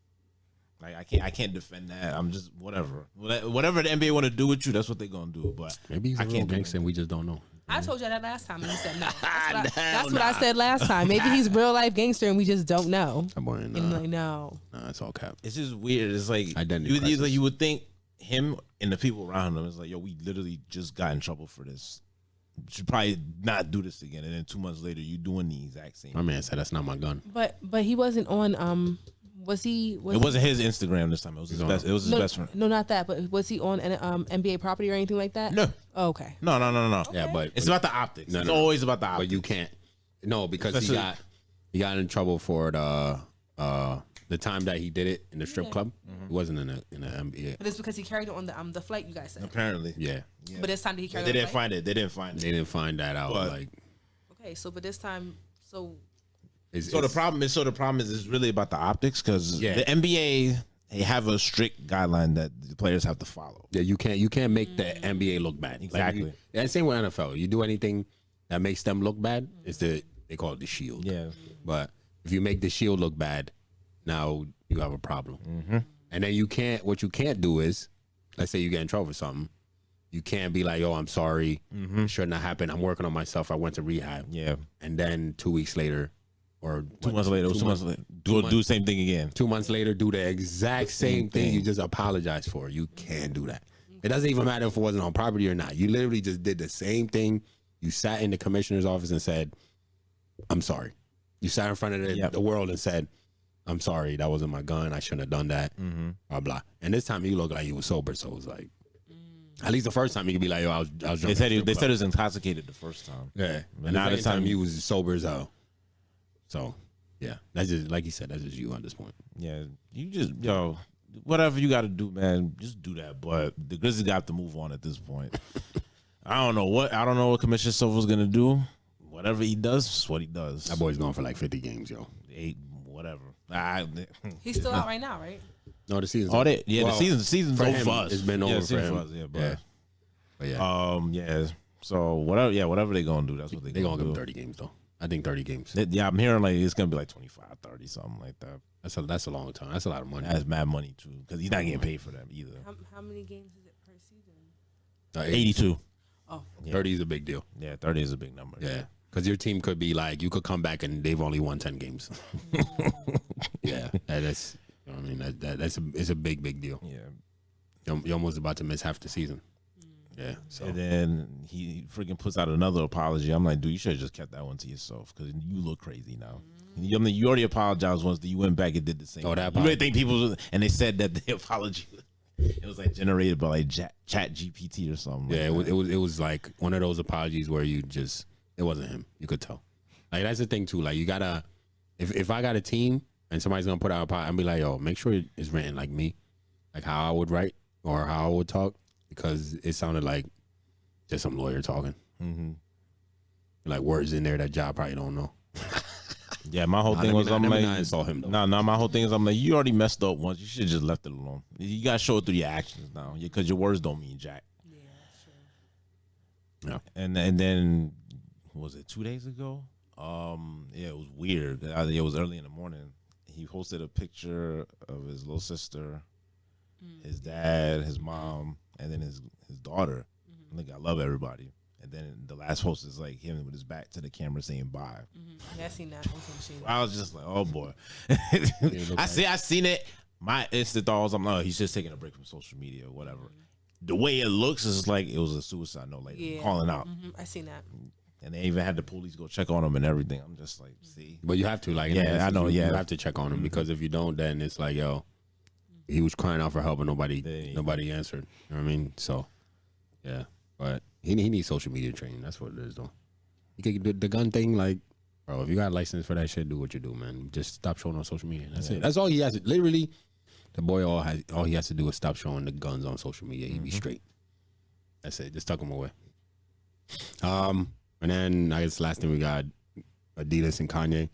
Like I can't defend that. I'm just whatever the NBA want to do with you, that's what they're gonna do. But Maybe he's a real gangster and we just don't know. I told you that last time and you said no. That's what I said last time. Maybe he's real life gangster and we just don't know. That boy, And you're like, no. nah, it's all cap. it's just weird. It's like Identity crisis. you would think him and the people around him is like, yo, we literally just got in trouble for this. Should probably not do this again. And then 2 months later, you doing the exact same. My man said that's not my gun. But he wasn't on was he It wasn't his Instagram this time. It was his best. It was his best friend. No, not that. But was he on an NBA property or anything like that? No. Oh, okay. No. Yeah, but It's about the optics. No, It's no. always about the optics. But you can't. No, because Especially- he got in trouble for the time that he did it in the strip club. It wasn't in the NBA. But it's because he carried it on the flight. You guys said. Apparently. Yeah, But this time did he carry They it on didn't the flight? find it. They didn't find they it. didn't find that out. But- Like, Okay, so but this time, The problem is it's really about the optics because Yeah. the NBA they have a strict guideline that the players have to follow. yeah, you can't make the NBA look bad. Exactly. Like and same with NFL. You do anything that makes them look bad, they call it the shield. Yeah. But if you make the shield look bad, now you have a problem. And then what you can't do is let's say you get in trouble for something, you can't be like, "Oh, I'm sorry, shouldn't have happened. I'm working on myself. I went to rehab." Yeah. And then 2 weeks later, or 2 months later, 2 months later, do the same thing again. 2 months later, do the exact same thing you just apologized for. You can't do that. It doesn't even matter if it wasn't on property or not. You literally just did the same thing. You sat in the commissioner's office and said, "I'm sorry." You sat in front of the world and said, "I'm sorry. That wasn't my gun. I shouldn't have done that." Blah blah. And this time you look like you were sober, so it was like, at least the first time you could be like, "Yo, I was drunk." They said he was intoxicated the first time. Yeah. And And now this this time time he was sober as hell. So yeah, that's just like you said. That's just you at this point. Yeah, you just whatever you got to do, man, just do that. But the Grizzlies got to move on at this point. I don't know what Commissioner Silver's gonna do. Whatever he does, is what he does. That boy's going for like 50 games, yo. 8, whatever. He's still out right now, right? No, the season's Oh, over. the season's for over him, for us. it's been over for him. For us, yeah, Yeah. But yeah, yeah. So whatever they gonna do, that's what they're they going to do. give him 30 games, though. I think 30 games. Yeah, I'm hearing like it's gonna be like 25, 30, something like that. That's a long time. That's a lot of money. That's mad money too, because he's not getting paid for that either. How many games is it per season? 82. Oh, 30 is a big deal. Yeah, 30 is a big number. Yeah. Because your team could be like, you could come back and they've only won 10 games. Yeah. That's, you know what I mean? It's a big deal. Yeah. You're almost about to miss half the season. Yeah. So And then he freaking puts out another apology. I'm like, dude, you should have just kept that one to yourself because you look crazy now. I mean, you already apologized once. That you went back and did the same. Oh, that you really think people? And they said that the apology, it was like generated by like Chat GPT or something. yeah, like it was like one of those apologies where you just, it wasn't him. You could tell. Like that's the thing too. Like you gotta, if I got a team and somebody's gonna put out a apology, I'll be like, yo, make sure it's written like me, like how I would write or how I would talk, because it sounded like just some lawyer talking. Like words in there that Job probably don't know. Yeah, my whole thing let me was not- I'm let me like, not insult him, though. No, my whole thing is I'm like, you already messed up once. You should have just left it alone. You gotta show it through your actions now, because your words don't mean jack. yeah, sure. Yeah. And then was it 2 days ago? Yeah, it was weird. It was early in the morning. He posted a picture of his little sister, his dad, his mom, and then his daughter. Like, I love everybody. And then the last post is like him with his back to the camera saying bye. Yeah, I seen that. I was just like, oh boy. I seen it. My instant thought was, I'm like, he's just taking a break from social media or whatever. The way it looks is like it was a suicide note, like calling out. I seen that. And they even had the police go check on him and everything. I'm just like, see. But you have to, like, in Yeah, that instance, I know, you yeah. have to check on him, because if you don't, then it's like, yo, he was crying out for help and nobody answered. You know what I mean? So, yeah. But he needs social media training. That's what it is, though. You can do the gun thing, like, bro, if you got a license for that shit, do what you do, man. Just stop showing on social media. That's it. That's all he has to, literally, the boy, all he has to do is stop showing the guns on social media. He'd be straight. That's it. Just tuck him away. And then I guess the last thing we got, Adidas and Kanye.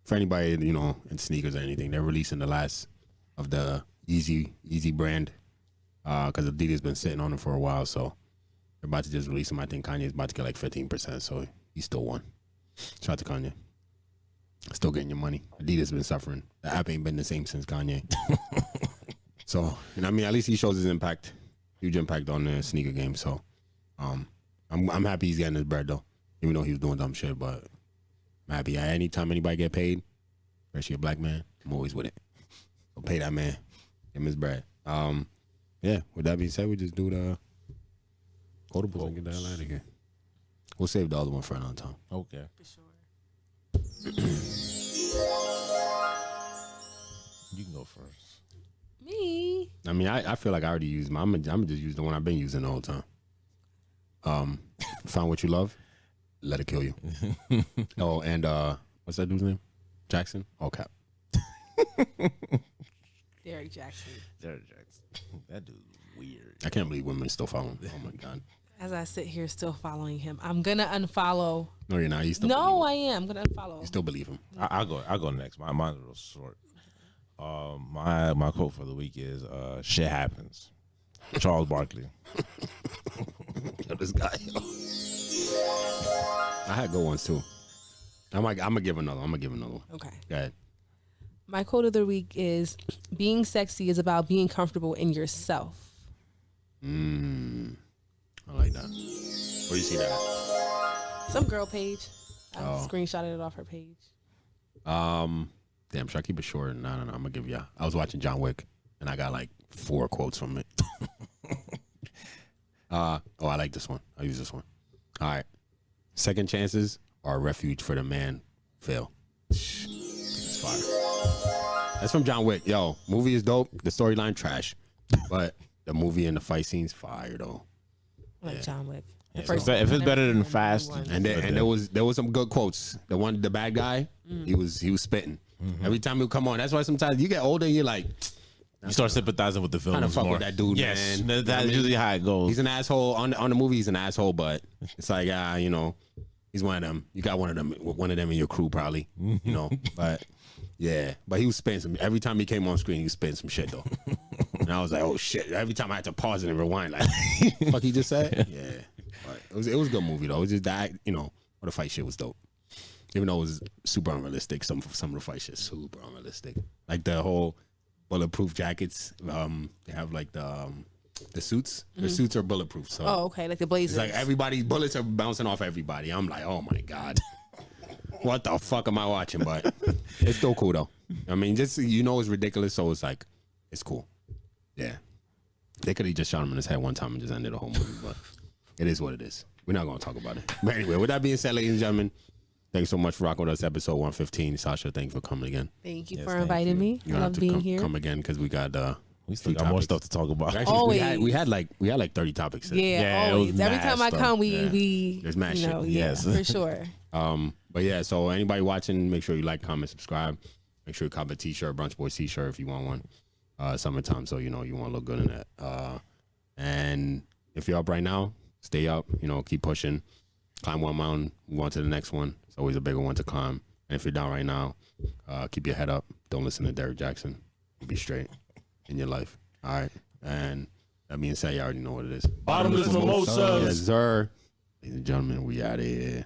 For anybody, you know, in sneakers or anything, they're releasing the last of the Yeezy brand, because Adidas been sitting on them for a while, so they're about to just release them. I think Kanye's about to get like 15%, so he still won. Shout out to Kanye. Still getting your money. Adidas been suffering. The app ain't been the same since Kanye. So, you know, I mean, at least he shows his impact, huge impact on the sneaker game. So, I'm happy he's getting his bread though, even though he was doing dumb shit. But I'm happy. Anytime anybody get paid, especially a black man, I'm always with it. So pay that man, give him his bread. Yeah. With that being said, we just do the quotables and get the hell out of here. We'll save the other one for another time. Okay. For sure. You can go first. Me. I mean, I feel like I already used mine. I'm gonna just use the one I've been using the whole time. Find what you love, let it kill you. Oh, and what's that dude's name? Jackson? All cap. Derek Jackson. That dude's weird. I can't believe women still follow him. Oh my god. As I sit here still following him, I'm gonna unfollow. No, you're not. You still No, believe I am. I'm gonna unfollow. him. You still believe him. I'll go next. Mine's real short. My quote for the week is shit happens. Charles Barkley. This guy. I had good ones too. I'm gonna give another. one. Okay. Go ahead. My quote of the week is, being sexy is about being comfortable in yourself. I like that. Where do you see that? Some girl page. I Oh. screenshotted it off her page. Damn, should I keep it short? No, I'm gonna give you. I was watching John Wick, and I got like 4 quotes from it. I like this one. I'll use this one. All right. Second chances are a refuge for the man fail. It's fire. That's from John Wick. Yo, movie is dope. The storyline trash, but the movie and the fight scenes fire though. I like John Wick. The If first it's one, better than never seen the Fast, new one. And there was some good quotes. The bad guy, he was spitting. Every time he would come on. That's why sometimes you get older and you're like, you start sympathizing with the film. kind of fuck more. with that dude, Yes, man. that's usually how it goes. He's an asshole on the movie. He's an asshole, but it's like you know, he's one of them. You got one of them in your crew probably, you know. But yeah, but he was spitting some. Every time he came on screen, he was spitting some shit though. And I was like, oh shit! Every time I had to pause it and rewind, like, fuck, he just said, yeah. But it was a good movie though. It was just that, you know, all the fight shit was dope. Even though it was super unrealistic, some of the fight shit super unrealistic. Like the whole bulletproof jackets. They have like the suits. The suits are bulletproof. So Oh, okay, like the Blazers. it's like everybody bullets are bouncing off everybody. I'm like, oh my god, what the fuck am I watching? But it's still cool though. I mean, just you know, it's ridiculous, so it's like it's cool. Yeah, they could have just shot him in his head one time and just ended the whole movie, but it is what it is. We're not gonna talk about it. But anyway, with that being said, ladies and gentlemen, thanks so much for rocking with us. Episode 115. Sasha, thank you for coming again. Thank you Yes, for thank inviting you. me. You I don't have love to being here. come again because we got we still few got more topics. stuff to talk about. Actually, Always. we had like 30 topics. Yeah, Yeah, it always. was Every mad time I stuff. come, Yeah. we There's mad you know, shit. yeah, Yes. for sure. But yeah, so anybody watching, make sure you like, comment, subscribe. Make sure you cop a t-shirt, Brunch Boys t-shirt if you want one. Summertime, so you know you want to look good in that. And if you're up right now, stay up. You know, keep pushing. Climb one mountain, move on to the next one. It's always a bigger one to climb. And if you're down right now, keep your head up. Don't listen to Derrick Jackson. Be straight in your life. All right. And that being said, you already know what it is. Bottomless mimosas. Yes, sir. Ladies and gentlemen, we out of here.